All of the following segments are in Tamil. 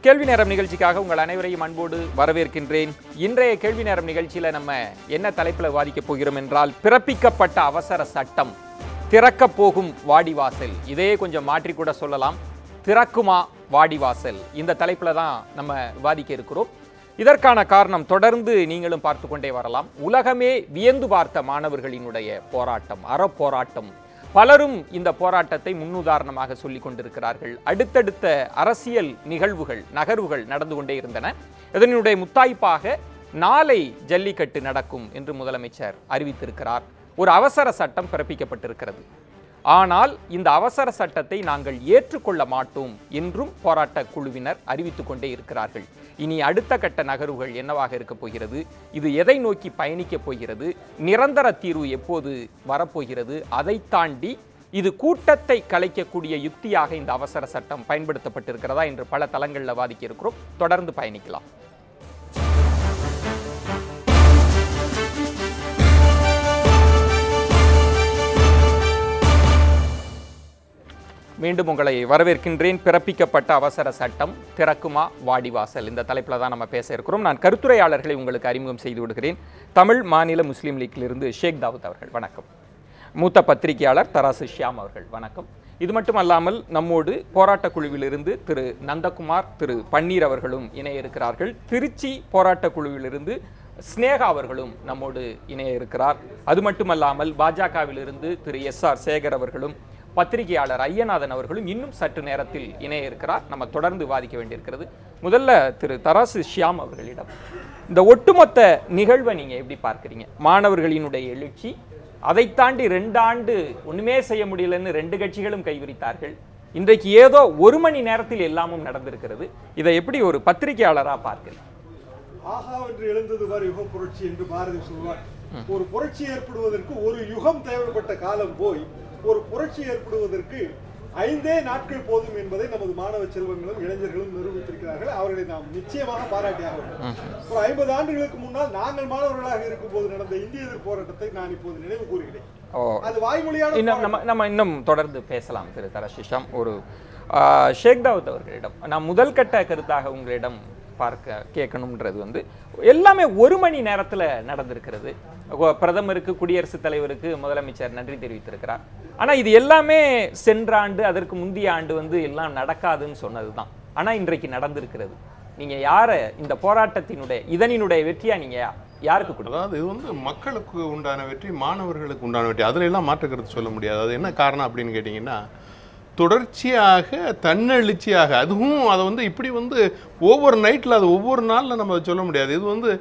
கேள்வி நேரம் நிகழ்ச்சிக்காக உங்கள் அனைவரையும் அன்போடு வரவேற்கின்றேன். இன்றைய கேள்வி நேரம் நிகழ்ச்சியில நம்ம என்ன தலைப்புல விவாதிக்க போகிறோம் என்றால், பிறப்பிக்கப்பட்ட அவசர சட்டம் திறக்க போகும் வாடிவாசல். இதே கொஞ்சம் மாற்றி கூட சொல்லலாம், திறக்குமா வாடிவாசல். இந்த தலைப்புல தான் நம்ம விவாதிக்க இருக்கிறோம். இதற்கான காரணம் தொடர்ந்து நீங்களும் பார்த்து கொண்டே வரலாம். உலகமே வியந்து பார்த்த மாணவர்களினுடைய போராட்டம், அறப்போராட்டம். பலரும் இந்த போராட்டத்தை முன்னுதாரணமாக சொல்லிக் கொண்டிருக்கிறார்கள். அடுத்தடுத்த அரசியல் நிகழ்வுகள், நகர்வுகள் நடந்து கொண்டே இருந்தன. இதனுடைய முத்தாய்ப்பாக நாளை ஜல்லிக்கட்டு நடக்கும் என்று முதலமைச்சர் அறிவித்திருக்கிறார். ஒரு அவசர சட்டம் பிறப்பிக்கப்பட்டிருக்கிறது. ஆனால் இந்த அவசர சட்டத்தை நாங்கள் ஏற்றுக்கொள்ள மாட்டோம் என்றும் போராட்ட குழுவினர் அறிவித்துக் கொண்டே இருக்கிறார்கள். இனி அடுத்த கட்ட நகர்வுகள் என்னவாக இருக்க போகிறது, இது எதை நோக்கி பயணிக்கப் போகிறது, நிரந்தர தீர்வு எப்போது வரப்போகிறது, அதை தாண்டி இது கூட்டத்தை கலைக்கக்கூடிய யுக்தியாக இந்த அவசர சட்டம் பயன்படுத்தப்பட்டிருக்கிறதா என்று பல தளங்களில் வாதிக்க இருக்கிறோம். தொடர்ந்து பயணிக்கலாம். மீண்டும் உங்களை வரவேற்கின்றேன். பிறப்பிக்கப்பட்ட அவசர சட்டம் திறக்குமா வாடிவாசல், இந்த தலைப்பில் தான் நம்ம பேச இருக்கிறோம். நான் கருத்துரையாளர்களை உங்களுக்கு அறிமுகம் செய்து விடுகிறேன். தமிழ் மாநில முஸ்லீம் லீக்கிலிருந்து ஷேக் தாவூத் அவர்கள் வணக்கம். மூத்த பத்திரிகையாளர் தராசு ஷியாம் அவர்கள் வணக்கம். இது மட்டுமல்லாமல் நம்மோடு போராட்ட குழுவிலிருந்து திரு நந்தகுமார், திரு பன்னீர் அவர்களும் இணைய இருக்கிறார்கள். திருச்சி போராட்ட குழுவிலிருந்து ஸ்னேகா அவர்களும் நம்மோடு இணைய இருக்கிறார். அது மட்டுமல்லாமல் பாஜகவிலிருந்து திரு SR சேகர் அவர்களும், பத்திரிகையாளர் ஐயநாதன் அவர்களும் இன்னும் சற்று நேரத்தில் இணைய இருக்கிறார். நம்ம தொடர்ந்து விவாதிக்க வேண்டியிருக்கிறது. முதல்ல திரு தராசு ஷியாம் அவர்களிடம், இந்த ஒட்டுமொத்த நிகழ்வை நீங்க எப்படி பார்க்கிறீங்க? மாணவர்களினுடைய எழுச்சி, அதை தாண்டி 2 ஆண்டு ஒண்ணுமே செய்ய முடியலன்னு 2 கட்சிகளும் கைவிரித்தார்கள். இன்றைக்கு ஏதோ 1 மணி நேரத்தில் எல்லாமும் நடந்திருக்கிறது. இதை எப்படி ஒரு பத்திரிகையாளரா பார்க்கிறீங்க? ஆஹா என்று எழுந்தது வரை யுக புரட்சி என்று பாரதி சொல்வார். ஒரு புரட்சி ஏற்படுவதற்கு ஒரு யுகம் தேவைப்பட்ட காலம் போய் ஒரு புரட்சி ஏற்படுவதற்கு 5 நாட்கள் போதும் என்பதை நமது மாணவ செல்வங்களும் இளைஞர்களும் நிரூபித்திருக்கிறார்கள். அவர்களை நாம் நிச்சயமாக பாராட்டியாக வேண்டும். ஒரு 50 ஆண்டுகளுக்கு முன்னால் நாங்கள் மாணவர்களாக இருக்கும் போது நடந்த இந்திய எதிர்ப்பு போராட்டத்தை நான் இப்போது நினைவு கூறுகிறேன். அது வாய்மொழியான நம்ம இன்னும் தொடர்ந்து பேசலாம். திரு தராசிஷாம், ஒரு ஷேக் தாவூத் அவர்களிடம் நான் முதல் கட்ட கருத்தாக உங்களிடம் கேட்கணும்ன்றது எல்லாமே 1 மணி நேரத்தில் நடந்திருக்கிறது. பிரதமருக்கு, குடியரசுத் தலைவருக்கு முதலமைச்சர் நன்றி தெரிவித்திருக்கிறார். ஆனால் இது எல்லாமே சென்ற ஆண்டு, அதற்கு முந்தைய ஆண்டு எல்லாம் நடக்காதுன்னு சொன்னதுதான். ஆனால் இன்றைக்கு நடந்திருக்கிறது. நீங்க யாரை இந்த போராட்டத்தினுடைய இதனினுடைய வெற்றியா நீங்க யாருக்கு கொடுங்க? அதாவது இது மக்களுக்கு உண்டான வெற்றி, மாணவர்களுக்கு உண்டான வெற்றி, அதுல எல்லாம் மாற்றுக்கிறது சொல்ல முடியாது. அது என்ன காரணம் அப்படின்னு கேட்டீங்கன்னா, தொடர்ச்சியாக தன்னெழுச்சியாக, அதுவும் அதை இப்படி ஒவ்வொரு நைட்டில், அது ஒவ்வொரு நாளில் நம்ம சொல்ல முடியாது. இது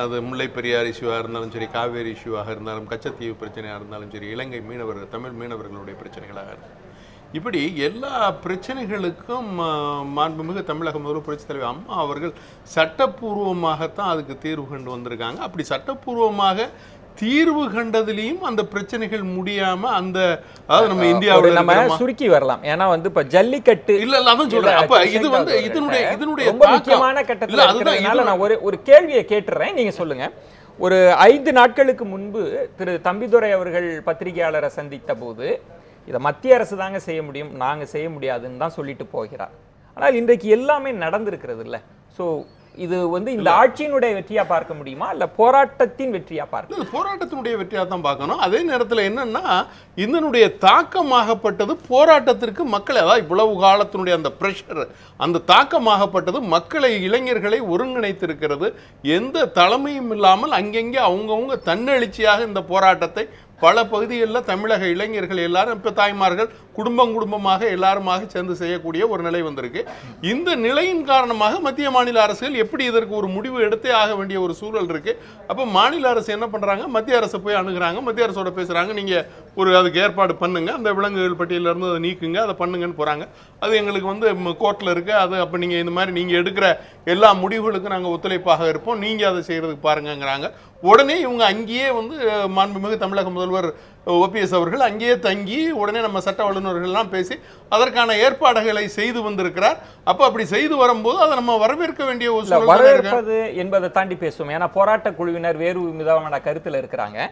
அது முல்லை பெரியார் இஷ்யூவாக இருந்தாலும் சரி, காவேரி இஷ்யூவாக இருந்தாலும், கச்சத்தீவு பிரச்சனையாக இருந்தாலும் சரி, இலங்கை மீனவர்கள், தமிழ் மீனவர்களுடைய பிரச்சனைகளாக இருந்தாலும், இப்படி எல்லா பிரச்சனைகளுக்கும் மாண்புமிகு தமிழக முதல்வர் புரட்சித் தலைவர் அம்மா அவர்கள் சட்டப்பூர்வமாகத்தான் அதுக்கு தீர்வு கண்டு வந்திருக்காங்க. அப்படி சட்டப்பூர்வமாக தீர்வு கண்டதிலையும் அந்த பிரச்சனைகள் முடியாம அந்த, அதாவது நம்ம இந்தியாவில் நம்ம சுருக்கி வரலாம். ஏன்னா இப்ப ஜல்லிக்கட்டு இல்ல அதான் சொல்றேன். அப்ப இது இதனுடைய ரொம்ப முக்கியமான கட்டத்துல இருக்கிறதுனால நான் ஒரு கேள்வியை கேட்டுறேன், நீங்க சொல்லுங்க. ஒரு 5 நாட்களுக்கு முன்பு திரு தம்பிதுரை அவர்கள் பத்திரிகையாளரை சந்தித்த போது, இதை மத்திய அரசு தாங்க செய்ய முடியும், நாங்க செய்ய முடியாதுன்னு தான் சொல்லிட்டு போகிறார். ஆனால் இன்றைக்கு எல்லாமே நடந்திருக்கிறது இல்ல. ஸோ இது இந்த ஆட்சியினுடைய வெற்றியா பார்க்க முடியுமா, இல்ல போராட்டத்தின் வெற்றியா பார்க்க? போராட்டத்தினுடைய வெற்றியா தான் பார்க்கணும். அதே நேரத்தில் என்னன்னா, இதனுடைய தாக்கமாகப்பட்டது போராட்டத்திற்கு மக்களை, அதாவது இவ்வளவு காலத்தினுடைய அந்த பிரஷர், அந்த தாக்கமாகப்பட்டது மக்களை, இளைஞர்களை ஒருங்கிணைத்திருக்கிறது. எந்த தலைமையும் இல்லாமல் அங்கங்கே அவங்கவுங்க தன்னெழுச்சியாக இந்த போராட்டத்தை பல பகுதிகளில் தமிழக இளைஞர்கள் எல்லாரும், இப்போ தாய்மார்கள் குடும்பமாக எல்லாருமாக சேர்ந்து செய்யக்கூடிய ஒரு நிலை வந்திருக்கு. இந்த நிலையின் காரணமாக மத்திய மாநில அரசுகள் எப்படி இதற்கு ஒரு முடிவு எடுத்தே ஆக வேண்டிய ஒரு சூழல் இருக்கு. அப்போ மாநில அரசு என்ன பண்றாங்க, மத்திய அரசை போய் அணுகுறாங்க, மத்திய அரசோட பேசுறாங்க, நீங்க அதுக்கு ஏற்பாடு பண்ணுங்க, அந்த விலங்குகள் பட்டியலிருந்து அதை நீக்குங்க, அதை பண்ணுங்கன்னு போறாங்க. அது எங்களுக்கு கோர்ட்ல இருக்கு. அது அப்போ நீங்க இந்த மாதிரி நீங்க எடுக்கிற எல்லா முடிவுகளுக்கும் நாங்கள் ஒத்துழைப்பாக இருப்போம், நீங்க அதை செய்யறதுக்கு பாருங்கிறாங்க. உடனே இவங்க அங்கேயே மாண்புமிகு தமிழக முதல்வர் OPS அவர்கள் அங்கேயே தங்கி உடனே நம்ம சட்ட வல்லுநர்கள்லாம் பேசி அதற்கான ஏற்பாடுகளை செய்து வந்திருக்கிறார். அப்போ அப்படி செய்து வரும்போது அதை நம்ம வரவேற்க வேண்டிய ஒரு வரவேற்பது என்பதை தாண்டி பேசுவோம். ஏன்னா போராட்ட குழுவினர் வேறு விதமான கருத்தில் இருக்கிறாங்க.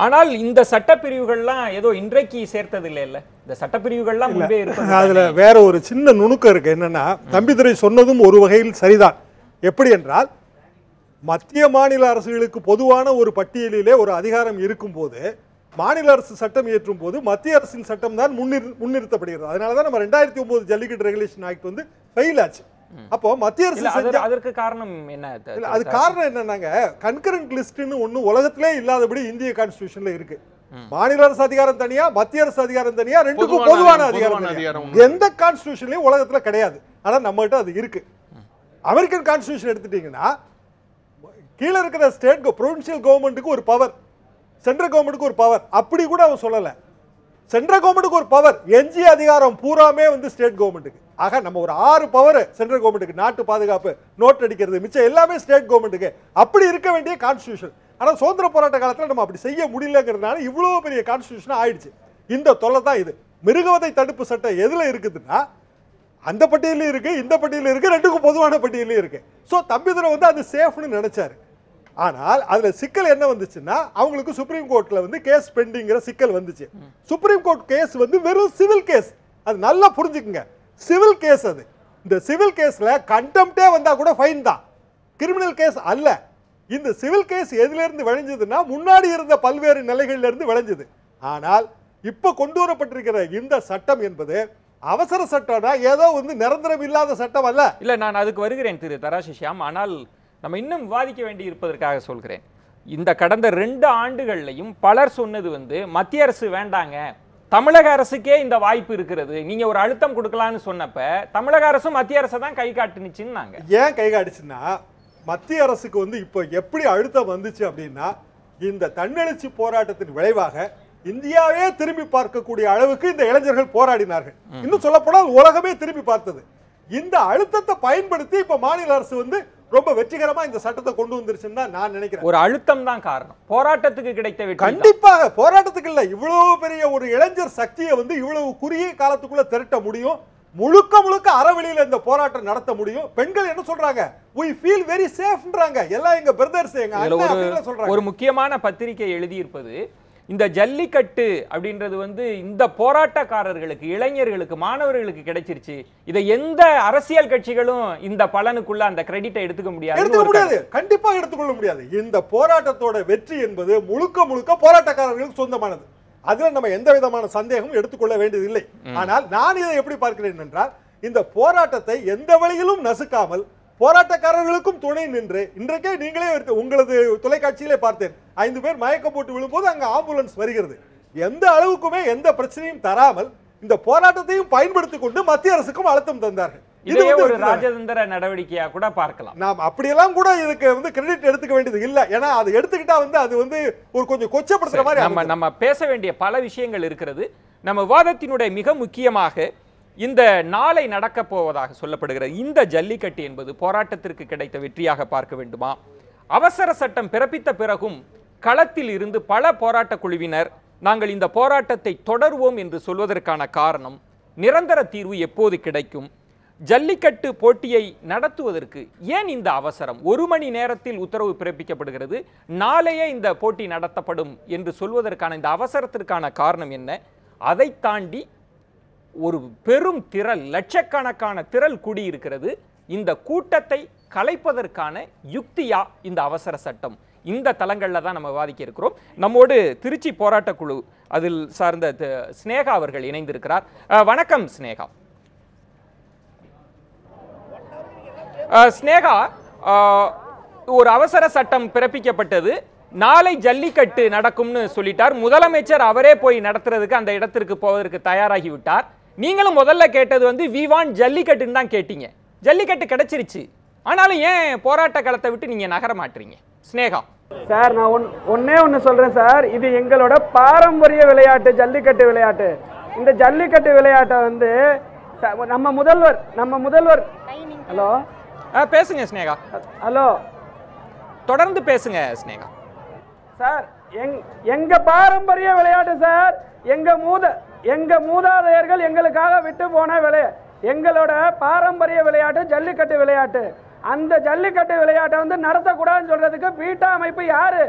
ஆனால் இந்த சட்டப்பிரிவுகள்லாம் ஏதோ இன்றைக்கு சேர்த்தது இல்ல இந்த சட்டப்பிரிவுகள்லாம் முன்பே இருக்கு. அதுல வேற ஒரு சின்ன நுணுக்கம் இருக்கு. என்னன்னா, தம்பிதுரை சொன்னதும் ஒரு வகையில் சரிதான். எப்படி என்றால், மத்திய மாநில அரசுகளுக்கு பொதுவான ஒரு பட்டியலிலே ஒரு அதிகாரம் இருக்கும் போது மாநில அரசு சட்டம் இயற்றும் போது மத்திய அரசின் சட்டம் தான் முன்னிறுத்தப்படுகிறது. அதனாலதான் நம்ம 2009 ஜல்லிக்கட்டு ரெகுலேஷன் ஆக்ட் வந்து ஃபெயில் ஆச்சு. அப்போ மத்திய அரசு அதற்கு காரணம் என்ன? அது காரணம் என்னன்னாங்க, கன்கரண்ட் லிஸ்ட்னு ஒண்ணு உலகத்திலே இல்லாதபடி இந்திய கான்ஸ்டிடியூஷன்ல இருக்கு. மாநில அரசு அதிகாரம் தனியா, மத்திய அரசு அதிகாரம் தனியா, ரெண்டுக்கும் பொதுவான அதிகாரம் எந்த கான்ஸ்டிடியூஷன்லயும் உலகத்துல கிடையாது. ஆனா நம்ம கிட்ட அது இருக்கு. அமெரிக்கன் கான்ஸ்டிடியூஷன் எடுத்துட்டீங்கன்னா, கீழே இருக்கிற ஸ்டேட் ப்ரொவின்சியல் கவர்மெண்ட்டுக்கு ஒரு பவர், சென்ட்ரல் கவர்மெண்ட்டுக்கு ஒரு பவர், அப்படி கூட அவன் சொல்லல. சென்ட்ரல் கவர்மெண்ட்டுக்கு ஒரு பவர், எஞ்சிய அதிகாரம் பூராமே வந்து ஸ்டேட் கவர்மெண்ட்டுக்கு. ஆக நம்ம ஒரு 6 பவர் சென்ட்ரல் கவர்மெண்ட்டுக்கு, நாட்டு பாதுகாப்பு, நோட் அடிக்கிறது, மிச்சம் எல்லாமே ஸ்டேட் கவர்மெண்ட்டுக்கு. அப்படி இருக்க வேண்டிய கான்ஸ்டிடியூஷன். ஆனா சுதந்திர போராட்ட காலத்துல நம்ம அப்படி செய்ய முடியலங்கிறதுனால இவ்வளவு பெரிய கான்ஸ்டிடியூஷன் ஆயிடுச்சு. இந்த தொல்லை தான் இது. மிருகவதை தடுப்பு சட்டம் எதுல இருக்குதுன்னா, அந்த பட்டியலையும் இருக்கு, இந்த பட்டியலும் இருக்கு, ரெண்டுக்கும் பொதுவான பட்டியலையும் இருக்கு. சோ தம்பிதுரை வந்து அது சேஃப்னு நினைச்சாரு. ஆனால் அதுல சிக்கல் என்ன வந்துச்சுன்னா, அவங்களுக்கு சுப்ரீம் கோர்ட்ல வந்து கேஸ் பெண்டிங்கிற சிக்கல் வந்துச்சு. சுப்ரீம் கோர்ட் கேஸ் வந்து வெறும் சிவில் கேஸ். அது நல்லா புரிஞ்சுக்குங்க, சிவில் கேஸ். அது இந்த சிவில் கேஸ்ல கண்டெம்ப்டே வந்தா கூட ஃபைன் தான், கிரிமினல் கேஸ் அல்ல. இந்த சிவில் கேஸ் எதுல இருந்து விளைஞ்சதுன்னா, முன்னாடி இருந்த பல்வேறு நிலைகள்ல இருந்து விளைஞ்சது. ஆனால் இப்ப கொண்டு வரப்பட்டிருக்கிற இந்த சட்டம் என்பது அவசர சட்டம்னா ஏதோ வந்து நிரந்தரம் இல்லாத சட்டம் அல்ல. இல்ல, நான் அதுக்கு வருகிறேன் திரு தராசு ஷியாம். ஆனால் நம்ம இன்னும் விவாதிக்க வேண்டி இருப்பதற்காக சொல்கிறேன். இந்த கடந்த 2 ஆண்டுகள்லையும் பலர் சொன்னது வந்து மத்திய அரசு வேண்டாங்க, தமிழக அரசுக்கே இந்த வாய்ப்பு இருக்கிறது, நீங்க ஒரு அழுத்தம் கொடுக்கலாம்னு சொன்னப்ப தமிழக அரசும் மத்திய அரசை தான் கை காட்டுனுச்சுன்னாங்க. ஏன் கை காட்டுச்சுன்னா, மத்திய அரசுக்கு வந்து இப்போ எப்படி அழுத்தம் வந்துச்சு அப்படின்னா, இந்த தன்னெழுச்சி போராட்டத்தின் விளைவாக இந்தியாவே திரும்பி பார்க்கக்கூடிய அளவுக்கு இந்த இளைஞர்கள் போராடினார்கள். இன்னும் சொல்ல போனால் உலகமே திரும்பி பார்த்தது. இந்த அழுத்தத்தை பயன்படுத்தி இப்ப மாநில அரசு வந்து ரொம்ப வெற்றிகரமா இந்த சட்டத்தை கொண்டு வந்துருச்சுன்னு தான் நான் நினைக்கிறேன். ஒரு அழுத்தம் தான் காரணம், போராட்டத்துக்கு கிடைத்த வெற்றி. கண்டிப்பாக போராட்டத்துக்கு இல்ல, இவ்வளவு பெரிய ஒரு இளைஞர் சக்தியை வந்து இவ்வளவு குறுகிய காலத்துக்குள்ள திரட்ட முடியும், முழுக்க முழுக்க அறவழியில இந்த போராட்டம் நடத்த முடியும். பெண்கள் என்ன சொல்றாங்க, we feel very safe-ன்றாங்க. எல்லாம் எங்க பிரதர்ஸ், எங்க அண்ணா அப்படினு சொல்றாங்க. ஒரு முக்கியமான பத்திரிகை எழுதி இருப்பது, இந்த ஜல்லிக்கட்டு அப்படின்றது வந்து இந்த போராட்டக்காரர்களுக்கு, இளைஞர்களுக்கு, மாணவர்களுக்கு கிடைச்சிருச்சு, இதை எந்த அரசியல் கட்சிகளும் இந்த பலனுக்குள்ள அந்த கிரெடிட்டை எடுத்துக்க முடியாது. கண்டிப்பா எடுத்துக்கொள்ள முடியாது. இந்த போராட்டத்தோட வெற்றி என்பது முழுக்க முழுக்க போராட்டக்காரர்களுக்கு சொந்தமானது. அதுல நம்ம எந்த விதமான சந்தேகமும் எடுத்துக்கொள்ள வேண்டியதில்லை. ஆனால் நான் இதை எப்படி பார்க்கிறேன் என்றால், இந்த போராட்டத்தை எந்த வழியிலும் நசுக்காமல் போராட்டக்காரர்களுக்கும் துணை நின்று, இன்றைக்கே நீங்களே உங்களது தொலைக்காட்சியிலே பார்த்தேன், 5 பேர் மயக்கம் போட்டு விழும்போது அங்க ஆம்புலன்ஸ் வருகிறது. எந்த அளவுக்குமே எந்த பிரச்சனையும் தராமல் இந்த போராட்டத்தையும் பயன்படுத்திக் கொண்டு மத்திய அரசுக்கும் அழுத்தம் தந்தார்கள். இது ஒரு ராஜதந்திர நடவடிக்கையா கூட பார்க்கலாம். நாம் அப்படியெல்லாம் கூட இதுக்கு வந்து கிரெடிட் எடுத்துக்க வேண்டியது இல்ல. ஏன்னா அது எடுத்துக்கிட்டா வந்து அது வந்து ஒரு கொஞ்சம் கொச்சப்படுத்துற மாதிரி. நம்ம பேச வேண்டிய பல விஷயங்கள் இருக்கிறது. நம்ம விவாதத்தினுடைய மிக முக்கியமாக இந்த நாளை நடக்க போவதாக சொல்லப்படுகிற இந்த ஜல்லிக்கட்டு என்பது போராட்டத்திற்கு கிடைத்த வெற்றியாக பார்க்க வேண்டுமா? அவசர சட்டம் பிறப்பித்த பிறகும் களத்தில் இருந்து பல போராட்ட குழுவினர் நாங்கள் இந்த போராட்டத்தை தொடருவோம் என்று சொல்வதற்கான காரணம், நிரந்தர தீர்வு எப்போது கிடைக்கும், ஜல்லிக்கட்டு போட்டியை நடத்துவதற்கு ஏன் இந்த அவசரம், 1 மணி நேரத்தில் உத்தரவு பிறப்பிக்கப்படுகிறது, நாளையே இந்த போட்டி நடத்தப்படும் என்று சொல்வதற்கான இந்த அவசரத்திற்கான காரணம் என்ன? அதை தாண்டி ஒரு பெரும் திரள், லட்சக்கணக்கான திரள் கூடியிருக்கிறது. இந்த கூட்டத்தை கலைப்பதற்கான யுக்தியா இந்த அவசர சட்டம்? இந்த தளங்கள்ல தான் நம்ம விவாதிக்க இருக்கிறோம். நம்மோடு திருச்சி போராட்ட குழு அதில் சார்ந்த ஸ்னேகா அவர்கள் இணைந்திருக்கிறார். வணக்கம் ஸ்னேகா. ஸ்னேகா, ஒரு அவசர சட்டம் பிறப்பிக்கப்பட்டது, நாளை ஜல்லிக்கட்டு நடக்கும்னு சொல்லிட்டார். முதலமைச்சர் அவரே போய் நடத்துறதுக்கு அந்த இடத்திற்கு போவதற்கு தயாராகி விட்டார். நீங்களும் முதல்ல கேட்டது வந்து வி வாண்ட் ஜல்லிக்கட்டுன்னு தான் கேட்டீங்க. ஜல்லிக்கட்டு கிடைச்சிருச்சு, ஆனாலும் ஏன் போராட்ட களத்தை விட்டு நீங்க நகர மாட்டீங்க? ஸ்னேகா சார், நான் ஒன்னே ஒன்று சொல்றேன் சார், இது எங்களோட பாரம்பரிய விளையாட்டு, ஜல்லிக்கட்டு விளையாட்டு. இந்த ஜல்லிக்கட்டு விளையாட்டை வந்து நம்ம முதல்வர் ஹலோ பேசுங்க ஸ்னேகா. ஹலோ, தொடர்ந்து பேசுங்க ஸ்னேகா. சார், எங்க பாரம்பரிய விளையாட்டு சார், எங்க மூதாதையர்கள் எங்களுக்காக விட்டு போன எங்களோட பாரம்பரிய விளையாட்டு ஜல்லிக்கட்டு விளையாட்டு. அந்த ஜல்லிக்கட்டு விளையாட்டை வந்து நடத்தக்கூடாதுன்னு சொல்றதுக்கு பீட்டா அமைப்பு யாரு?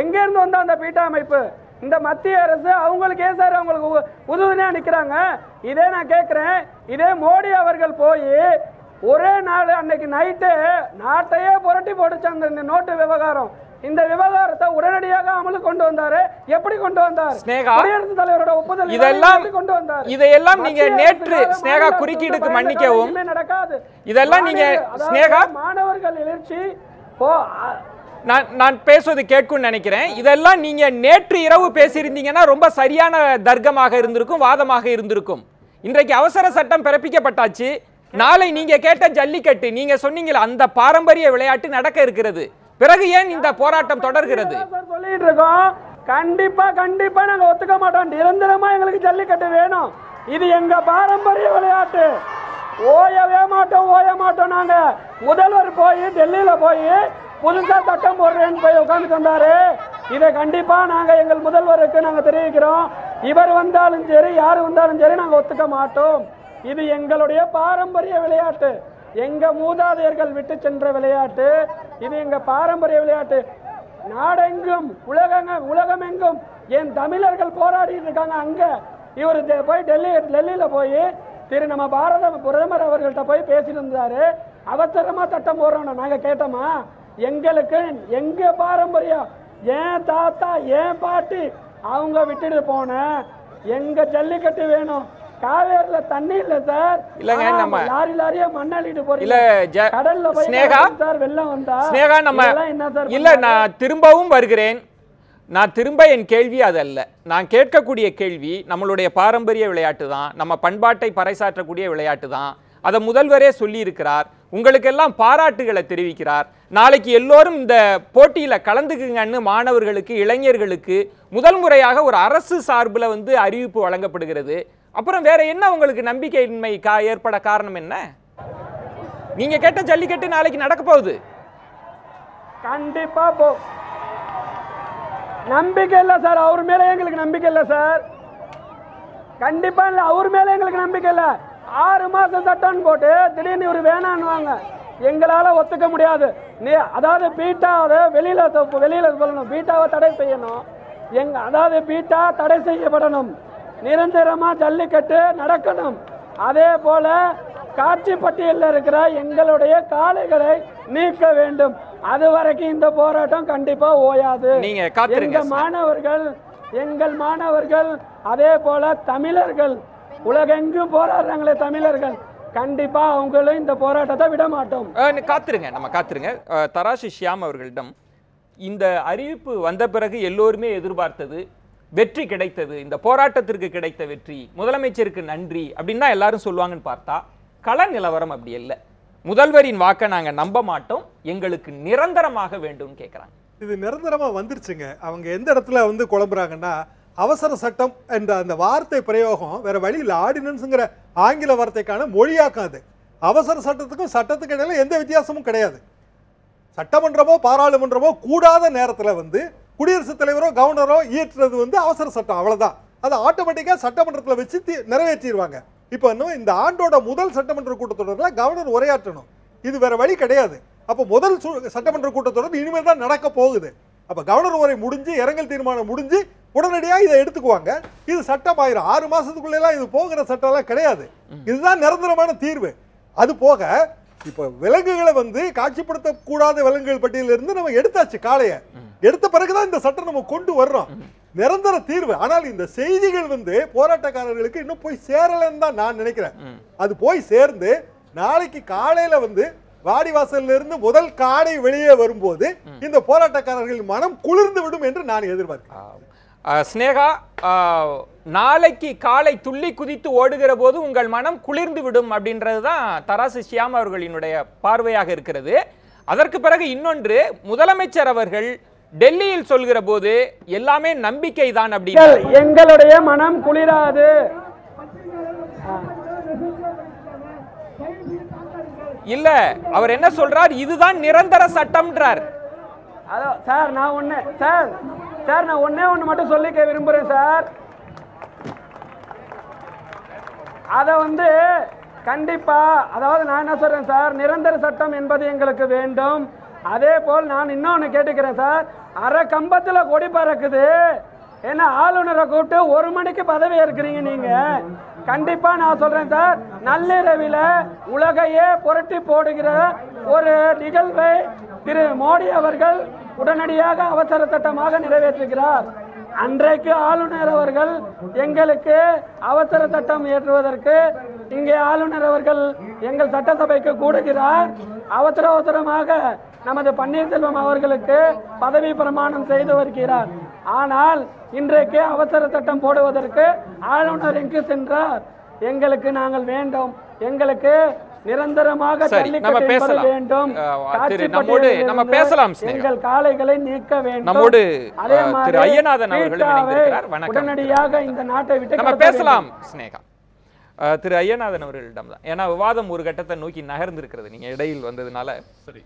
எங்க இருந்து வந்தா அந்த பீட்டா அமைப்பு? இந்த மத்திய அரசு அவங்களுக்கு ஏன் சார் அவங்களுக்கு உதவியா நிற்கிறாங்க? இதே நான் கேட்குறேன், இதே மோடி அவர்கள் போய் ஒரே நாள் அன்னைக்கு நைட்டு நாட்டையே புரட்டி போட்டுச்சாங்க இந்த நோட்டு விவகாரம். இந்த விவகாரத்தை உடனடியாக அமலுக்கு கொண்டு வந்தாரு. எப்படி கொண்டு வந்தார்? குடியரசுத் தலைவரோட ஒப்புதல் இதெல்லாம் கொண்டு வந்தார். இதையெல்லாம் நீங்க நேற்று ஸ்னேகா குறுக்கீடுக்கு மன்னிக்கவும், நடக்காது. இதெல்லாம் நீங்க ஸ்னேகா மாணவர்கள் எழுச்சி நான் பேசுவது கேட்கும் நினைக்கிறேன். இதெல்லாம் நீங்க நேற்று இரவு பேசியிருந்தீங்கன்னா ரொம்ப சரியான தர்க்கமாக இருந்திருக்கும், வாதமாக இருந்திருக்கும். இன்றைக்கு அவசர சட்டம் பிறப்பிக்கப்பட்டாச்சு. நாளை நீங்க கேட்ட ஜல்லிக்கட்டு, நீங்க சொன்னீங்க அந்த பாரம்பரிய விளையாட்டு நடக்க இருக்கிறது. பிறகு ஏன் இந்த போராட்டம் தொடர்கிறது? சொல்லிட்டு இருக்கோம். கண்டிப்பா கண்டிப்பா நாங்க ஒத்துக்க மாட்டோம். நிரந்தரமா எங்களுக்கு ஜல்லிக்கட்டு வேணும். இது எங்க பாரம்பரிய விளையாட்டு. ஓய மாட்டோம். நாங்க முதல்வர் போய் டெல்லியில போய் புதுசா சட்டம் போடுறேன்னு போய் உட்கார்ந்து வந்தாரு. இதை கண்டிப்பா நாங்க எங்கள் முதல்வருக்கு நாங்க தெரிவிக்கிறோம். இவர் வந்தாலும் சரி, யாரு வந்தாலும் சரி, நாங்க ஒத்துக்க மாட்டோம். இது எங்களுடைய பாரம்பரிய விளையாட்டு, எங்க மூதாதையர்கள் விட்டு சென்ற விளையாட்டு. இது எங்க பாரம்பரிய விளையாட்டு. நாடெங்கும் உலகமெங்கும் என் தமிழர்கள் போராடிட்டு இருக்காங்க. அங்க இவர் போய் டெல்லியில போய் நம்ம பாரத பிரதமர் அவர்கள்ட்ட போய் பேசிட்டு இருந்தாரு. அவசரமா சட்டம் போடுறோம். நாங்க கேட்டோமா? எங்களுக்கு எங்க பாரம்பரியம், ஏன் தாத்தா ஏன் பாட்டி அவங்க விட்டுட்டு போன எங்க ஜல்லிக்கட்டு வேணும். காவேரியில தண்ணி இல்ல சார். இல்லங்க, நம்ம லாரியா மண்ணாளிட்டு போறீங்க. இல்ல கடல்ல போய் சார் வெள்ளம் வந்தா ஸ்னேகா நம்ம இல்ல, நான் திரும்பவும் வருகிறேன். நான் திரும்ப என் கேள்வி அதல்ல. நான் கேட்கக்கூடிய கேள்வி நம்மளுடைய பாரம்பரிய விளையாட்டு தான், நம்ம பண்பாட்டை பறைசாற்றக்கூடிய விளையாட்டு தான். அதை முதல்வரே சொல்லி இருக்கிறார். உங்களுக்கெல்லாம் பாராட்டுகளை தெரிவிக்கிறார். நாளைக்கு எல்லோரும் இந்த போட்டியில கலந்துக்குங்கன்னு மாணவர்களுக்கு, இளைஞர்களுக்கு முதல் முறையாக ஒரு அரசு சார்பில் அறிவிப்பு வழங்கப்படுகிறது. அப்புறம் வேற என்ன உங்களுக்கு நம்பிக்கையின்மை ஏற்பட காரணம் என்ன? நீங்க கேட்ட ஜல்லிக்கட்டு நாளைக்கு நடக்க போகுது. கண்டிப்பா நம்பிக்கை இல்ல சார். அவர் மேல எங்களுக்கு நம்பிக்கை இல்ல சார். கண்டிப்பா இல்ல, அவர் மேல எங்களுக்கு நம்பிக்கை இல்ல. 6 மாசம் சட்டம் போட்டு திடீர்னு ஒரு வேணான்னுவாங்க. எங்களால ஒத்துக்க முடியாது. அதாவது பீட்டாவை வெளியில சொல்லணும், பீட்டாவை தடை செய்யணும். அதாவது பீட்டா தடை செய்யப்படணும். நிரந்தரமா ஜல்லிக்கட்டு நடக்கணும். அதே போல காட்சி பட்டியலில் இருக்கிற எங்களுடைய காளைகளை நீக்க வேண்டும். அது வரைக்கும் இந்த போராட்டம் கண்டிப்பா ஓயாது. எங்கள் மாணவர்கள் அதே போல தமிழர்கள் உலகெங்கும் போராடுறாங்களே தமிழர்கள், கண்டிப்பா அவங்களும் இந்த போராட்டத்தை விட மாட்டோம். காத்திருங்க. தராசு ஷியாம் அவர்களிடம் இந்த அறிவிப்பு வந்த பிறகு எல்லோருமே எதிர்பார்த்தது வெற்றி கிடைத்தது, இந்த போராட்டத்திற்கு கிடைத்த வெற்றி, முதலமைச்சருக்கு நன்றி அப்படின்னு தான் எல்லாரும் சொல்லுவாங்கன்னு பார்த்தா கள நிலவரம் அப்படி இல்லை. முதல்வரின் வாக்கை நாங்க நம்ப மாட்டோம், எங்களுக்கு நிரந்தரமாக வேண்டும் கேட்குறாங்க. இது நிரந்தரமா வந்துருச்சுங்க. அவங்க எந்த இடத்துல குழம்புறாங்கன்னா, அவசர சட்டம் என்ற அந்த வார்த்தை பிரயோகம் வேற வழியில் ஆர்டினன்ஸுங்கிற ஆங்கில வார்த்தைக்கான மொழியாக்கம். அது அவசர சட்டத்துக்கும் சட்டத்துக்கு இடையில எந்த வித்தியாசமும் கிடையாது. சட்டமன்றமோ பாராளுமன்றமோ கூடாத நேரத்தில் குடியரசுத் தலைவரோ கவர்னரோ இயற்றுறது அவசர சட்டம், அவ்வளவுதான். அதை ஆட்டோமேட்டிக்கா சட்டமன்றத்தில் வச்சு நிறைவேற்றிடுவாங்க. இப்போ இந்த ஆண்டோட முதல் சட்டமன்ற கூட்டத்தொடரில் கவர்னர் உரையாற்றணும். இது வேற வழி கிடையாது. அப்போ முதல் சட்டமன்ற கூட்டத்தொடர் இனிமேல் தான் நடக்க போகுது. அப்போ கவர்னர் உரை முடிஞ்சு இரங்கல் தீர்மானம் முடிஞ்சு உடனடியாக இதை எடுத்துக்குவாங்க. இது சட்டம் ஆயிரும். 6 மாசத்துக்குள்ளெல்லாம் இது போகிற சட்டம்லாம் கிடையாது. இதுதான் நிரந்தரமான தீர்வு. அது போக இப்போ விலங்குகளை காட்சிப்படுத்த கூடாத விலங்குகள் பட்டியலிருந்து நம்ம எடுத்தாச்சு. காளைய எடுத்த பிறகுதான் இந்த சட்டம் நம்ம கொண்டு வர்றோம். நிரந்தர தீர்வு. ஆனால் இந்த செய்திகள் போராட்டக்காரர்களுக்கு இன்னும் போய் சேரலன்னு தான் நான் நினைக்கிறேன். அது போய் சேர்ந்து நாளைக்கு காலையில வாடிவாசல்ல இருந்து முதல் காடை வெளியே வரும்போது இந்த போராட்டக்காரர்கள் மனம் குளிர்ந்து விடும் என்று நான் எதிர்பார்க்கிறேன். ஸ்னேகா, நாளைக்கு காலை துள்ளி குதித்து ஓடுகிற போது உங்கள் மனம் குளிர்ந்து விடும் அப்படின்றது தான் தராசு ஷியாம் அவர்களினுடைய பார்வையாக இருக்கிறது. அதற்கு பிறகு இன்னொன்று, முதலமைச்சர் அவர்கள் டெல்லியில் சொல்கிற போது எல்லாமே நம்பிக்கை தான் அப்படின்னு. எங்களுடைய மனம் குளிராது. இல்ல, அவர் என்ன சொல்றார், இதுதான் நிரந்தர சட்டம்ன்றார். சார் நான் ஒன்னே ஒண்ணு மட்டும் சொல்லிக்க விரும்புறேன் சார். அத கண்டிப்பா, அதாவது நான் என்ன சொல்றேன் சார், நிரந்தர சட்டம் என்பது எங்களுக்கு வேண்டும். அதே போல் நான் இன்னொன்னு கேட்டுக்கிறேன் சார், அரை கம்பத்துல கொடி பறக்குது, ஏன்னா ஆளுநரை கூப்பிட்டு 1 மணிக்கு பதவி ஏற்கிறீங்க நீங்க. கண்டிப்பா நான் சொல்றேன் சார், நள்ளிரவில உலகையே புரட்டி போடுகிற ஒரு நிகழ்வை திரு மோடி அவர்கள் உடனடியாக அவசர சட்டமாக நிறைவேற்றுகிறார். அன்றைக்கு ஆளுநர் அவர்கள் எங்களுக்கு அவசர சட்டம் இயற்றுவதற்கு இங்கே ஆளுநர் அவர்கள் எங்கள் சட்டசபைக்கு கூடுகிறார். அவசரமாக நமது பன்னீர்செல்வம் அவர்களுக்கு பதவி பிரமாணம் செய்து வருகிறார். ஆனால் இன்றைக்கு அவசர சட்டம் போடுவதற்கு ஆளுநர் எங்கு சென்றார்? எங்களுக்கு நாங்கள் வேண்டும், எங்களுக்கு நிரந்தரமாக ஜல்லிக்கட்டு வேண்டும், நம்ம பேசலாம். எங்கள் காளைகளை நீக்க வேண்டும். நம்மோடு திரு ஐயநாதன் அவர்கள் இணைந்திருக்கிறார். வணக்கம். உடனடியாக இந்த நாட்டை விட்டு நம்ம பேசலாம் ஸ்னேகா. திரு ஐயநாதன் அவர்களிடம் தான், ஏன்னா விவாதம் ஒரு கட்டத்தை நோக்கி நகர்ந்திருக்கிறது நீங்க இடையில் வந்ததுனால. சரி,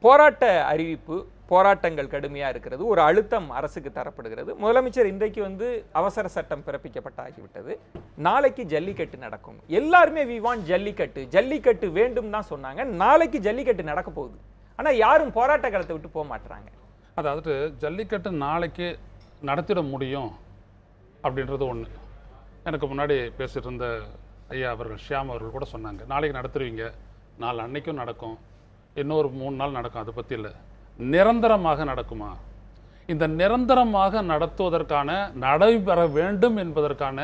போராட்ட அறிவிப்பு, போராட்டங்கள் கடுமையா இருக்கிறது, ஒரு அழுத்தம் அரசுக்கு தரப்படுகிறது. முதலமைச்சர் இன்றைக்கு அவசர சட்டம் பிறப்பிக்கப்பட்டாகிவிட்டது, நாளைக்கு ஜல்லிக்கட்டு நடக்கும், எல்லாருமே வி வாண்ட் ஜல்லிக்கட்டு, ஜல்லிக்கட்டு வேண்டும் தான் சொன்னாங்க. நாளைக்கு ஜல்லிக்கட்டு நடக்க போகுது, ஆனா யாரும் போராட்ட காலத்தை விட்டு போக மாட்டாங்க. அதாவது ஜல்லிக்கட்டு நாளைக்கு நடத்திட முடியும் அப்படின்றது ஒன்று. எனக்கு முன்னாடி பேசிட்டு இருந்த ஐயா அவர்கள், ஷியாம் அவர்கள் கூட சொன்னாங்க, நாளைக்கு நடத்துருவீங்க, நாள் அன்னைக்கும் நடக்கும், இன்னொரு 3 நாள் நடக்கும், அதை பற்றி இல்லை. நிரந்தரமாக நடக்குமா? இந்த நிரந்தரமாக நடத்துவதற்கான, நடைபெற வேண்டும் என்பதற்கான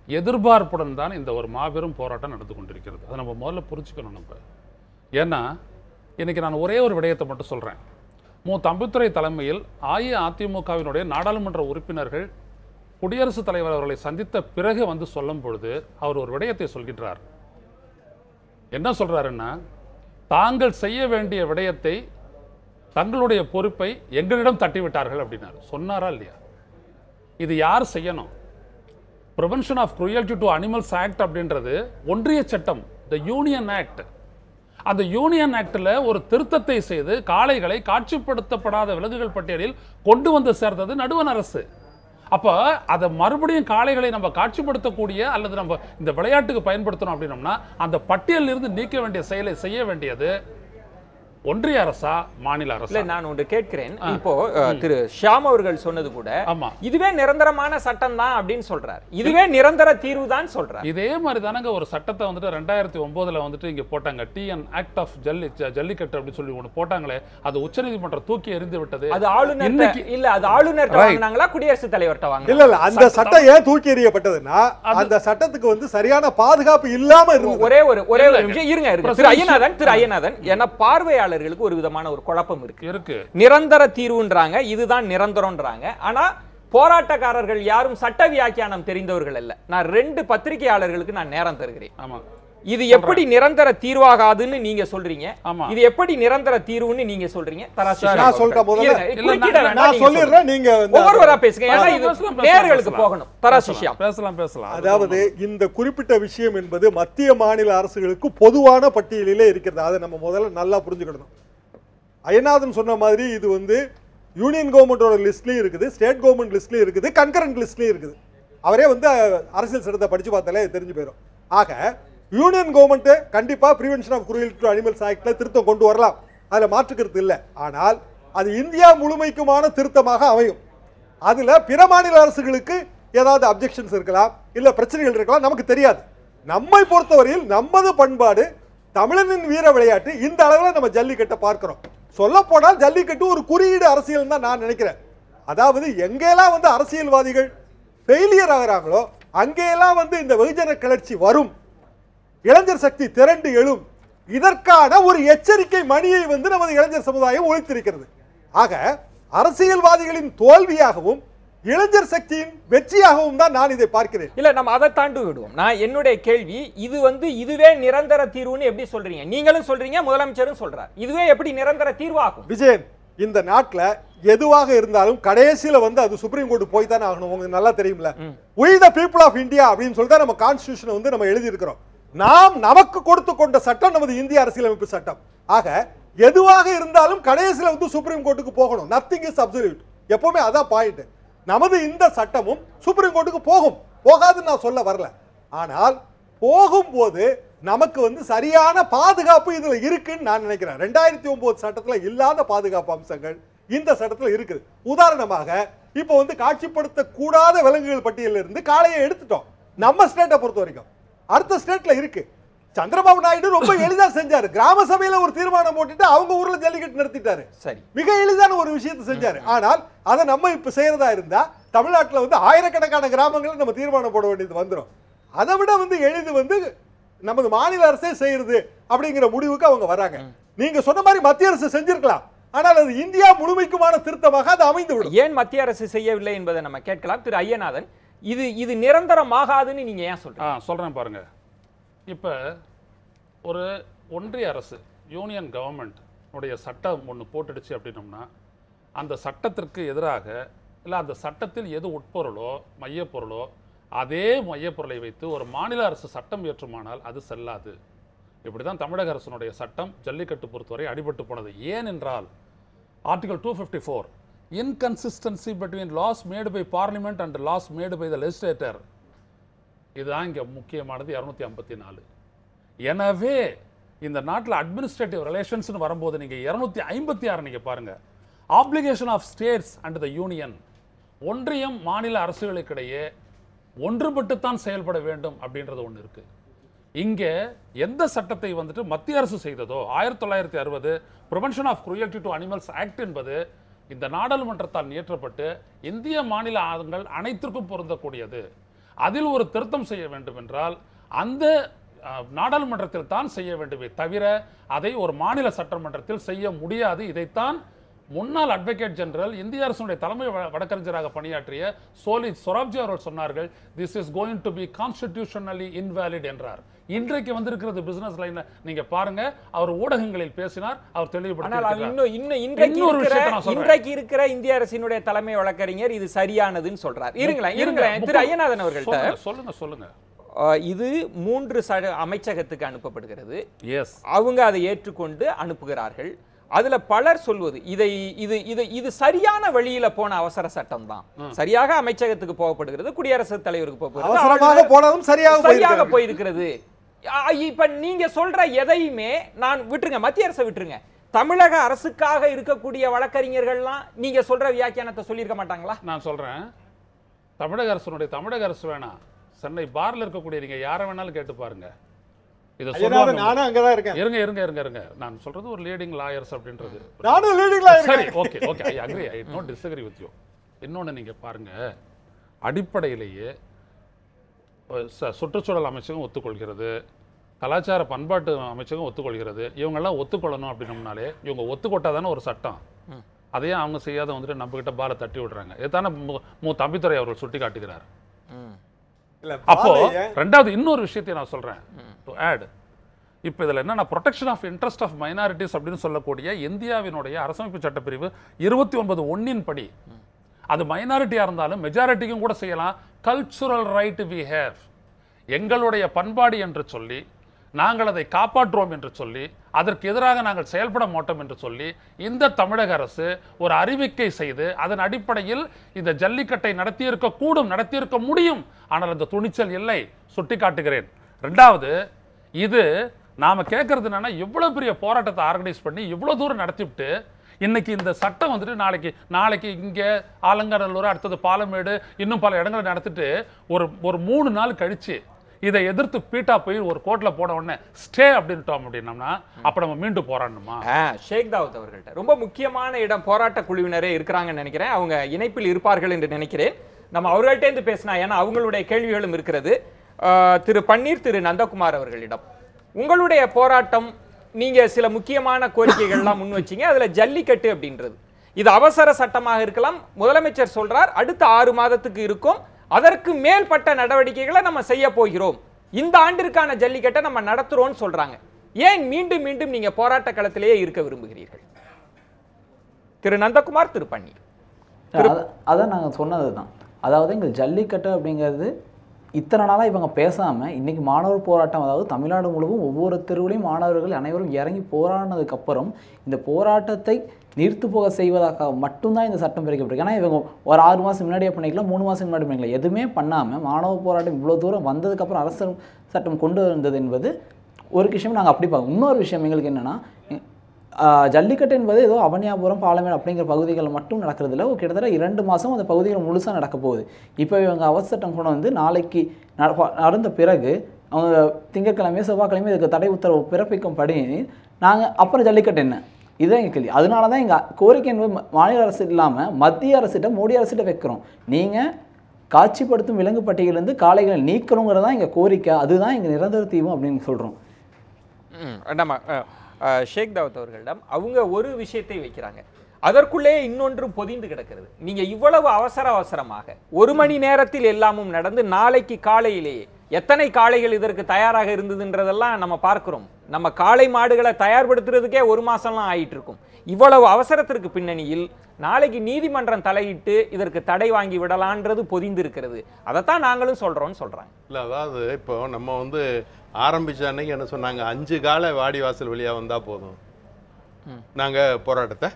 எதிர்பார்ப்புடன் தான் இந்த ஒரு மாபெரும் போராட்டம் நடந்து கொண்டிருக்கிறது. அதை நம்ம முதல்ல புரிஞ்சுக்கணும். நம்ம ஏன்னா இன்னைக்கு நான் ஒரே ஒரு விடயத்தை மட்டும் சொல்கிறேன். தம்பித்துரை தலைமையில் அஇஅதிமுகவினுடைய நாடாளுமன்ற உறுப்பினர்கள் குடியரசுத் தலைவர் அவர்களை சந்தித்த பிறகு சொல்லும் பொழுது அவர் ஒரு விடயத்தை சொல்கின்றார். என்ன சொல்றாருன்னா, தாங்கள் செய்ய வேண்டிய விடயத்தை, தங்களுடைய பொறுப்பை எங்களிடம் தட்டிவிட்டார்கள் அப்படின்னாரு. சொன்னாரா இல்லையா? இது யார் செய்யணும்? Prevention of cruelty to animals act அப்படின்றது ஒன்றிய சட்டம், த யூனியன் ஆக்ட். அந்த யூனியன் ஆக்டில் ஒரு திருத்தத்தை செய்து காளைகளை காட்சிப்படுத்தப்படாத விலங்குகள் பட்டியலில் கொண்டு வந்து சேர்ந்தது நடுவண் அரசு. அப்போ அதை மறுபடியும் காளைகளை நம்ம காட்சிப்படுத்தக்கூடிய அல்லது நம்ம இந்த விளையாட்டுக்கு பயன்படுத்தணும் அப்படின்னோம்னா அந்த பட்டியலில் இருந்து நீக்க வேண்டிய செயலை செய்ய வேண்டியது ஒன்றிய அரசா மாநில அரசா? நான் ஒன்று கேட்கிறேன். இப்போ திரு ஷியாம் அவர்கள் சொன்னது கூட இதுவே நிரந்தரமான சட்டம் தான் அப்படின்னு சொல்றாரு, இதுவே நிரந்தர தீர்வு தான் சொல்றாரு. இதே மாதிரி தானங்க ஒரு சட்டத்தை 2009ல இங்க போட்டாங்க, டிஎன் ஆக்ட் ஆஃப் ஜல்லிக்கட்டு அப்படின்னு சொல்லி ஒன்று போட்டாங்களே, அது உச்சநீதிமன்றம் தூக்கி எறிந்து விட்டது. அது ஆளுநர் இல்ல, அது ஆளுநர் வாங்கினாங்களா குடியரசுத் தலைவர்கிட்ட வாங்க? இல்ல, அந்த சட்டம் ஏன் தூக்கி எறியப்பட்டதுன்னா அந்த சட்டத்துக்கு சரியான பாதுகாப்பு இல்லாம இருந்தது. ஒரே ஒரு நிமிஷம் இருங்க. திரு ஐயநாதன், என்ன பார்வையாளர் ஒரு விதமான ஒரு குழப்பம் இருக்கு. நிரந்தர தீர்வுன்றாங்க, இதுதான் நிரந்தரம்ன்றாங்க. ஆனா போராட்டக்காரர்கள் யாரும் சட்ட வியாக்கியானம் தெரிந்தவர்கள் அல்ல. நான் 2 பத்திரிகையாளர்களுக்கு நான் நேரம் தருகிறேன். இது எப்படி நிரந்தர தீர்வாகாதுன்னு நீங்க சொல்றீங்க, இது எப்படி நிரந்தர தீர்வுன்னு நீங்க சொல்றீங்க? நான் சொல்றேன் முதல்ல, நான் சொல்லிடுறேன், நீங்க ஒவ்வொருவரா பேசுங்க, ஏன்னா இது நேயர்களுக்கு போகணும். பேசலாம். அதாவது இந்த குறிப்பிட்ட விஷயம் என்பது மத்திய மாநில அரசுகளுக்கு பொதுவான பட்டியலிலே இருக்கிறது. அதை நம்ம முதல்ல நல்லா புரிஞ்சுக்கணும். ஐயநாதன் சொன்ன மாதிரி இது யூனியன் கவர்மெண்டோட லிஸ்ட்லயும் இருக்குது, ஸ்டேட் கவர்மெண்ட் லிஸ்ட்லயும் இருக்குது, கன்கரண்ட் லிஸ்ட்லயும் இருக்குது. அவரே அரசியல் சட்டத்தை படிச்சு பார்த்தாலே தெரிஞ்சு போயிடும். ஆக யூனியன் கவர்மெண்ட் கண்டிப்பா prevention of cruelty to animals ஆக்ட்ல திருத்தம் கொண்டு வரலாம், அதுல மாற்றுக்கிறது இல்லை. ஆனால் அது இந்தியா முழுமைக்குமான திருத்தமாக அமையும். அதுல பிற மாநில அரசுகளுக்கு ஏதாவது அப்ஜெக்ஷன்ஸ் இருக்கலாம், இல்ல பிரச்சனைகள் இருக்கலாம், நமக்கு தெரியாது. நம்மை பொறுத்தவரையில் நமது பண்பாடு, தமிழனின் வீர விளையாட்டு, இந்த அளவில் நம்ம ஜல்லிக்கட்டை பார்க்கிறோம். சொல்ல போனால் ஜல்லிக்கட்டு ஒரு குறியீடு அரசியல் தான் நான் நினைக்கிறேன். அதாவது எங்கெல்லாம் அரசியல்வாதிகள் ஃபெயிலியர் ஆகிறாங்களோ அங்கெல்லாம் இந்த வெகுஜன கிளர்ச்சி வரும், இளைஞர் சக்தி திரண்டு எழும். இதற்கான ஒரு எச்சரிக்கை மணியை நமது இளைஞர் சமுதாயம் ஒழித்திருக்கிறது. ஆக அரசியல்வாதிகளின் தோல்வியாகவும் இளைஞர் சக்தியின் வெற்றியாகவும் தான் நான் இதை பார்க்கிறேன். இல்ல, நம்ம அதை தாண்டி விடுவோம். நான் என்னுடைய கேள்வி, இதுவே நிரந்தர தீர்வுன்னு எப்படி சொல்றீங்க? நீங்களும் சொல்றீங்க, முதலமைச்சரும் சொல்றார், இதுவே எப்படி நிரந்தர தீர்வாகும்? விஜயன், இந்த நாட்டில் எதுவாக இருந்தாலும் கடைசியில அது சுப்ரீம் கோர்ட் போய் தானே ஆகணும். உங்களுக்கு நல்லா தெரியும்ல, we the people of India அப்படின்னு சொல்லிட்டு நம்ம கான்ஸ்டிடியூஷனை நம்ம எழுதி இருக்கிறோம். நாம் நமக்கு கொடுத்து கொண்ட சட்டம் நமது இந்திய அரசியலமைப்பு சட்டம். ஆக எதுவாக இருந்தாலும் கடைசியில சுப்ரீம் கோர்ட்டுக்கு போகணும். Nothing is absolute. எப்பவுமே அதான் பாயிண்ட். நமது இந்த சட்டமும் சுப்ரீம் கோர்ட்டுக்கு போகாதுன்னு நான் சொல்ல வரல. ஆனால் போகும்போது நமக்கு சரியான பாதுகாப்பு இதுல இருக்குன்னு நான் நினைக்கிறேன். 2009 சட்டத்துல இல்லாத பாதுகாப்பு அம்சங்கள் இந்த சட்டத்துல இருக்குது. உதாரணமாக இப்போ வந்து காட்சிப்படுத்த கூடாத விலங்குகள் பட்டியலில் இருந்து காளையை எடுத்துட்டோம் நம்ம ஸ்டேட்டை பொறுத்த வரைக்கும். அடுத்த ஸ்டேட்ல இருக்கு. சந்திரபாபு நாயுடு ரொம்ப எளிதா செஞ்சாரு. கிராம சபையில ஒரு தீர்மானம் போட்டுட்டு அவங்க ஊர்ல ஜல்லிக்கட்டு நிறுத்திட்டாரு. சரி, மிக எளிதான ஒரு விஷயத்தை செஞ்சாரு. ஆனால் அதை நம்ம இப்ப செய்யறதா இருந்தா தமிழ்நாட்டுல வந்து ஆயிரக்கணக்கான கிராமங்களில் நம்ம தீர்மானம் போட வேண்டியது வந்துடும். அதை விட வந்து எளிது வந்து நமது மாநில அரசே செய்யறது அப்படிங்கிற முடிவுக்கு அவங்க வராங்க. நீங்க சொன்ன மாதிரி மத்திய அரசு செஞ்சிருக்கலாம், ஆனால் அது இந்தியா முழுமைக்குமான திருத்தமாக அது அமைந்து விடும். ஏன் மத்திய அரசு செய்யவில்லை என்பதை நம்ம கேட்கலாம். திரு ஐயநாதன், இது நிரந்தரமாகாதுன்னு நீங்க ஏன் சொல்றீங்க? சொல்றேன் பாருங்க. இப்போ ஒரு ஒன்றிய அரசு யூனியன் கவர்மெண்ட் உடைய சட்டம் ஒன்று போட்டுடுச்சு அப்படின்னோம்னா அந்த சட்டத்திற்கு எதிராக இல்லை அந்த சட்டத்தில் எது உட்பொருளோ மையப்பொருளோ அதே மையப்பொருளை வைத்து ஒரு மாநில அரசு சட்டம் இயற்றுமானால் அது செல்லாது. இப்படி தான் தமிழக அரசினுடைய சட்டம் ஜல்லிக்கட்டு பொறுத்தவரை அடிபட்டு போனது. ஏனென்றால் article 254 inconsistency between laws made by parliament and laws made by the legislator, இதுதான் இங்கே முக்கியமானது. 254. எனவே இந்த நாட்டில் அட்மினிஸ்ட்ரேட்டிவ் ரிலேஷன்ஸ்னு வரும்போது நீங்கள் 256 நீங்கள் பாருங்க. Application of states and the union, ஒன்றியம் மாநில அரசுகளுக்கிடையே ஒன்றுபட்டுத்தான் செயல்பட வேண்டும் அப்படின்றது ஒன்று இருக்கு. இங்கே எந்த சட்டத்தை வந்துட்டு மத்திய அரசு செய்ததோ 1960 prevention of cruelty to animals act என்பது இந்த நாடாளுமன்றத்தால் இயற்றப்பட்டு இந்திய மாநில ஆளுங்கள் அனைத்திற்கும் பொருந்தக்கூடியது. அதில் ஒரு திருத்தம் செய்ய வேண்டும் என்றால் அந்த நாடாளுமன்றத்தில் தான் செய்ய வேண்டுமே தவிர அதை ஒரு மாநில சட்டமன்றத்தில் செய்ய முடியாது. இதைத்தான் முன்னாள் அட்வொகேட் ஜெனரல் இந்திய அரசுடைய தலைமை வழக்கறிஞராக பணியாற்றிய சோலி சொராப்ஜி அவர்கள் சொன்னார்கள். This is going to be constitutionally invalid என்றார். இன்றைக்கு வந்திருக்கிறது பிசினஸ் லைன்ல நீங்க பாருங்க, அவர் ஊடகங்களில் பேசினார், அவர் தெளிவுபடுத்தினார். இன்றைக்கு இருக்கிற இந்திய அரசினுடைய தலைமை வழக்கறிஞர் இது சரியானதுன்னு சொல்றார். இருங்களேன் திரு ஐயநாதன் அவர்கள்ட்ட சொல்லுங்க. இது 3 அமைச்சகத்துக்கு அனுப்பப்படுகிறது. எஸ், அவங்க அதை ஏற்றுக்கொண்டு அனுப்புகிறார்கள். அதுல பலர் சொல்வது இது சரியான வழியில போன அவசர சட்டம் தான். சரியாக அமைச்சகத்துக்கு போகப்படுகிறது, குடியரசுத் தலைவருக்கு போகப்படுகிறது, சரியாக போயிருக்கிறது. இப்ப நீங்க சொல்ற எதையுமே நான் விட்டுருங்க, மத்திய அரசை விட்டுருங்க, தமிழக அரசுக்காக இருக்கக்கூடிய வழக்கறிஞர்கள்லாம் நீங்க சொல்ற வியாக்கியானத்தை சொல்லியிருக்க மாட்டாங்களா? நான் சொல்றேன், தமிழக அரசு வேணாம், சென்னை பார்ல இருக்கக்கூடிய நீங்க யாரை வேணாலும் கேட்டு பாருங்க. இத சொல்றாங்க. நானும் அங்க தான் இருக்கேன். இருங்க. நான் சொல்றது ஒரு லீடிங் லாயர்ஸ் அப்படின்றது. நானும் லீடிங் லாயர். சரி, okay. I agree. I don't disagree with you. இன்னொன்னு நீங்க பாருங்க, அடிப்படையிலேயே சுற்றுச்சூழல் அமைச்சகம் ஒத்துக்கொள்கிறது, கலாச்சார பண்பாட்டு அமைச்சகம் ஒத்துக்கொள்கிறது. இவங்கெல்லாம் ஒத்துக்கொள்ளணும் அப்படின்னோம்னாலே இவங்க ஒத்துக்கொட்டாதானே ஒரு சட்டம். அதையே அவங்க செய்யாத வந்துட்டு நம்ம கிட்ட பாலை தட்டி விடுறாங்க. இதுதானே தம்பித்துறை அவர்கள் சுட்டி காட்டுகிறார். அப்போ ரெண்டாவது இன்னொரு விஷயத்தை நான் சொல்றேன் டு ஆட். இப்போ இதில் என்னன்னா protection of interest of minorities அப்படின்னு சொல்லக்கூடிய இந்தியாவினுடைய அரசமைப்பு சட்டப்பிரிவு 29(1) படி அது மைனாரிட்டியாக இருந்தாலும் மெஜாரிட்டிக்கும் கூட செய்யலாம். கல்ச்சுரல் ரைட் வி ஹேவ், எங்களுடைய பண்பாடு என்று சொல்லி நாங்கள் அதை காப்பாற்றுவோம் என்று சொல்லி அதற்கு எதிராக நாங்கள் செயல்பட மாட்டோம் என்று சொல்லி இந்த தமிழக அரசு ஒரு அறிவிக்கை செய்து அதன் அடிப்படையில் இந்த ஜல்லிக்கட்டை நடத்தியிருக்க முடியும். ஆனால் அந்த துணிச்சல் இல்லை. சுட்டி காட்டுகிறேன். ரெண்டாவது, இது நாம கேட்கறது என்னன்னா, இவ்வளவு பெரிய போராட்டத்தை ஆர்கனைஸ் பண்ணி இவ்வளவு தூரம் நடத்திவிட்டு இன்னைக்கு இந்த சட்டம் வந்துட்டு நாளைக்கு இங்க ஆலங்காநல்லூர், அடுத்தது பாலமேடு, இன்னும் பல இடங்களை நடத்திட்டு ஒரு 3 நாள் கழிச்சு இதை எதிர்த்து பீட்டா போய் ஒரு கோர்ட்ல போன உடனே ஸ்டே அப்படின்ட்டோம் அப்படின்னம்னா அப்ப நம்ம மீண்டும் போராடணுமா? ஷேக் தாவூத் அவர்கள்ட்ட ரொம்ப முக்கியமான இடம் போராட்ட குழுவினரே இருக்கிறாங்கன்னு நினைக்கிறேன். அவங்க இணைப்பில் இருப்பார்கள் என்று நினைக்கிறேன். நம்ம அவர்கள்ட்ட இருந்து பேசினா, ஏன்னா அவங்களுடைய கேள்விகளும் இருக்கிறது. திரு பன்னீர், திரு நந்தகுமார் அவர்களிடம் உங்களுடைய போராட்டம், நீங்க சில முக்கியமான கோரிக்கைகள்லாம் முன் வச்சீங்க. அதுல ஜல்லிக்கட்டு அப்படின்றது இது அவசர சட்டமாக இருக்கலாம். முதலமைச்சர் சொல்றார் அடுத்த 6 மாதத்துக்கு இருக்கும், அதற்கு மேல்பட்ட நடவடிக்கைகளை நம்ம செய்ய போகிறோம், இந்த ஆண்டிற்கான ஜல்லிக்கட்டை நம்ம நடத்துறோம்னு சொல்றாங்க. ஏன் மீண்டும் நீங்க போராட்ட களத்திலேயே இருக்க விரும்புகிறீர்கள்? திரு நந்தகுமார், திரு பன்னீர். அதான் நாங்கள் சொன்னது தான். அதாவது எங்கள் ஜல்லிக்கட்டு அப்படிங்கிறது இத்தனை நாளாக இவங்க பேசாமல் இன்றைக்கி மாணவர் போராட்டம், அதாவது தமிழ்நாடு முழுவதும் ஒவ்வொரு தெருவிலையும் மாணவர்கள் அனைவரும் இறங்கி போராடினதுக்கப்புறம் இந்த போராட்டத்தை நிறுத்து போக செய்வதாக மட்டும்தான் இந்த சட்டம் பிறக்கப்பட்டிருக்கு. ஏன்னா இவங்க ஒரு 6 மாதம் முன்னாடியே பண்ணிக்கலாம், 3 மாதம் முன்னாடி பண்ணிக்கலாம், எதுவுமே பண்ணாமல் மாணவ போராட்டம் இவ்வளோ தூரம் வந்ததுக்கப்புறம் அரசு சட்டம் கொண்டு வந்தது என்பது ஒரு விஷயம். நாங்கள் அப்படி பார்க்கணும். இன்னொரு விஷயம் எங்களுக்கு என்னென்னா, ஜல்லிக்கட்டு என்பது ஏதோ அவனியாபுரம் பாலமேடு அப்படிங்கிற பகுதிகள் மட்டும் நடக்கிறதுல கிட்டத்தட்ட 2 மாதம் அந்த பகுதிகள் முழுசாக நடக்க போகுது. இப்போ இவங்க அவசர சட்டம் கொண்டு வந்து நாளைக்கு நடந்த பிறகு அவங்க திங்கட்கிழமையோ செவ்வாய்க்கிழமையோ இதுக்கு தடை உத்தரவு பிறப்பிக்கும்படி நாங்கள் அப்புறம் ஜல்லிக்கட்டு என்ன, இதுதான் எங்கள் கேள்வி. அதனால தான் எங்கள் கோரிக்கை என்பது மாநில அரசு இல்லாமல் மத்திய அரசிட்ட மோடி அரசிட்ட வைக்கிறோம். நீங்கள் காட்சிப்படுத்தும் விலங்கு பட்டியலிருந்து காளைகளை நீக்கணுங்கிறது தான் எங்கள் கோரிக்கை. அதுதான் எங்கள் நிரந்தர தீர்வு அப்படின்னு சொல்கிறோம். நம்ம ஷேக் தாவூத் அவர்களிடம் அவங்க ஒரு விஷயத்தை வைக்கிறாங்க, அதற்குள்ளே இன்னொன்று பொதிந்து கிடக்கிறது. நீங்க இவ்வளவு அவசரமாக 1 மணி நேரத்தில் எல்லாமும் நடந்து நாளைக்கு காலையிலேயே எத்தனை காளைகள் இதற்கு தயாராக இருந்ததுன்றதெல்லாம் நம்ம பார்க்கிறோம். நம்ம காளை மாடுகளை தயார்படுத்துறதுக்கே 1 மாசம்லாம் ஆயிட்டு இருக்கும். இவ்வளவு அவசரத்திற்கு பின்னணியில் நாளைக்கு நீதிமன்றம் தலையிட்டு இதற்கு தடை வாங்கி விடலான்றது பொதிந்து இருக்கிறது. அதைத்தான் நாங்களும் சொல்றோம்னு சொல்றாங்க. இல்லை, அதாவது இப்போ நம்ம ஆரம்பிச்ச அன்னைக்கு என்ன சொன்னாங்க, 5 காலை வாடிவாசல் வழியா வந்தா போதும், நாங்க போராட்டத்தை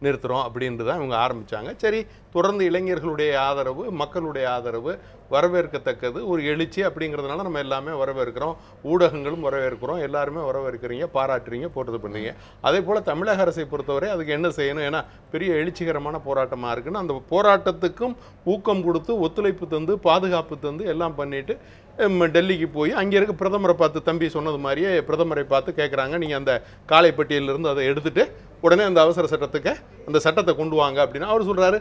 நிறுத்துறோம் அப்படின்ட்டு தான் இவங்க ஆரம்பிச்சாங்க. சரி, தொடர்ந்து இளைஞர்களுடைய ஆதரவு, மக்களுடைய ஆதரவு வரவேற்கத்தக்கது, ஒரு எழுச்சி அப்படிங்கிறதுனால நம்ம எல்லாமே வரவேற்கிறோம், ஊடகங்களும் வரவேற்கிறோம், எல்லாருமே வரவேற்கிறீங்க, பாராட்டுறீங்க, போட்டது பண்ணுறீங்க. அதே போல் தமிழக அரசை பொறுத்தவரை அதுக்கு என்ன செய்யணும், ஏன்னா பெரிய எழுச்சிகரமான போராட்டமாக இருக்குன்னு அந்த போராட்டத்துக்கும் ஊக்கம் கொடுத்து ஒத்துழைப்பு தந்து பாதுகாப்பு தந்து எல்லாம் பண்ணிட்டு டெல்லிக்கு போய் அங்கே இருக்க பிரதமரை பார்த்து, தம்பி சொன்னது மாதிரியே பிரதமரை பார்த்து கேட்குறாங்க, நீங்கள் அந்த காளை பட்டியலிருந்து அதை எடுத்துட்டு உடனே அந்த அவசர சட்டத்துக்கு அந்த சட்டத்தை கொண்டு வாங்க அப்படின்னா அவர் சொல்றாரு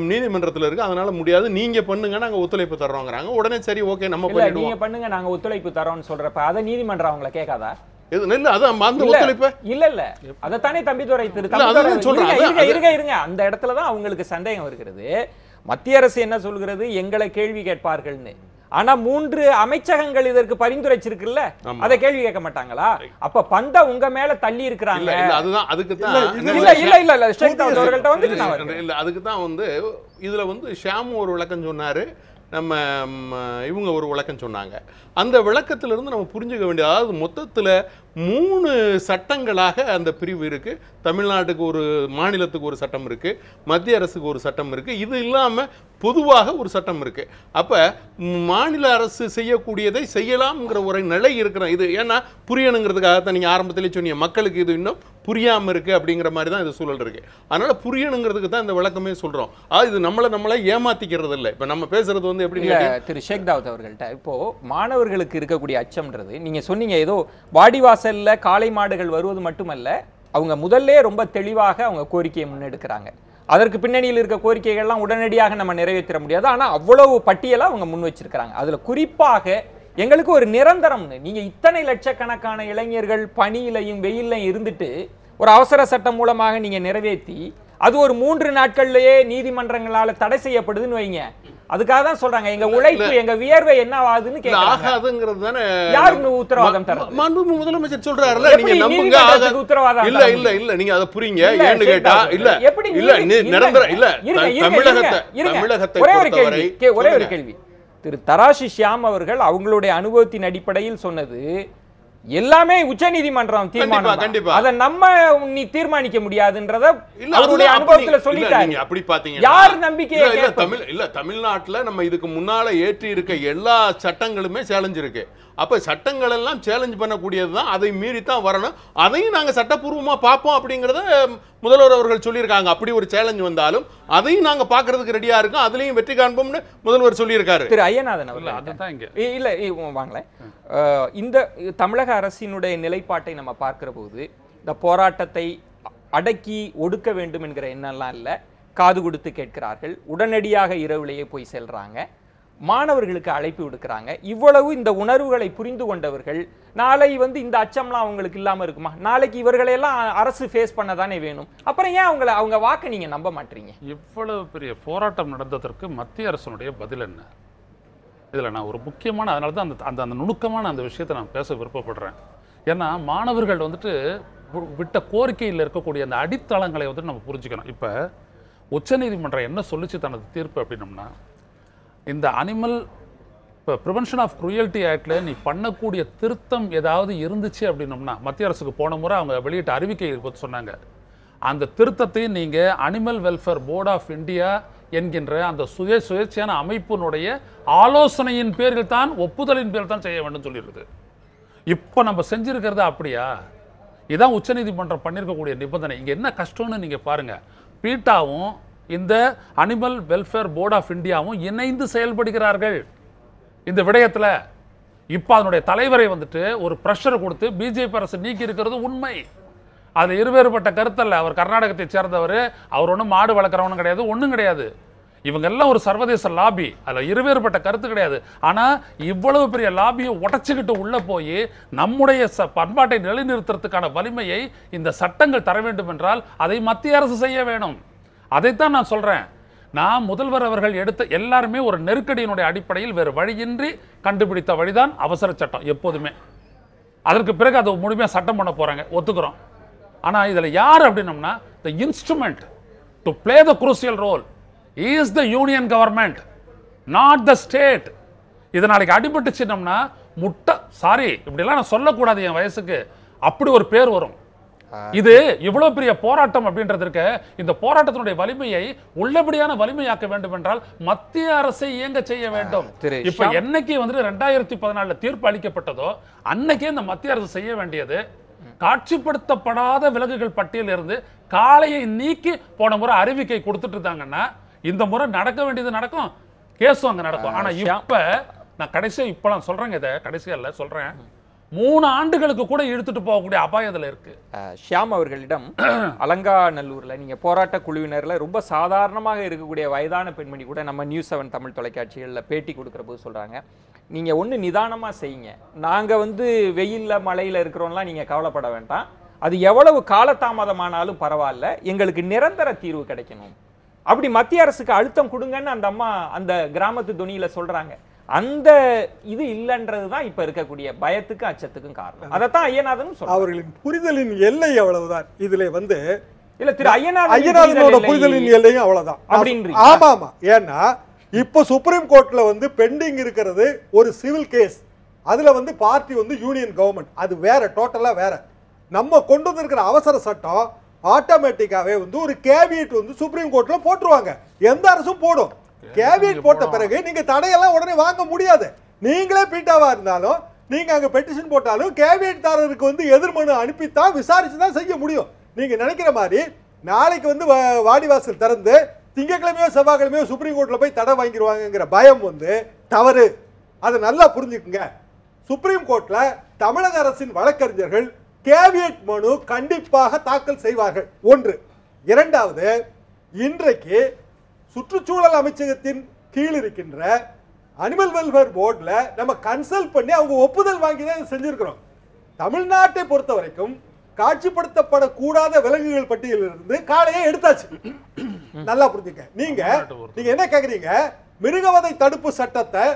நீதிமன்றத்தில் இருக்கு, அதனால முடியாது, நீங்க பண்ணுங்க, நாங்க ஒத்துழைப்பு தர்றோங்கிறாங்க. உடனே சரி, ஓகே, நம்ம பண்ணிடுவோம், நீங்க பண்ணுங்க, நாங்க ஒத்துழைப்பு தரோம்னு சொல்றப்ப அதை நீதிமன்றம் அவங்கள கேட்காதா? அதத்தானே தம்பிதுரை இருங்க அந்த இடத்துலதான் அவங்களுக்கு சந்தேகம் வருகிறது. மத்திய அரசு என்ன சொல்கிறது, எங்களை கேள்வி கேட்பார்கள்னு. ஆனா 3 அமைச்சகங்கள் இதற்கு பரிந்துரைச்சிருக்குல்ல, அதை கேள்வி கேட்க மாட்டாங்களா? அப்ப பந்த உங்க மேல தள்ளி இருக்கிறாங்க. அதுக்குதான் இதுல ஷியாமு ஒரு விளக்கம் சொன்னாரு, நம்ம இவங்க ஒரு விளக்கம் சொன்னாங்க. அந்த விளக்கத்திலிருந்து நம்ம புரிஞ்சுக்க வேண்டியது, அதாவது மொத்தத்தில் 3 சட்டங்களாக அந்த பிரிவு இருக்கு. தமிழ்நாட்டுக்கு ஒரு, மாநிலத்துக்கு ஒரு சட்டம் இருக்கு, மத்திய அரசுக்கு ஒரு சட்டம் இருக்கு, இது இல்லாம பொதுவாக ஒரு சட்டம் இருக்கு. அப்ப மாநில அரசு செய்யக்கூடியதை செய்யலாம்ங்கிற ஒரு நிலை இருக்கிற இது. ஏன்னா புரியணுங்கிறதுக்காகத்தான் நீங்க ஆரம்பத்திலே சொன்னீங்க, மக்களுக்கு இது இன்னும் புரியாம இருக்கு அப்படிங்கிற மாதிரி தான் இது சூழல் இருக்கு. அதனால புரியணுங்கிறதுக்கு தான் இந்த விளக்கமே சொல்றோம். இது நம்மளை ஏமாத்திக்கிறது இல்லை. இப்ப நம்ம பேசுறது எப்படி திரு ஷேக் தாவூத் அவர்கள்ட்ட இப்போ மாணவர்களுக்கு இருக்கக்கூடிய அச்சம்ன்றது, நீங்க சொன்னீங்க ஏதோ வாடிவாசல்ல காளை மாடுகள் வருவது மட்டுமல்ல, அவங்க முதல்ல ரொம்ப தெளிவாக அவங்க கோரிக்கையை முன்னெடுக்கிறாங்க. அதற்கு பின்னணியில் இருக்க கோரிக்கைகள்லாம் உடனடியாக நம்ம நிறைவேற்ற முடியாது, ஆனா அவ்வளவு பட்டியலா அவங்க முன் வச்சிருக்கிறாங்க. அதுல குறிப்பாக எங்களுக்கு ஒரு நிரந்தரம்னு, நீங்க இத்தனை லட்சக்கணக்கான இளைஞர்கள் பணியிலையும் வெயிலையும் இருந்துட்டு ஒரு அவசர சட்டம் மூலமாக நீங்க நிறைவேற்றி அது ஒரு 3 நாட்கள்லயே நீதிமன்றங்களால தடை செய்யப்படுதுன்னு வைங்க, அதுக்காக தான் சொல்றாங்க எங்க உழைப்பு எங்க வியர்வை என்ன ஆகுதுன்னு கேக்குறாங்க. யாருக்கு உத்தரவாதம் தரது? மாண்புமிகு முதலமைச்சர் சொல்றாருல, நீங்க நம்புங்க, உத்தரவாதம் இல்ல இல்ல இல்ல நீங்க அத புரியுங்க. ஏன்னு கேட்டா இல்ல நிரந்தர இல்ல தமிழகத்தை ஒரே ஒரு கேள்வி. திரு தராசி ஷியாம் அவர்கள் அவங்களுடைய அனுபவத்தின் அடிப்படையில் சொன்னது எல்லாமே உச்ச நீதிமன்றம் தீர்மானம், அதை நம்ம நீ தீர்மானிக்க முடியாதுன்றத அவருடைய அனுபவத்துல சொல்லிட்டாங்க. அப்படி பாத்தீங்க, யார் நம்பிக்கையை தமிழ்நாட்டுல நம்ம இதுக்கு முன்னால ஏற்றி இருக்க எல்லா சட்டங்களுமே சேலஞ்ச் இருக்கு. அப்ப சட்டங்கள் எல்லாம் சேலஞ்ச் பண்ணக்கூடியதுதான், அதை மீறித்தான் வரணும், அதையும் நாங்க சட்டப்பூர்வமா பார்ப்போம் அப்படிங்கறத முதல்வர் அவர்கள் சொல்லியிருக்காங்க. அப்படி ஒரு சேலஞ்ச் வந்தாலும் அதையும் நாங்க பாக்குறதுக்கு ரெடியா இருக்கோம், அதுலயும் வெற்றி காண்போம்னு முதல்வர் சொல்லியிருக்காரு. திரு ஐயநாதன் அவர்கள் இல்ல வாங்களேன், இந்த தமிழக அரசினுடைய நிலைப்பாட்டை நம்ம பார்க்கிற போது இந்த போராட்டத்தை அடக்கி ஒடுக்க வேண்டும் என்கிற எண்ணம்லாம் இல்ல, காது கொடுத்து கேட்கிறார்கள், உடனடியாக இரவுலேயே போய் செல்றாங்க, மாணவர்களுக்கு அழைப்பு விடுக்கிறாங்க. இவ்வளவு இந்த உணர்வுகளை புரிந்து கொண்டவர்கள் நாளை இந்த அச்சம்லாம் அவங்களுக்கு இல்லாம இருக்குமா? நாளைக்கு இவர்களெல்லாம் அரசு ஃபேஸ் பண்ணதானே வேணும். அப்புறம் ஏன் அவங்க வாக்க நீங்க நம்ப மாட்டீங்க? இவ்வளவு பெரிய போராட்டம் நடந்ததற்கு மத்திய அரசுடைய பதில் என்ன? இதுல நான் ஒரு முக்கியமான, அதனால தான் அந்த அந்த நுணுக்கமான அந்த விஷயத்தை நான் பேச விருப்பப்படுறேன். ஏன்னா மாணவர்கள் விட்ட கோரிக்கையில் இருக்கக்கூடிய அந்த அடித்தளங்களை நம்ம புரிஞ்சுக்கணும். இப்ப உச்சநீதிமன்றம் என்ன சொல்லிச்சு தனது தீர்ப்பு அப்படின்னம்னா, இந்த அனிமல் ப்ரிவென்ஷன் ஆஃப் குரூயல்டி ஆக்ட்ல நீ பண்ணக்கூடிய திருத்தம் ஏதாவது இருந்துச்சு அப்படின்னம்னா, மத்திய அரசுக்கு போன முறை அவங்க வெளியிட்ட அறிவிக்கை பற்றி சொன்னாங்க, அந்த திருத்தத்தை நீங்க animal welfare board of India என்கின்ற அந்த சுயேட்சையான அமைப்பினுடைய ஆலோசனையின் பேரில் தான், ஒப்புதலின் பேரில் தான் செய்ய வேண்டும் சொல்லியிருக்கு. இப்போ நம்ம செஞ்சிருக்கிறது அப்படியா? இதான் உச்சநீதிமன்றம் பண்ணியிருக்கக்கூடிய நிபந்தனை. இங்கே என்ன கஷ்டம்னு நீங்கள் பாருங்கள். பீட்டாவும் இந்த அனிமல் வெல்ஃபேர் போர்ட் ஆஃப் இந்தியாவும் இணைந்து செயல்படுகிறார்கள் இந்த விடயத்தில். இப்போ அதனுடைய தலைவரை வந்துட்டு ஒரு ப்ரெஷர் கொடுத்து பிஜேபி அரசு நீக்கி இருக்கிறது உண்மை. அதில் இருவேறுபட்ட கருத்தல்ல. அவர் கர்நாடகத்தை சேர்ந்தவர், அவர் ஒன்றும் மாடு வளர்க்குறவனும் கிடையாது, ஒன்றும் கிடையாது. இவங்க எல்லாம் ஒரு சர்வதேச லாபி, அதில் இருவேறுபட்ட கருத்து கிடையாது. ஆனால் இவ்வளவு பெரிய லாபியை உடச்சிக்கிட்டு உள்ளே போய் நம்முடைய பண்பாட்டை நிலைநிறுத்துறதுக்கான வலிமையை இந்த சட்டங்கள் தர வேண்டும் என்றால் அதை மத்திய அரசு செய்ய வேணும். அதைத்தான் நான் சொல்கிறேன். நான் முதல்வர் அவர்கள் எடுத்த எல்லாருமே ஒரு நெருக்கடியினுடைய அடிப்படையில் வேறு வழியின்றி கண்டுபிடித்த வழிதான் அவசர சட்டம் எப்போதுமே. அதற்கு பிறகு அதை முழுமையாக சட்டம் பண்ண போகிறாங்க, ஒத்துக்கிறோம். ஆனால் இதில் யார் அப்படின்னம்னா, the instrument to play the crucial role is the union government, not the state. இது நாளைக்கு அடிபட்டுச்சுன்னோம்னா இப்படிலாம் நான் சொல்லக்கூடாது, என் வயசுக்கு அப்படி ஒரு பேர் வரும். இது இவ்வளவு பெரிய போராட்டம் அப்படின்றதுக்கு இந்த போராட்டத்தினுடைய வலிமையை உள்ளபடியான வலிமையாக்க வேண்டும் என்றால் மத்திய அரசை இயங்க செய்ய வேண்டும். இப்ப என்னைக்கு வந்து 2014 தீர்ப்பு அளிக்கப்பட்டதோ அன்னைக்கே இந்த மத்திய அரசு செய்ய வேண்டியது காட்சிப்படுத்தப்படாத விலங்குகள் பட்டியலில் இருந்து காளையை நீக்கி போன முறை அறிவிக்கை கொடுத்துட்டு இருந்தாங்கன்னா இந்த முறை நடக்க வேண்டியது நடக்கும், கேஸும் அங்க நடக்கும். ஆனா இப்ப நான் கடைசியா இப்ப சொல்றேங்க, இதை கடைசியா இல்ல சொல்றேன், 3 ஆண்டுகளுக்கு கூட இழுத்துட்டு போகக்கூடிய அபாயத்தில் இருக்கு. ஷியாம் அவர்களிடம் அலங்காநல்லூர்ல நீங்க போராட்ட குழுவினர்ல ரொம்ப சாதாரணமாக இருக்கக்கூடிய வயதான பெண்மணி கூட நம்ம நியூஸ் 7 தமிழ் தொலைக்காட்சிகளில் பேட்டி கொடுக்குற போது சொல்றாங்க, நீங்க ஒண்ணு நிதானமா செய்யுங்க, நாங்க வந்து வெயில்ல மழையில இருக்கிறோம்லாம் நீங்க கவலைப்பட வேண்டாம், அது எவ்வளவு காலதாமதமானாலும் பரவாயில்ல, எங்களுக்கு நிரந்தர தீர்வு கிடைக்கணும், அப்படி மத்திய அரசுக்கு அழுத்தம் கொடுங்கன்னு அந்த அம்மா அந்த கிராமத்து துணியில சொல்றாங்க. அந்த இது இல்லன்றதுதான் இப்ப இருக்கக்கூடிய பயத்துக்கும் அச்சத்துக்கும் காரணம். அதத்தான் ஐயநாதனும் சொல்றாங்க. அவர்களின் புரிதலின் எல்லை அவ்வளவுதான். இதுல வந்து இல்ல திரு ஐயநாதனோட புரிதலின் எல்லையும் அவ்வளவுதான் அப்படின்றீங்க. ஆமா ஆமா. ஏன்னா இப்ப சுப்ரீம் கோர்ட்ல வந்து பெண்டிங் இருக்கிறது ஒரு சிவில் கேஸ், அதுல வந்து பார்ட்டி வந்து யூனியன் கவர்மெண்ட், அது வேற, டோட்டலா வேற. நம்ம கொண்டு வந்திருக்கிற அவசர சட்டம் ஆட்டோமேட்டிக்காவே வந்து ஒரு கேவியட் வந்து சுப்ரீம் கோர்ட்ல போட்டுருவாங்க, எந்த அரசும் போடும். கேவியட் போட்ட பிறகு நீங்க தடையெல்லாம் உடனே வாங்க முடியாது. நீங்களே பீட்டாவா இருந்தாலும் நீங்க அங்க பெட்டிஷன் போட்டாலும் கேவியட் தாரருக்கு வந்து எதிர்மனு அனுப்பித்தான் விசாரிச்சுதான் செய்ய முடியும். நீங்க நினைக்கிற மாதிரி நாளைக்கு வந்து வாடிவாசல் திறந்து திங்கட்கிழமையோ செவ்வாய்க்கிழமையோ சுப்ரீம் கோர்ட்ல போய் தடை வாங்கிடுவாங்கிற பயம் வந்து தவறு. அதை நல்லா புரிஞ்சுக்குங்க. சுப்ரீம் கோர்ட்ல தமிழக அரசின் வழக்கறிஞர்கள் கேவியட் மனு கண்டிப்பாக தாக்கல் செய்வார்கள். ஒன்று. இரண்டாவது, இன்றைக்கு சுற்றுச்சூழல் அமைச்சகத்தின் கீழ் இருக்கின்ற அனிமல் வெல்ஃபேர் போர்டில் நம்ம கன்சல்ட் பண்ணி அவங்க ஒப்புதல் வாங்கி தான் செஞ்சிருக்கிறோம். தமிழ்நாட்டை பொறுத்த வரைக்கும் காட்சிப்படுத்தப்படக்கூடாத விலங்குகள் பட்டியலிருந்து காளையை எடுத்தாச்சு. நல்லா புரிஞ்சுக்க. நீங்க என்ன கேக்குறீங்க, மிருகவதை தடுப்பு சட்டத்தை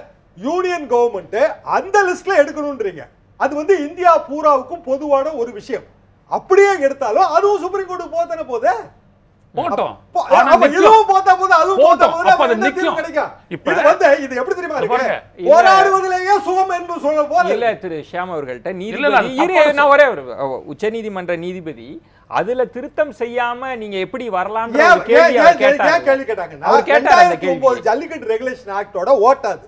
யூனியன் கவர்மெண்ட் அந்த லிஸ்ட்ல எடுக்கணும்ன்றீங்க. அது வந்து இந்தியா பூராவுக்கும் பொதுவான ஒரு விஷயம். அப்படியே எடுத்தாலும் அதுவும் சுப்ரீம் கோர்ட்டுக்கு போதானே போதே போட்டோம். உச்ச நீதிமன்ற நீதிபதி அதுல திருத்தம் செய்யாம நீங்க எப்படி வரலாம் ஜல்லிக்கட்டு ரெகுலேஷன் ஆக்டோட ஓட்டாது.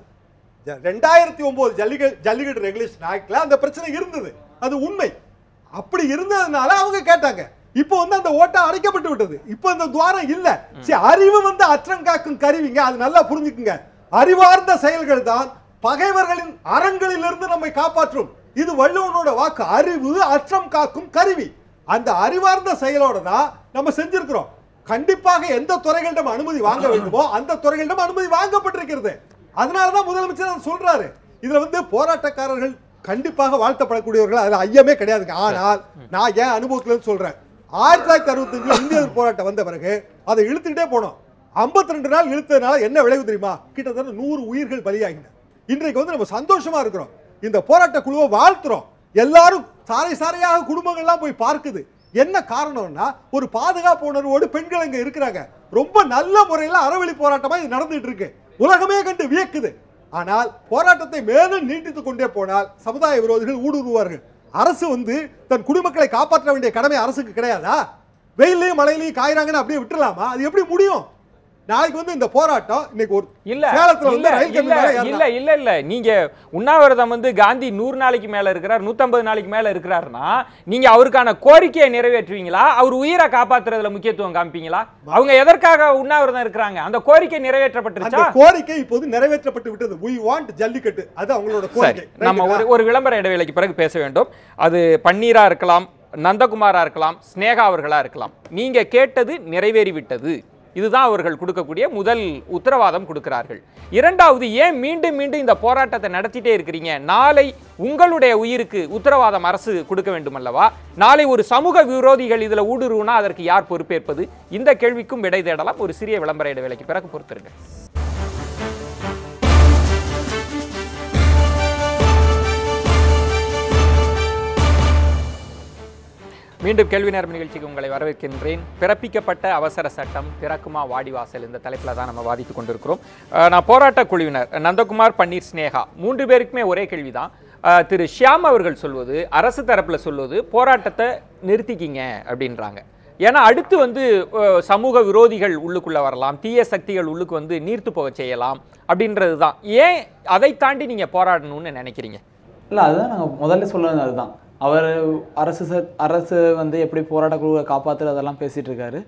2009 ஜல்லிக்கட்டு ரெகுலேஷன் ஆக்ட்ல அந்த பிரச்சனை இருந்தது, அது உண்மை. அப்படி இருந்ததுனால அவங்க கேட்டாங்க. இப்போ வந்து அந்த ஓட்டை அடைக்கப்பட்டு விட்டது. இப்போ அந்த துவாரம் இல்ல. அறிவு வந்து அற்றங்காக்கும் கருவிங்க, அது நல்லா புரிஞ்சுக்குங்க. அறிவார்ந்த செயல்கள் தான் பகைவர்களின் அரண்களிலிருந்து நம்மை காப்பாற்றும். இது வள்ளுவனோட வாக்கு. அறிவு அற்றம் காக்கும் கருவி. அந்த அறிவார்ந்த செயலோட தான் நம்ம செஞ்சிருக்கிறோம். கண்டிப்பாக எந்த துறைகளிடம் அனுமதி வாங்க வேண்டுமோ அந்த துறைகளிடம் அனுமதி வாங்கப்பட்டிருக்கிறது. அதனாலதான் முதலமைச்சர் சொல்றாரு, இதுல வந்து போராட்டக்காரர்கள் கண்டிப்பாக வாழ்த்தப்படக்கூடியவர்கள், அதுல ஐயமே கிடையாதுங்க. ஆனால் நான் ஏன் அனுபவத்துல சொல்றேன், 1965 இந்திய போராட்டம் வந்த பிறகு அதை இழுத்துக்கிட்டே போனோம். 52 நாள் இழுத்ததுனால என்ன விளைவு தெரியுமா? கிட்டத்தட்ட 100 உயிர்கள் பலியாகின. இன்றைக்கு வந்து நம்ம சந்தோஷமா இருக்கிறோம். இந்த போராட்ட குழுவை வாழ்த்துறோம். எல்லாரும் சாரை சாரையாக குடும்பங்கள்லாம் போய் பார்க்குது. என்ன காரணம்னா ஒரு பாதுகாப்பு உணர்வோடு பெண்கள் அங்க இருக்கிறாங்க. ரொம்ப நல்ல முறையில் அறவழி போராட்டமா இது நடந்துட்டு இருக்கு. உலகமே கண்டு வியக்குது. ஆனால் போராட்டத்தை மேலும் நீட்டித்துக் கொண்டே போனால் சமுதாய விரோதிகள் ஊடுருவார்கள். அரசு வந்து தன் குடிமக்களை காப்பாற்ற வேண்டிய கடமை அரசுக்கு கிடையாதா? வெயிலையும் மழையிலையும் காய்றாங்கன்னு அப்படியே விட்டுலாமா? அது எப்படி முடியும்? நாளைக்கு வந்து இந்த போராட்டம் இன்னைக்கு ஒரு இல்ல சேலத்துல வந்து ரயில் கம்பி மேல இல்ல ஏறலாம். இல்ல இல்ல நீங்க உண்ணாவிரதம் வந்து காந்தி 100 நாளைக்கு மேல இருக்கிறார், 150 நாளைக்கு மேல இருக்கிறாருன்னா நீங்க அவருக்கான கோரிக்கையை நிறைவேற்றுவீங்களா? அவர் உயிரை காப்பாத்துறதுல முக்கியத்துவம் காமிப்பீங்களா? அவங்க எதற்காக உண்ணாவிரதம் இருக்கிறாங்க? அந்த கோரிக்கை அந்த நிறைவேற்றப்பட்டுருச்சா? கோரிக்கை இப்போது நிறைவேற்றப்பட்டு விட்டது. We want jallikattu. அது அவங்களோட சரி, கோரிக்கை. நம்ம ஒரு விளம்பர இடைவேளைக்கு பிறகு பேச வேண்டும். அது பன்னீரா இருக்கலாம், நந்தகுமாரா இருக்கலாம், ஸ்னேகா அவர்களா இருக்கலாம். நீங்க கேட்டது நிறைவேறிவிட்டது. இதுதான் அவர்கள் கொடுக்கக்கூடிய முதல் உத்தரவாதம் கொடுக்கிறார்கள். இரண்டாவது, ஏன் மீண்டும் மீண்டும் இந்த போராட்டத்தை நடத்திட்டே இருக்கிறீங்க? நாளை உங்களுடைய உயிருக்கு உத்தரவாதம் அரசு கொடுக்க வேண்டும் அல்லவா? நாளை ஒரு சமூக விரோதிகள் இதுல ஊடுருவுனா அதற்கு யார் பொறுப்பேற்பது? இந்த கேள்விக்கும் விடை தேடலாம். ஒரு சிறிய விளம்பர இடைவேளைக்கு பிறகு பொறுத்திருங்க. மீண்டும் கேள்வி நேரம் நிகழ்ச்சிக்கு உங்களை வரவேற்கின்றேன். பிறப்பிக்கப்பட்ட அவசர சட்டம் திறக்குமா வாடிவாசல், இந்த தலைப்பில் தான் நம்ம வாதித்துக் கொண்டிருக்கிறோம். நான் போராட்ட குழுவினர் நந்தகுமார், பன்னீர், ஸ்னேகா 3 பேருக்குமே ஒரே கேள்விதான். திரு ஷியாம் அவர்கள் சொல்வது, அரசு தரப்பில் சொல்வது, போராட்டத்தை நிறுத்திக்கிங்க அப்படின்றாங்க. ஏன்னா அடுத்து வந்து சமூக விரோதிகள் உள்ளுக்குள்ள வரலாம், தீய சக்திகள் உள்ளுக்கு வந்து நீர்த்து போக செய்யலாம் அப்படின்றது தான். ஏன் அதை தாண்டி நீங்க போராடணும்னு நினைக்கிறீங்க? இல்லை, அதுதான் நாங்கள் முதல்ல சொல்லுறது. அதுதான் அவர் அரசு வந்து எப்படி போராட்ட குழுவை காப்பாற்றுறது அதெல்லாம் பேசிகிட்டு இருக்காரு.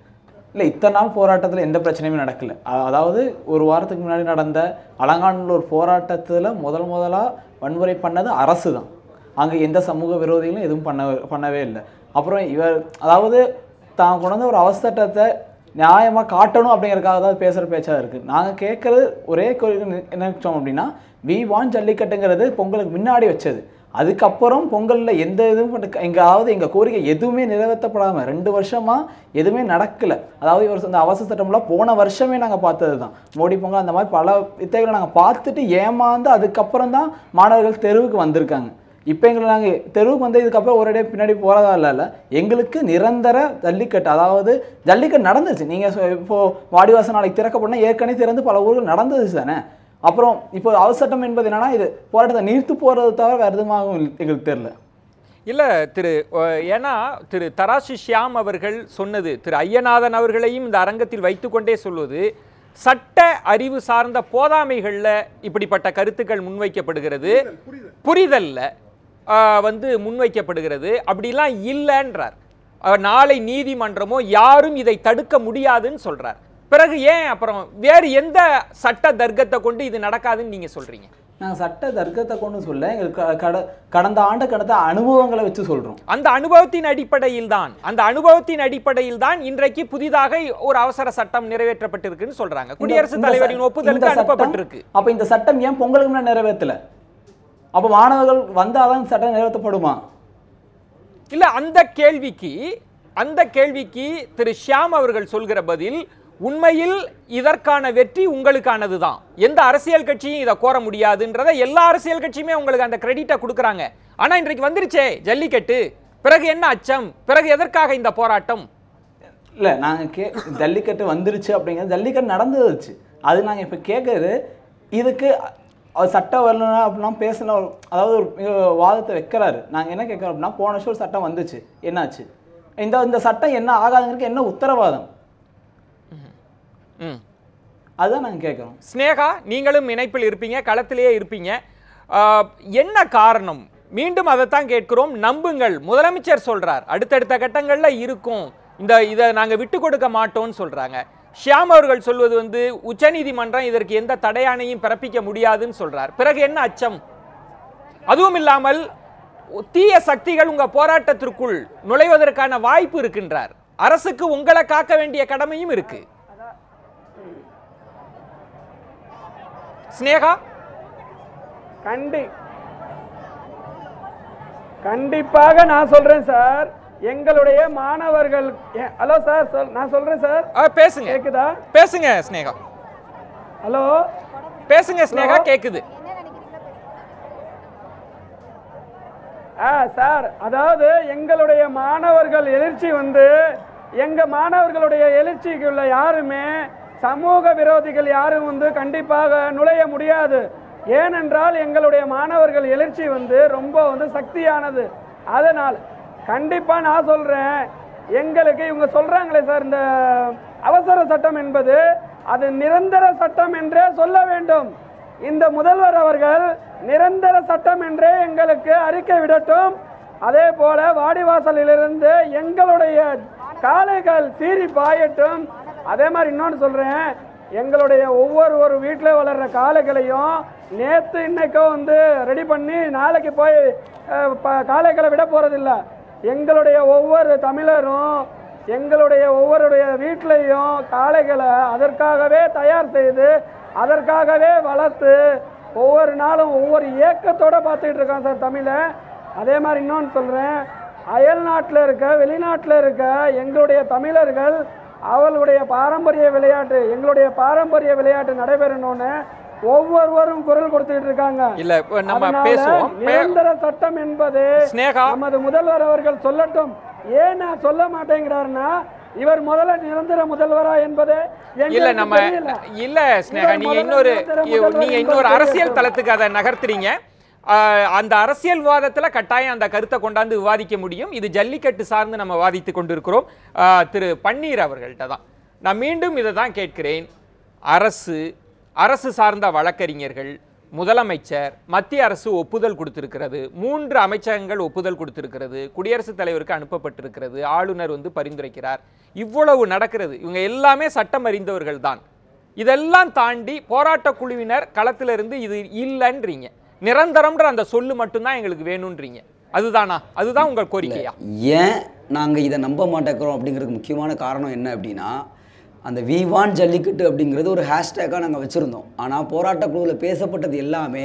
இல்லை, இத்தனை நாள் போராட்டத்தில் எந்த பிரச்சனையுமே நடக்கலை. அதாவது ஒரு வாரத்துக்கு முன்னாடி நடந்த அலங்காநல்லூர் ஒரு போராட்டத்தில் முதலாக வன்முறை பண்ணது அரசு தான். அங்கே எந்த சமூக விரோதிகளும் எதுவும் பண்ணவே இல்லை. அப்புறம் இவர் அதாவது தான் கொண்டு வந்து ஒரு அவசர சட்டத்தை நியாயமாக காட்டணும் அப்படிங்கிறதுக்காக தான் பேசுகிற பேச்சாக இருக்குது. நாங்கள் கேட்குறது ஒரே கோரிக்கை என்ன வச்சோம் அப்படின்னா, வி வாண்ட் ஜல்லிக்கட்டுங்கிறது பொங்கலுக்கு முன்னாடி வச்சது. அதுக்கப்புறம் பொங்கலில் எந்த இதுவும் எங்கள் கோரிக்கை எதுவுமே நிறைவேற்றப்படாமல் 2 வருஷமாக எதுவுமே நடக்கலை. அதாவது இவர் இந்த அவசர சட்டம்லாம் போன வருஷமே நாங்கள் பார்த்தது தான். மோடி பொங்கல் அந்த மாதிரி பல வித்தைகளை நாங்கள் பார்த்துட்டு ஏமாந்து அதுக்கப்புறம் தான் மாணவர்கள் தெருவுக்கு வந்திருக்காங்க. இப்போ எங்களை நாங்கள் தெருவுக்கு வந்து இதுக்கப்புறம் ஒரே பின்னாடி போகிறதா இல்லை. எங்களுக்கு நிரந்தர ஜல்லிக்கட்டு, அதாவது ஜல்லிக்கட்டு நடந்துச்சு. நீங்கள் இப்போது வாடிவாசல் நாளைக்கு திறக்கப்படனா ஏற்கனவே திறந்து பல ஊர்கள் நடந்துச்சு தானே. அப்புறம் இப்போ அவசட்டம் என்பது என்னன்னா, இது போராட்டத்தை நீர்த்து போகிறது தவிர வேறு எதுவும் எங்களுக்கு தெரியல. இல்லை ஏன்னா திரு தராசு ஷியாம் அவர்கள் சொன்னது, திரு ஐயநாதன் அவர்களையும் இந்த அரங்கத்தில் வைத்துக்கொண்டே சொல்வது, சட்ட அறிவு சார்ந்த போதாமைகளில் இப்படிப்பட்ட கருத்துக்கள் முன்வைக்கப்படுகிறது, புரிதல்ல வந்து முன்வைக்கப்படுகிறது. அப்படிலாம் இல்லைன்றார். நாளை நீதிமன்றமோ யாரும் இதை தடுக்க முடியாதுன்னு சொல்றார். பிறகு ஏன் அப்புறம் வேறு எந்த சட்ட தர்க்கத்தை கொண்டு இது நடக்காதுன்னு நீங்க சொல்றீங்க? நாங்கள் சட்ட தர்க்கத்தை கொண்டு சொல்ல, எங்களுக்கு கடந்த ஆண்டு கடந்த அனுபவங்களை வச்சு சொல்றோம். அந்த அனுபவத்தின் அடிப்படையில் தான் இன்றைக்கு புதிதாக ஒரு அவசர சட்டம் நிறைவேற்றப்பட்டிருக்குன்னு சொல்றாங்க. குடியரசுத் தலைவரின் ஒப்புதலுக்கு அனுப்பப்பட்டிருக்கு. அப்ப இந்த சட்டம் ஏன் பொங்கலுக்கு முன்னாடி நிறைவேற்றல? அப்ப மாணவர்கள் வந்தாதான் சட்டம் நிறைவேற்றப்படுமா? இல்ல, அந்த கேள்விக்கு திரு ஷியாம் அவர்கள் சொல்கிற பதில், உண்மையில் இதற்கான வெற்றி உங்களுக்கானது தான். எந்த அரசியல் கட்சியும் இதை கோர முடியாதுன்றதை எல்லா அரசியல் கட்சியுமே உங்களுக்கு அந்த கிரெடிட்டை கொடுக்குறாங்க. ஆனா இன்றைக்கு வந்துருச்சே ஜல்லிக்கட்டு, பிறகு என்ன அச்சம்? பிறகு எதற்காக இந்த போராட்டம்? இல்லை, நாங்கள் ஜல்லிக்கட்டு வந்துருச்சு அப்படிங்கிறது, ஜல்லிக்கட்டு நடந்துருச்சு. அது நாங்கள் இப்போ கேட்குறது, இதுக்கு சட்டம் வரலன்னா அப்படின்னா பேசின, அதாவது ஒரு வாதத்தை வைக்கிறாரு. நாங்கள் என்ன கேட்குறோம் அப்படின்னா, போன வருஷம் ஒரு சட்டம் வந்துச்சு, என்னாச்சு? இந்த சட்டம் என்ன ஆகாதுங்கிறதுக்கு என்ன உத்தரவாதம்? அதுதான் நாங்கள் கேட்குறோம். ஸ்னேகா, நீங்களும் இணைப்பில் இருப்பீங்க, களத்திலேயே இருப்பீங்க. என்ன காரணம்? மீண்டும் அதைத்தான் கேட்கிறோம். நம்புங்கள், முதலமைச்சர் சொல்றார் அடுத்தடுத்த கட்டங்கள்ல இருக்கும், இதை நாங்க விட்டு கொடுக்க மாட்டோம்னு சொல்றாங்க. ஷியாம் அவர்கள் சொல்வது வந்து உச்சநீதிமன்றம் இதற்கு எந்த தடையானையும் பிறப்பிக்க முடியாதுன்னு சொல்றார். பிறகு என்ன அச்சம்? அதுவும் இல்லாமல் தீய சக்திகள் உங்க போராட்டத்திற்குள் நுழைவதற்கான வாய்ப்பு இருக்கின்றார். அரசுக்கு உங்களை காக்க வேண்டிய கடமையும் இருக்கு. ஸ்னேகா, கண்டிப்பாக நான் சொல்றேன் சார். எங்களுடைய மாணவர்கள், ஹலோ சார், நான் சொல்றேன் சார். பேசுங்க. கேக்குதா? பேசுங்க ஸ்னேகா. ஹலோ, பேசுங்க ஸ்னேகா, கேக்குது. சார், அதாவது எங்களுடைய மாணவர்கள் எழுச்சி வந்து, எங்க மாணவர்களுடைய எழுச்சிக்குள்ள யாருமே சமூக விரோதிகள் யாரும் வந்து கண்டிப்பாக நுழைய முடியாது. ஏனென்றால் எங்களுடைய மாணவர்கள் எழுச்சி வந்து ரொம்ப வந்து சக்தியானது. அதனால் கண்டிப்பா நான் சொல்றேன், எங்களுக்கு இவங்க சொல்றாங்களே சார், இந்த அவசர சட்டம் என்பது அது நிரந்தர சட்டம் என்றே சொல்ல வேண்டும். இந்த முதல்வர் அவர்கள் நிரந்தர சட்டம் என்றே எங்களுக்கு அறிக்கை விடட்டும். அதே போல வாடிவாசலிலிருந்து எங்களுடைய காளைகள் சீறி பாயட்டும். அதே மாதிரி இன்னொன்று சொல்றேன், எங்களுடைய ஒவ்வொரு வீட்டில் வளர்ற காளைகளையும் நேற்று இன்னைக்கோ ரெடி பண்ணி நாளைக்கு போய் காளைகளை விட போறதில்லை. எங்களுடைய ஒவ்வொரு தமிழரும் எங்களுடைய ஒவ்வொருடைய வீட்டிலையும் காளைகளை அதற்காகவே தயார் செய்து அதற்காகவே வளர்த்து ஒவ்வொரு நாளும் ஒவ்வொரு ஏக்கத்தோட பார்த்துக்கிட்டு இருக்கோம் சார் தமிழை. அதே மாதிரி இன்னொன்று சொல்கிறேன், அயல் நாட்டில் இருக்க வெளிநாட்டில் இருக்க எங்களுடைய தமிழர்கள் அவளுடைய பாரம்பரிய விளையாட்டு எங்களுடைய பாரம்பரிய விளையாட்டு நடைபெறணும்னு ஒவ்வொருவரும் குரல் கொடுத்துட்டு இருக்காங்க. இல்ல நம்ம பேசுவோம். நிரந்தர சட்டம் என்பது நமது முதல்வர் அவர்கள் சொல்லட்டும். ஏன் நான் சொல்ல மாட்டேங்கிறாருன்னா இவர் முதல்ல நிரந்தர முதல்வரா என்பது இல்ல நம்ம இல்ல ஸ்னேகா, நீங்க இன்னொரு அரசியல் தளத்துக்கு அதை நகர்த்துறீங்க. அந்த அரசியல்வாதத்துல கட்டாயம் அந்த கருத்தை கொண்டாந்து விவாதிக்க முடியும். இது ஜல்லிக்கட்டு சார்ந்து நம்ம வாதித்து கொண்டிருக்கிறோம். திரு பன்னீர் அவர்கள்ட்ட தான் நான் மீண்டும் இதை தான் கேட்கிறேன். அரசு சார்ந்த வழக்கறிஞர்கள், முதலமைச்சர், மத்திய அரசு ஒப்புதல் கொடுத்திருக்கிறது, 3 அமைச்சகங்கள் ஒப்புதல் கொடுத்திருக்கிறது, குடியரசுத் தலைவருக்கு அனுப்பப்பட்டிருக்கிறது, ஆளுநர் பரிந்துரைக்கிறார், இவ்வளவு நடக்கிறது. இவங்க எல்லாமே சட்டம் அறிந்தவர்கள் தான். இதெல்லாம் தாண்டி போராட்ட குழுவினர் களத்திலிருந்து இது இல்லைன்றீங்க, நிரந்தரம்ன்ற அந்த சொல்லு மட்டும்தான் எங்களுக்கு வேணும்ன்றீங்க. அதுதானா? அதுதான் உங்கள் கோரிக்கையா? ஏன் நாங்கள் இதை நம்ப மாட்டேங்கிறோம் அப்படிங்கிறதுக்கு முக்கியமான காரணம் என்ன அப்படின்னா, அந்த வி வாண்ட் ஜல்லிக்கட்டு அப்படிங்கிறது ஒரு ஹேஷ்டேக்காக நாங்கள் வச்சுருந்தோம். ஆனால் போராட்ட குழுவில் பேசப்பட்டது எல்லாமே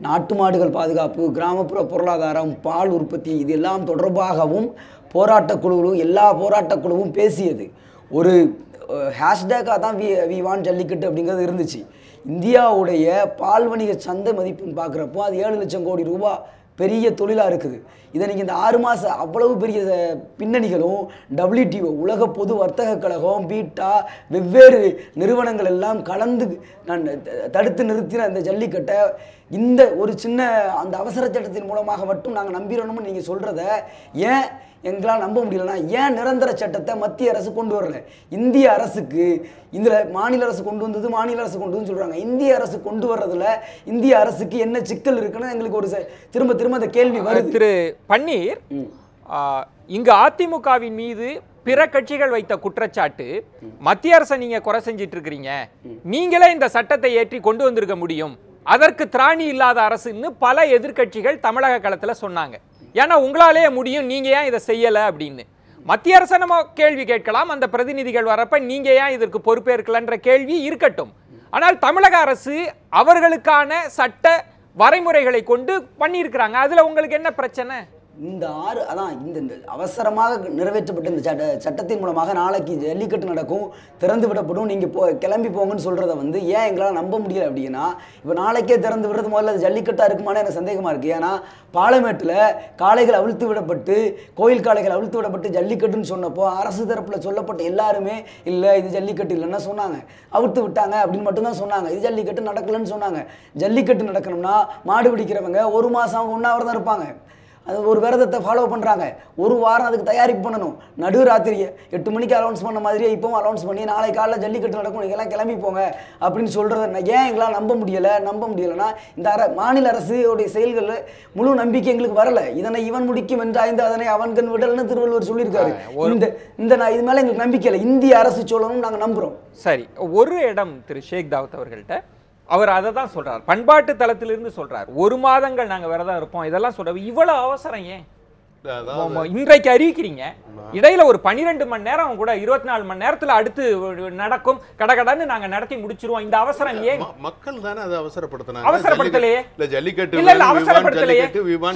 நாட்டு மாடுகள் பாதுகாப்பு, கிராமப்புற பொருளாதாரம், பால் உற்பத்தி, இது எல்லாம் தொடர்பாகவும் போராட்ட குழுவும் எல்லா போராட்ட குழுவும் பேசியது. ஒரு ஹேஷ்டேக்காக தான் வி வாண்ட் ஜல்லிக்கட்டு அப்படிங்கிறது இருந்துச்சு. இந்தியாவுடைய பால் வணிக சந்தை மதிப்புன்னு பார்க்குறப்போ அது 7 லட்சம் கோடி ரூபாய் பெரிய தொழிலாக இருக்குது. இதை நீங்கள் இந்த 6 மாதம் அவ்வளவு பெரிய பின்னணிகளும் WTO உலக பொது வர்த்தக கழகம், பீட்டா, வெவ்வேறு நிறுவனங்கள் எல்லாம் கலந்து நான் தடுத்து நிறுத்தின அந்த ஜல்லிக்கட்டை இந்த ஒரு சின்ன அந்த அவசர சட்டத்தின் மூலமாக மட்டும் நாங்கள் நம்பிடணும்னு நீங்கள் சொல்கிறத ஏன் எங்களால் நம்ப முடியலன்னா, ஏன் நிரந்தர சட்டத்தை மத்திய அரசு கொண்டு வரல? இந்திய அரசுக்கு இதில் மாநில அரசு கொண்டு வந்தது, மாநில அரசு கொண்டு வந்து சொல்கிறாங்க. இந்திய அரசு கொண்டு வர்றதுல இந்திய அரசுக்கு என்ன சிக்கல் இருக்குன்னு எங்களுக்கு ஒரு திரும்ப அந்த கேள்வி வருது. திரு பன்னீர், இங்கு அதிமுகவின் மீது பிற கட்சிகள் வைத்த குற்றச்சாட்டு, மத்திய அரசை நீங்க குறை செஞ்சிட்டு இருக்கிறீங்க, நீங்களே இந்த சட்டத்தை ஏற்றி கொண்டு வந்திருக்க முடியும், அதற்கு திராணி இல்லாத அரசுன்னு பல எதிர்க்கட்சிகள் தமிழக களத்தில் சொன்னாங்க. ஏன்னா உங்களாலே முடியும், நீங்க ஏன் இதை செய்யலை அப்படின்னு. மத்திய அரசை நம்ம கேள்வி கேட்கலாம், அந்த பிரதிநிதிகள் வரப்ப நீங்க ஏன் இதற்கு பொறுப்பேற்கலன்ற கேள்வி இருக்கட்டும். ஆனால் தமிழக அரசு அவர்களுக்கான சட்ட வரைமுறைகளை கொண்டு பண்ணியிருக்கிறாங்க. அதுல உங்களுக்கு என்ன பிரச்சனை? இந்த இந்த அவசரமாக நிறைவேற்றப்பட்ட இந்த சட்டத்தின் மூலமாக நாளைக்கு ஜல்லிக்கட்டு நடக்கும், திறந்து விடப்படும், நீங்கள் கிளம்பி போங்கன்னு சொல்கிறத ஏன் எங்களால் நம்ப முடியல அப்படின்னா, இப்போ நாளைக்கே திறந்து விடுறது முதல்ல அது ஜல்லிக்கட்டாக இருக்குமான்னு எனக்கு சந்தேகமாக இருக்குது. ஏன்னா பாலமேட்டில் காளைகள் அவிழ்த்து விடப்பட்டு, கோயில் காளைகள் அவிழ்த்து விடப்பட்டு ஜல்லிக்கட்டுன்னு சொன்னப்போ அரசு தரப்பில் சொல்லப்பட்ட எல்லாருமே இல்லை இது ஜல்லிக்கட்டு இல்லைன்னா சொன்னாங்க, அவிழ்த்து விட்டாங்க அப்படின்னு மட்டும்தான் சொன்னாங்க. இது ஜல்லிக்கட்டு நடக்கலன்னு சொன்னாங்க. ஜல்லிக்கட்டு நடக்கணும்னா மாடு பிடிக்கிறவங்க 1 மாதம் உண்ணாவிரதம் இருப்பாங்க, அது ஒரு விரதத்தை ஃபாலோ பண்ணுறாங்க, 1 வாரம் அதுக்கு தயாரிப்பு பண்ணணும். நடு ராத்திரி 8 மணிக்கு அலௌன்ஸ் பண்ண மாதிரியே இப்போவும் அலௌன்ஸ் பண்ணி நாளை காலையில் ஜல்லிக்கட்டு நடக்கும், நீங்கள்லாம் கிளம்பி போங்க அப்படின்னு சொல்கிறத ஏன் எங்களால் நம்ப முடியலைன்னா, இந்த மாநில அரசுடைய செயல்களில் முழு நம்பிக்கை எங்களுக்கு வரலை. இதனை இவன் முடிக்கும் என்றாய்ந்து அதனை அவன் கண் விடல்னு திருவள்ளுவர் சொல்லியிருக்காரு. இது மேலே எங்களுக்கு நம்பிக்கை இல்லை. இந்திய அரசு சொல்லணும்னு நாங்கள் நம்புகிறோம். சரி, ஒரு இடம் திரு ஷேக் தாவூத் அவர்கள்ட்ட அவர் அதை தான் சொல்றார், பண்பாட்டு தளத்திலிருந்து சொல்றார், 1 மாதங்கள் நாங்க விரதம் இருப்போம், இதெல்லாம் சொல்ற. இவ்வளவு அவசரம் ஏன் இன்றைக்கு அறிவிக்கிறீங்க? இடையில ஒரு 12 மணி நேரம் கூட 24 மணி நேரத்துல அடுத்து நடக்கும், கடகடன்னு நாங்க நடத்தி முடிச்சிருவோம். இந்த அவசரம் ஏன்? மக்கள் தானே அதை அவசரப்படுத்தினாங்க. அவசரப்படுத்தலையே, இல்ல ஜல்லிக்கட்டு இல்ல அவசரப்படுத்தலையே.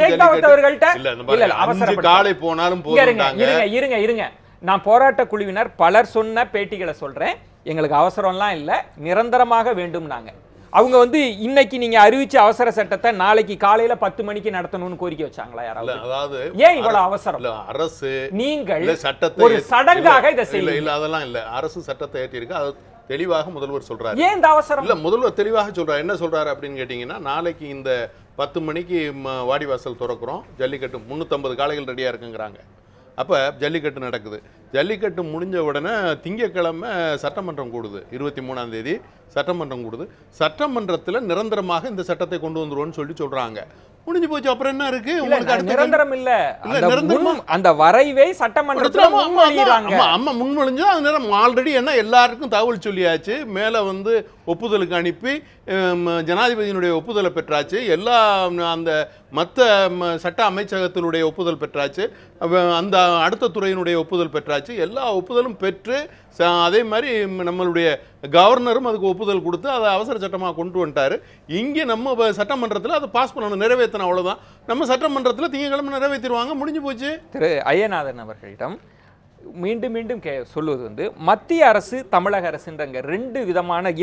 ஷேக் தாவூத் அவர்கள்ட்ட இல்ல அவசரப்படுத்த காலை போனாலும் போறாங்க. இருங்க, நான் போராட்ட குழுவினர் பலர் சொன்ன பேட்டிகளை சொல்றேன். எங்களுக்கு அவசரம்லாம் இல்ல, நிரந்தரமாக வேண்டும். நாங்க அவங்க இன்னைக்கு நீங்க அறிவிச்ச அவசர சட்டத்தை நாளைக்கு காலையில 10 மணிக்கு நடத்தணும்னு கோரிக்கை வச்சாங்களா யாராவது? அதாவது ஏன் இவ்வளவு அவசரம்? அரசு நீங்கள் சட்டத்தை ஒரு சடங்காக இதை செய்யல. இல்ல அதெல்லாம் இல்ல, அரசு சட்டத்தை ஏற்றி இருக்கு, அது தெளிவாக முதல்வர் சொல்றாரு. ஏன் இந்த அவசரம்? இல்ல முதல்வர் தெளிவாக சொல்றாரு. என்ன சொல்றாரு அப்படின்னு கேட்டீங்கன்னா, நாளைக்கு இந்த 10 மணிக்கு வாடிவாசல் திறக்கிறோம், ஜல்லிக்கட்டு 350 காளைகள் ரெடியா இருக்குங்கிறாங்க. அப்போ ஜல்லிக்கட்டு நடக்குது. ஜல்லிக்கட்டு முடிஞ்ச உடனே திங்கட்கிழமை சட்டமன்றம் கூடுது, 23ஆம் தேதி சட்டமன்றம் கூடுது. சட்டமன்றத்தில் நிரந்தரமாக இந்த சட்டத்தை கொண்டு வந்துருவோம்னு சொல்றாங்க. முடிஞ்சு போச்சு. அப்புறம் என்ன இருக்கு உங்களுக்கு? அடுத்த நிரந்தரம் இல்ல, நிரந்தரமா அந்த வரைவை சட்டமன்றத்துல முன்மொழிறாங்க. ஆமா முன்மொழிஞ்சா அது நேரம் ஆல்ரெடி என்ன எல்லாருக்கும் தகவல் சொல்லியாச்சு. மேல வந்து ஒப்புதலுக்கு அனுப்பி ஜனாதிபதியினுடைய ஒப்புதலை பெற்றாச்சு. எல்லா அந்த மற்ற சட்ட அமைச்சகத்தினுடைய ஒப்புதல் பெற்றாச்சு. அந்த அடுத்த துறையினுடைய ஒப்புதல் பெற்றாச்சு. எல்லா ஒப்புதலும் பெற்று அதே மாதிரி நம்மளுடைய கவர்னரும் அதுக்கு ஒப்புதல் கொடுத்து அதை அவசர சட்டமாக கொண்டு வந்துட்டாரு. இங்கே நம்ம சட்டமன்றத்தில் அதை பாஸ் பண்ணணும், நிறைவேற்றணும், அவ்வளோதான். நம்ம சட்டமன்றத்தில் திங்கட்கிழமை நிறைவேற்றிடுவாங்க, முடிஞ்சு போச்சு. திரு ஐயநாதன் அவர்களிடம் மீண்டும் மீண்டும் சொல்லுவது வந்து மத்திய அரசு தமிழக அரசுன்றங்க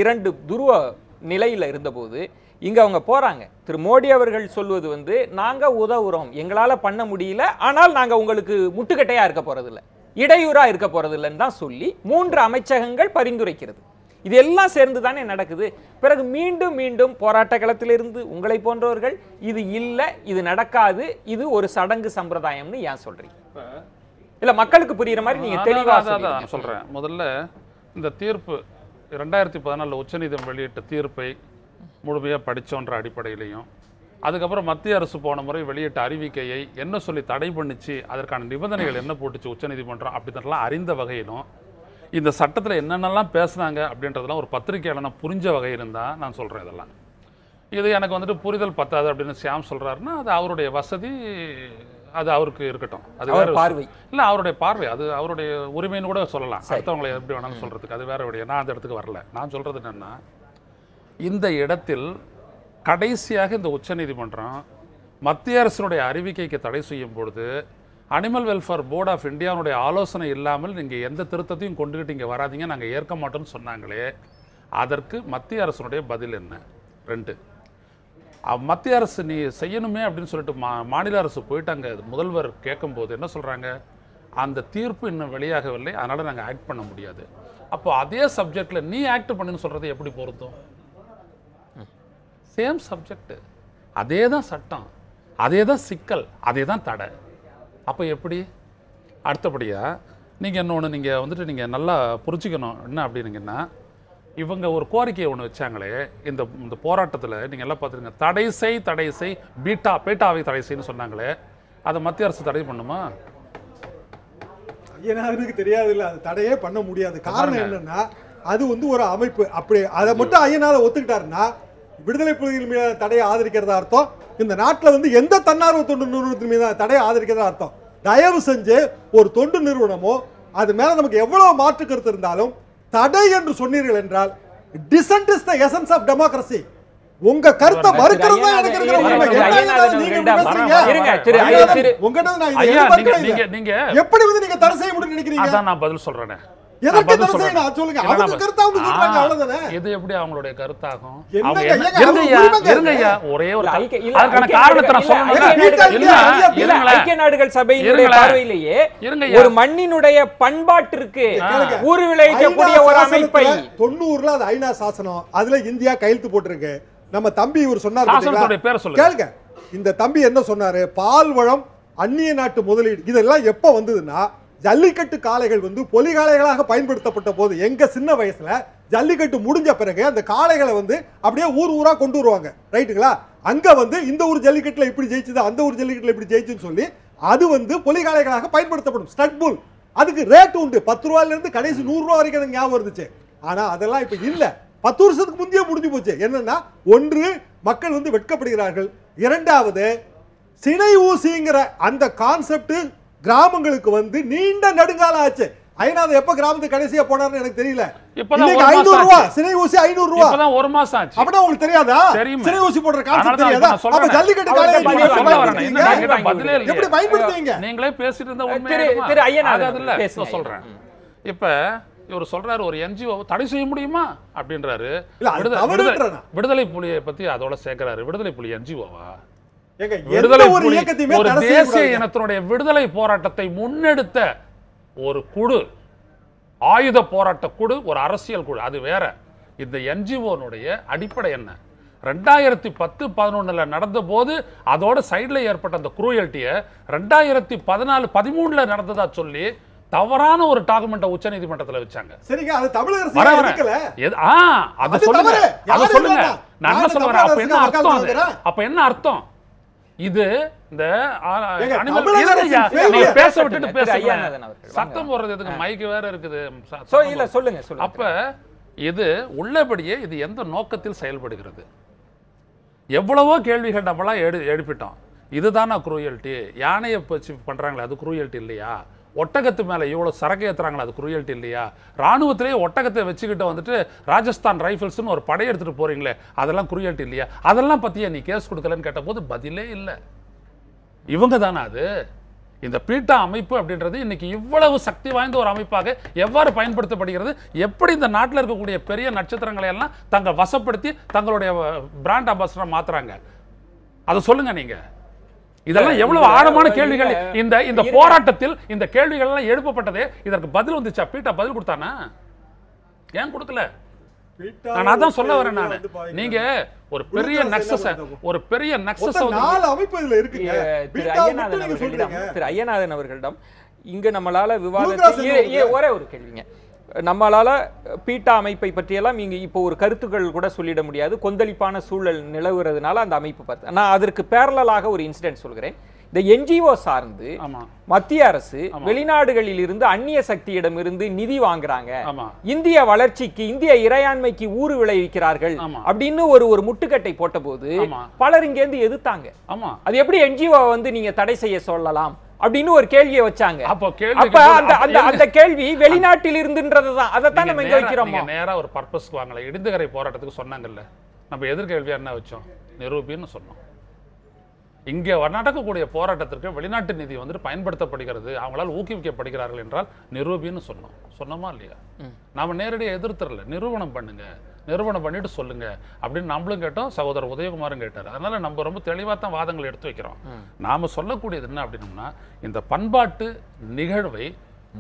இரண்டு துருவ நிலையில் இருந்தபோது இங்கே அவங்க போகிறாங்க. திரு மோடி அவர்கள் சொல்வது வந்து நாங்கள் உதவுறோம், எங்களால் பண்ண முடியல, ஆனால் நாங்கள் உங்களுக்கு முட்டுக்கட்டையாக இருக்க போகிறதில்ல, இடையூறாக இருக்க போகிறதில்லைன்னு தான் சொல்லி 3 அமைச்சகங்கள் பரிந்துரைக்கிறது. இது எல்லாம் சேர்ந்து தானே நடக்குது. பிறகு மீண்டும் மீண்டும் போராட்ட களத்திலிருந்து உங்களை போன்றவர்கள் இது இல்லை, இது நடக்காது, இது ஒரு சடங்கு சம்பிரதாயம்னு ஏன் சொல்றீங்க? இல்ல மக்களுக்கு புரியுற மாதிரி நீங்க தெளிவாக நான் சொல்றேன். முதல்ல இந்த தீர்ப்பு 2014 உச்சநீதிமன்றம் வெளியிட்ட தீர்ப்பை முழுமையாக படித்தோன்ற அடிப்படையிலையும், அதுக்கப்புறம் மத்திய அரசு போன முறை வெளியிட்ட அறிவிக்கையை என்ன சொல்லி தடை பண்ணிச்சு, அதற்கான நிபந்தனைகள் என்ன போட்டுச்சு உச்சநீதிமன்றம் அப்படின்றதெல்லாம் அறிந்த வகையிலும், இந்த சட்டத்தில் என்னென்னலாம் பேசுனாங்க அப்படின்றதெல்லாம் ஒரு பத்திரிகையாளனா புரிஞ்ச வகையிலும் தான் நான் சொல்கிறேன். இதெல்லாம் இது எனக்கு வந்துட்டு புரிதல் பத்தாது அப்படின்னு ஷியாம் சொல்கிறாருன்னா அது அவருடைய வசதி, அது அவருக்கு இருக்கட்டும். அது வேற பார்வை இல்லை, அவருடைய பார்வை, அது அவருடைய உரிமைன்னு கூட சொல்லலாம். அடுத்தவங்களை எப்படி வேணாலும் சொல்கிறதுக்கு அது வேற விடைய. நான் அந்த இடத்துக்கு வரல. நான் சொல்கிறது என்னென்னா, இந்த இடத்தில் கடைசியாக இந்த உச்சநீதிமன்றம் மத்திய அரசினுடைய அறிவிக்கைக்கு தடை செய்யும் பொழுது அனிமல் வெல்ஃபேர் போர்ட் ஆஃப் இந்தியாவுடைய ஆலோசனை இல்லாமல் நீங்கள் எந்த திருத்தத்தையும் கொண்டுகிட்டு இங்கே வராதிங்க, நாங்கள் ஏற்க மாட்டோம்னு சொன்னாங்களே, அதற்கு மத்திய அரசினுடைய பதில் என்ன? 2, மத்திய அரசு நீ செய்யணுமே அப்படின்னு சொல்லிட்டு மாநில அரசு போயிட்டு அங்கே முதல்வர் கேட்கும்போது என்ன சொல்கிறாங்க, அந்த தீர்ப்பு இன்னும் வெளியாகவில்லை, அதனால் நாங்கள் ஆக்ட் பண்ண முடியாது. அப்போ அதே சப்ஜெக்டில் நீ ஆக்ட் பண்ணுன்னு சொல்கிறது எப்படி பொருத்தும்? சேம் சப்ஜெக்ட், அதே தான் சட்டம், அதே தான் சிக்கல், அதே தான் தடை. அப்போ எப்படி? அடுத்தபடியாக நீங்கள் இன்னொன்று நீங்கள் வந்துட்டு நீங்கள் நல்லா புரிஞ்சுக்கணும். என்ன அப்படின்னீங்கன்னா, இவங்க ஒரு கோரிக்கையை ஒன்று வச்சாங்களே இந்த போராட்டத்தில், நீங்கள் எல்லாம் பார்த்துருங்க, தடை செய் பேட்டாவை தடை செய்யணும்னு சொன்னாங்களே, அதை மத்திய அரசு தடை பண்ணுமா? ஐயனாருக்கு தெரியாது இல்லை, அது தடையே பண்ண முடியாது. காரணம் என்னன்னா, அது வந்து ஒரு அமைப்பு. அப்படி அதை மட்டும் ஐயனாரை ஒத்துக்கிட்டாருன்னா விடுதலை புலிகள் மீது தடையை ஆதரிக்கிறதா அர்த்தம், இந்த நாட்டில் வந்து எந்த தன்னார்வ தொண்டு நிறுவனத்தின் மீது தடையை ஆதரிக்கிறதா அர்த்தம். தயவு செஞ்சு ஒரு தொண்டு நிறுவனமோ அது மேல நமக்கு எவ்வளவு மாற்று கருத்து இருந்தாலும் தடை என்று சொன்னீர்கள் என்றால், dissent is the essence of democracy. உங்க கருத்தை மறுக்கிறது தான் எனக்கு இருக்கிற உரிமை. எப்படி வந்து நீங்க தடை செய்ய முடியும்னு நினைக்கிறீங்க? அதான் நான் பதில் சொல்றேன். எதற்கு தடை செய்யணும் சொல்லுங்க. அவங்க கருத்து அவங்க சொல்றாங்க, அவ்வளவுதானே. இது எப்படி அவங்களுடைய கருத்தாகும்? இருங்கய்யா, ஒரே ஒரு அதுக்கான காரணத்தை நான் சொல்லணும். ஐக்கிய நாடுகள் சபையினுடைய பார்வையிலேயே ஒரு மண்ணினுடைய பண்பாட்டிற்கு ஊறு விளைவிக்கக்கூடிய ஒரு அமைப்பை 90ல அது ஐநா சாசனம், அதுல இந்தியா கையெழுத்து போட்டிருக்கு. நம்ம தம்பி இவர் சொன்னாரு, கேளுங்க. இந்த தம்பி என்ன சொன்னாரு, பால் வளம், அந்நிய நாட்டு முதலீடு, இதெல்லாம் எப்ப வந்ததுன்னா ஜல்லிக்கட்டு காளைகள் வந்து பொலி காளைகளாக பயன்படுத்தப்பட்ட போது, எங்க சின்ன வயசுல ஜல்லிக்கட்டு முடிஞ்ச பிறகு அந்த காளைகளை வந்து அப்படியே ஊரா கொண்டு வருவாங்க, ரைட்டுங்களா? அங்க வந்து இந்த ஊர் ஜல்லிக்கட்டுல இப்படி ஜெயிச்சது, அந்த ஊர் ஜல்லிக்கட்டுல இப்படி ஜெயிச்சுன்னு சொல்லி அது வந்து பொலி காளைகளாக பயன்படுத்தப்படும். ஸ்டட் புல், அதுக்கு ரேட் உண்டு. 10 ரூபாயில இருந்து கடைசி 100 ரூபாய் வரைக்கும் எனக்கு ஞாபகம் இருந்துச்சு. ஆனா அதெல்லாம் இப்ப இல்ல. 10 வருஷத்துக்கு முந்தைய முடிஞ்சு போச்சு. என்னன்னா, ஒன்று மக்கள் வந்து வெட்கப்படுகிறார்கள், இரண்டாவது சினை ஊசிங்கிற அந்த கான்செப்ட் கிராமங்களுக்கு வந்து நீண்ட நெடுங்காலம் ஆச்சு. ஐநாத எப்ப கிராமத்துக்கு கடைசியா போனார்னு எனக்கு தெரியல. இன்னைக்கு 500 ரூபாய் சினை ஊசி, 500 ரூபாய். இப்பதான் ஒரு மாசம் ஆச்சு. அப்படியே உங்களுக்கு தெரியாதா? சினை ஊசி போடுற கான்செப்ட் தெரியாதா? அப்ப ஜல்லிக்கட்டு காளையை எப்படி பயன்படுத்துவீங்க? நீங்களே பேசிட்டு இருந்த உண்மையே திரு ஐயனார் இல்ல சொல்றேன். இப்ப இவர் சொல்றாரு, ஒரு என்ஜிஓ தடை செய்ய முடியுமா அப்படின்றாரு. விடுதலை புலியை பத்தி அதோட சேர்க்கிறாரு. விடுதலை புலி என்ஜிஓவா? விடுதலை புலி ஒரு தேசிய இனத்தினுடைய விடுதலை போராட்டத்தை முன்னெடுத்த ஒரு குழு, ஆயுத போராட்ட குழு, ஒரு அரசியல் குழு, அது வேற. இந்த என்ஜிஓனுடைய அடிப்படை என்ன? 2010-11 நடந்த போது அதோட சைட்ல ஏற்பட்ட அந்த குரூயல்ட்டியை 2014-13 நடந்ததா சொல்லி தவறான ஒரு டாக்குமெண்ட்டை உச்ச நீதிமன்றத்தில் வச்சாங்க. சரிங்க, அது தமிழக அரசு வர வர எடுக்கல. அது சொல்லுங்க, அது சொல்லுங்க. நான் என்ன சொல்ல வரேன், அப்ப என்ன அர்த்தம் அது? அப்ப என்ன அர்த்தம்? இது இந்த நீங்க பேச விட்டுட்டு பேசுங்க, சத்தம் போடுறது எதுக்கு? மைக்கு வேற இருக்குது. சொல்லுங்க. அப்ப இது உள்ளபடியே இது எந்த நோக்கத்தில் செயல்படுகிறது? எவ்வளவோ கேள்விகள் நம்மளாம் எழுப்பிட்டோம். இதுதானா குரூயல்ட்டி? யானையை வச்சு பண்றாங்களே அது குரூயல்ட்டி இல்லையா? ஒட்டகத்து மேலே இவ்வளோ சரக்கு ஏற்றுறாங்களா அது குரூயல்ட்டி இல்லையா? ராணுவத்திலேயே ஒட்டகத்தை வச்சுக்கிட்டு வந்துட்டு ராஜஸ்தான் ரைஃபிள்ஸ்னு ஒரு படை எடுத்துகிட்டு போகிறீங்களே அதெல்லாம் குரூயல்ட்டி இல்லையா? அதெல்லாம் பற்றியா நீ கேஸ் கொடுக்கலன்னு கேட்டபோது பதிலே இல்லை. இவங்க தானே அது? இந்த பீட்டா அமைப்பு அப்படின்றது இன்னைக்கு இவ்வளவு சக்தி வாய்ந்த ஒரு அமைப்பாக எவ்வாறு பயன்படுத்தப்படுகிறது? எப்படி இந்த நாட்டில் இருக்கக்கூடிய பெரிய நட்சத்திரங்களை எல்லாம் தங்கள் வசப்படுத்தி தங்களுடைய பிராண்ட் அம்பாசிடராக மாற்றுறாங்க? அதை சொல்லுங்க நீங்க. இதெல்லாம் எவ்வளவு ஆழமான கேள்விகள். இந்த போராட்டத்தில் இந்த கேள்விகள் எல்லாம் எழுப்பப்பட்டதே இதற்கு பதில் வந்துச்சா? பீட்டா பதில் கொடுத்தானா? ஏன் கொடுக்கல? நான் அதான் சொல்ல வரேன். நான் நீங்க ஒரு பெரிய நக்சஸ் திரு ஐயநாதன் அவர்களிடம் இங்க நம்மளால விவாதத்தை ஒரே ஒரு கேள்விங்க, நம்மளால பீட்டா அமைப்பை பற்றியெல்லாம் இங்க இப்போ ஒரு கருத்துக்கள் கூட சொல்லிட முடியாது. கொந்தளிப்பான சூழல் நிலவுறதுனால அந்த அமைப்பு பார்த்து நான் அதற்கு பேரலாக ஒரு இன்சிடென்ட் சொல்கிறேன். இந்த என்ஜிஓ சார்ந்து மத்திய அரசு வெளிநாடுகளில் இருந்து அந்நிய சக்தியிடம் இருந்து நிதி வாங்குறாங்க, இந்திய வளர்ச்சிக்கு இந்திய இறையாண்மைக்கு ஊறு விளைவிக்கிறார்கள் அப்படின்னு ஒரு முட்டுக்கட்டை போட்ட போது பலர் இங்க இருந்து எதிர்த்தாங்க. அது எப்படி என்ஜிஓ வந்து நீங்க தடை செய்ய சொல்லலாம் அப்படின்னு ஒரு கேள்வியை வச்சாங்க. அப்ப அந்த கேள்வி வெளிநாட்டில் இருந்துன்றதுதான். அதைத்தான் நம்ம இங்க வைக்கிறோம். நேரா ஒரு பர்பஸ்க்கு வாங்கல. இடிந்துகரை போராட்டத்துக்கு சொன்னாங்கல்ல, நம்ம எதிர்கேள்வியா என்ன வச்சோம்? நிரூபின்னு சொன்னோம். இங்கே நடக்கக்கூடிய போராட்டத்திற்கு வெளிநாட்டு நிதி வந்துட்டு பயன்படுத்தப்படுகிறது, அவங்களால் ஊக்குவிக்கப்படுகிறார்கள் என்றால் நிரூபின்னு சொன்னோமா இல்லையா? நாம நேரடியாக எதிர்த்தரல, நிரூபணம் பண்ணுங்க, நிரூபணம் பண்ணிட்டு சொல்லுங்க அப்படின்னு நம்மளும் கேட்டோம், சகோதரர் உதயகுமாரும் கேட்டார். அதனால நம்ம ரொம்ப தெளிவாக தான் வாதங்களை எடுத்து வைக்கிறோம். நாம சொல்லக்கூடியது என்ன அப்படின்னோம்னா, இந்த பண்பாட்டு நிகழ்வை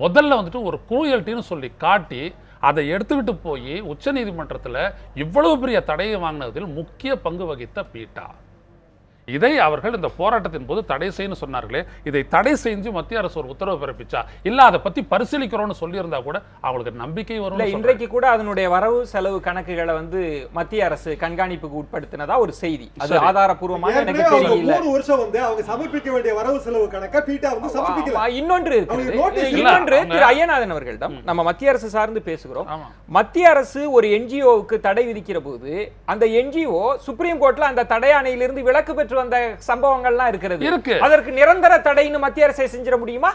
முதல்ல வந்துட்டு ஒரு குரூயல்ட்டின்னு சொல்லி காட்டி அதை எடுத்துக்கிட்டு போய் உச்ச நீதிமன்றத்தில் இவ்வளவு பெரிய தடையை வாங்கினதில் முக்கிய பங்கு வகித்த பீட்டா. இதை அவர்கள் இந்த போராட்டத்தின் போது தடை செய்யணும்னு சொன்னார்களே, இதை தடை செஞ்சு மத்திய அரசு ஒரு உத்தரவு பிறப்பிச்சா இல்ல அதை பத்தி பரிசீலிக்கிறோம்னு சொல்லி இருந்தா கூட அவங்களுக்கு நம்பிக்கை வரும். இன்றைக்கு கூட அதனுடைய வரவு செலவு கணக்குகளை வந்து மத்திய அரசு கண்காணிப்புக்கு உட்படுத்தினதா ஒரு செய்தி. அது ஆதாரபூர்வமாக எனக்கு தெரியல. 3 வருஷம் வந்து அவங்க சமர்ப்பிக்க வேண்டிய வரவு செலவு கணக்கை பீட்டா வந்து சமர்ப்பிக்கல. இன்னொன்று திரு ஐயநாதன் அவர்களிடம் நம்ம மத்திய அரசு சார்ந்து பேசுகிறோம். மத்திய அரசு ஒரு என்ஜிஓவுக்கு தடை விதிக்கிற போது அந்த என்ஜிஓ சுப்ரீம் கோர்ட்ல அந்த தடை ஆணையிலிருந்து விலக்கு பெற்று வந்த சம்பவங்கள்லாம் இருக்கிறது. அதற்கு நிரந்தர தடைன்னு மத்திய அரசை செஞ்சிட முடியுமா?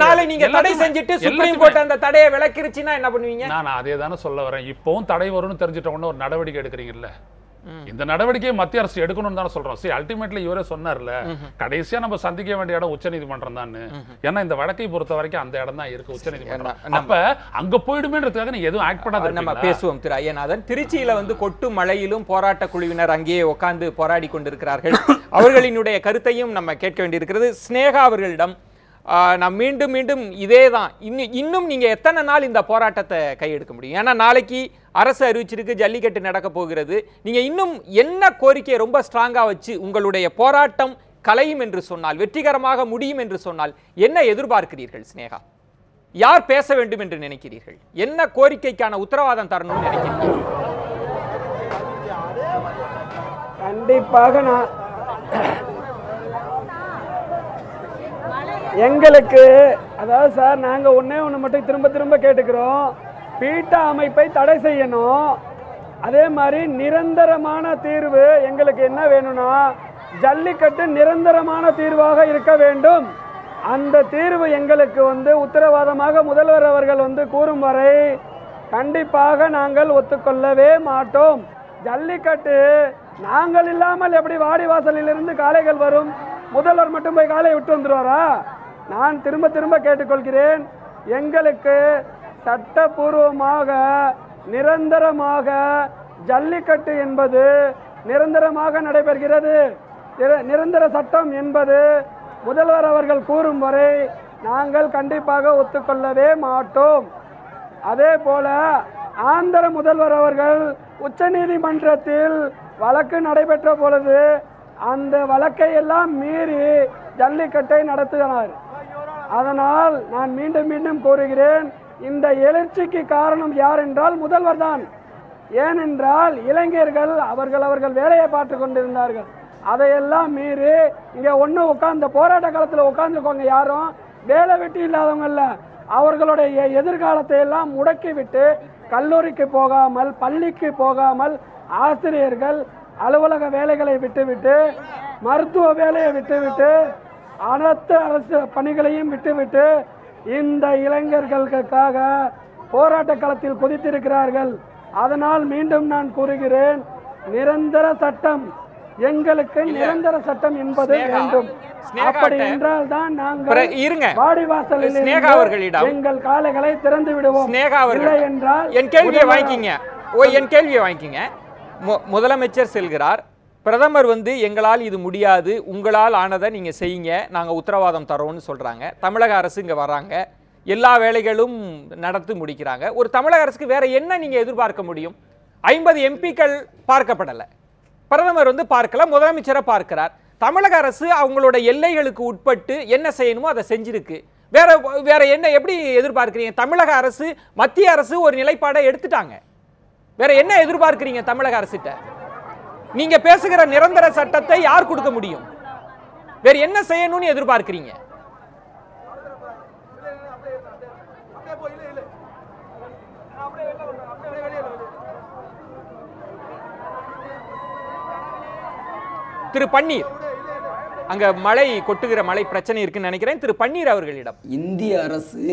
நாளை நீங்க தடை செஞ்சுட்டு சுப்ரீம் கோர்ட் அந்த தடையை விலக்கிருச்சுன்னா என்ன பண்ணுவீங்க? நான் அதே தானே சொல்ல வரேன். இப்பவும் தடை வரும்னு தெரிஞ்சிட்ட உடனே ஒரு நடவடிக்கை எடுக்கிறீங்கல்ல, இந்த நடவடிக்கையை மத்திய அரசு எடுக்கணும்னு தானே சொல்றோம். சரி, அல்டிமேட்லி இவரே சொன்னார்ல, கடைசியா நம்ம சந்திக்க வேண்டிய இடம் உச்ச நீதிமன்றம் தான். ஏன்னா இந்த வழக்கை பொறுத்த வரைக்கும் அந்த இடம் தான் இருக்கு, உச்ச நீதிமன்றம். அப்ப அங்க போயிடுமேன்றதுக்காக நீங்க எதுவும் ஆக்ட் பண்ணாத. நம்ம பேசுவோம். திரு ஐயநாதன், திருச்சியில வந்து கொட்டு மழையிலும் போராட்ட குழுவினர் அங்கேயே உட்கார்ந்து போராடி கொண்டிருக்கிறார்கள். அவர்களினுடைய கருத்தையும் நம்ம கேட்க வேண்டியிருக்கிறது. ஸ்னேகா அவர்களிடம் நான் மீண்டும் மீண்டும் இதே தான், இன்னும் நீங்க எத்தனை நாள் இந்த போராட்டத்தை கையெடுக்க முடியும்? ஏன்னா நாளைக்கு அரசு அறிவிச்சிருக்கு ஜல்லிக்கட்டு நடக்க போகிறது. நீங்க இன்னும் என்ன கோரிக்கையை ரொம்ப ஸ்ட்ராங்கா வச்சு உங்களுடைய போராட்டம் கலையும் என்று சொன்னால், வெற்றிகரமாக முடியும் என்று சொன்னால் என்ன எதிர்பார்க்கிறீர்கள் ஸ்னேகா? யார் பேச வேண்டும் என்று நினைக்கிறீர்கள்? என்ன கோரிக்கைக்கான உத்தரவாதம் தரணும்னு நினைக்கிறீர்கள்? கண்டிப்பாக நான் எங்களுக்கு அதாவது சார், நாங்கள் ஒன்று மட்டும் திரும்ப கேட்டுக்கிறோம். பீட்டா அமைப்பை தடை செய்யணும். அதே மாதிரி நிரந்தரமான தீர்வு எங்களுக்கு என்ன வேணும்னா, ஜல்லிக்கட்டு நிரந்தரமான தீர்வாக இருக்க வேண்டும். அந்த தீர்வு எங்களுக்கு வந்து உத்தரவாதமாக முதல்வர் அவர்கள் வந்து கூறும் வரை கண்டிப்பாக நாங்கள் ஒத்துக்கொள்ளவே மாட்டோம். ஜல்லிக்கட்டு நாங்கள் இல்லாமல் எப்படி வாடிவாசலிலிருந்து காளைகள் வரும்? முதல்வர் மட்டும் போய் காளையை விட்டு வந்துடுவாரா? நான் திரும்ப கேட்டுக்கொள்கிறேன், எங்களுக்கு சட்டபூர்வமாக நிரந்தரமாக ஜல்லிக்கட்டு என்பது நிரந்தரமாக நடைபெறுகிறது. நிரந்தர சட்டம் என்பது முதல்வர் அவர்கள் கூறும் வரை நாங்கள் கண்டிப்பாக ஒத்துக்கொள்ளவே மாட்டோம். அதே போல ஆந்திர முதல்வர் அவர்கள் உச்ச நீதிமன்றத்தில் வழக்கு நடைபெற்ற பொழுது அந்த வழக்கை எல்லாம் மீறி ஜல்லிக்கட்டை நடத்தினார். அதனால் நான் மீண்டும் மீண்டும் கூறுகிறேன், இந்த எழுச்சிக்கு காரணம் யார் என்றால் முதல்வர் தான். ஏனென்றால் இளைஞர்கள் அவர்கள் வேலையை பார்த்து கொண்டிருந்தார்கள். அதையெல்லாம் மீறி இங்கே ஒன்று உட்கார்ந்த போராட்ட காலத்தில் உட்கார்ந்துருக்கோங்க. யாரும் வேலை வெட்டி இல்லாதவங்க இல்லை. அவர்களுடைய எதிர்காலத்தை எல்லாம் முடக்கிவிட்டு கல்லூரிக்கு போகாமல், பள்ளிக்கு போகாமல், ஆசிரியர்கள் அலுவலக வேலைகளை விட்டுவிட்டு, மருத்துவ வேலையை விட்டுவிட்டு, அனைத்து அரசு பணிகளையும் விட்டுவிட்டு இந்த இளைஞர்களுக்காக போராட்ட களத்தில் குதித்திருக்கிறார்கள். அதனால் மீண்டும் நான் கூறுகிறேன், நிரந்தர சட்டம், எங்களுக்கு நிரந்தர சட்டம் என்பது வேண்டும். அப்படி என்றால் தான் நாங்கள் வாடிவாசலில் எங்கள் காலைகளை திறந்து விடுவோம். இல்லை என்றால் என் கேள்வியை வாங்கிக்கிங்க. முதலமைச்சர் செல்கிறார், பிரதமர் வந்து எங்களால் இது முடியாது, உங்களால் ஆனதை நீங்க செய்யுங்க, நாங்க உத்தரவாதம் தரோம்னு சொல்றாங்க. தமிழக அரசு இங்க வராங்க, எல்லா வேலைகளும் நடத்தி முடிக்கிறாங்க. ஒரு தமிழக அரசுக்கு வேற என்ன நீங்க எதிர்பார்க்க முடியும்? 50 எம்பிக்கள் பார்க்கப்படலை, பிரதமர் வந்து பார்க்கல, முதலமைச்சரை பார்க்கிறார். தமிழக அரசு அவங்களோட எல்லைகளுக்கு உட்பட்டு என்ன செய்யணுமோ அதை செஞ்சிருக்கு. வேற என்ன எப்படி எதிர்பார்க்கிறீங்க? தமிழக அரசு, மத்திய அரசு ஒரு நிலைப்பாடை எடுத்துட்டாங்க. வேற என்ன எதிர்பார்க்கிறீங்க தமிழக அரசிட்ட? நீங்க பேசுகிற நிரந்தர சட்டத்தை யார் கொடுக்க முடியும்? வேற என்ன செய்யணும்னு எதிர்பார்க்கிறீங்க? திரு பன்னீர், அங்க மழை கொட்டுகிற மழை பிரச்சனை இருக்குன்னு நினைக்கிறேன். திரு பன்னீர் அவர்களிடம், இந்திய அரசு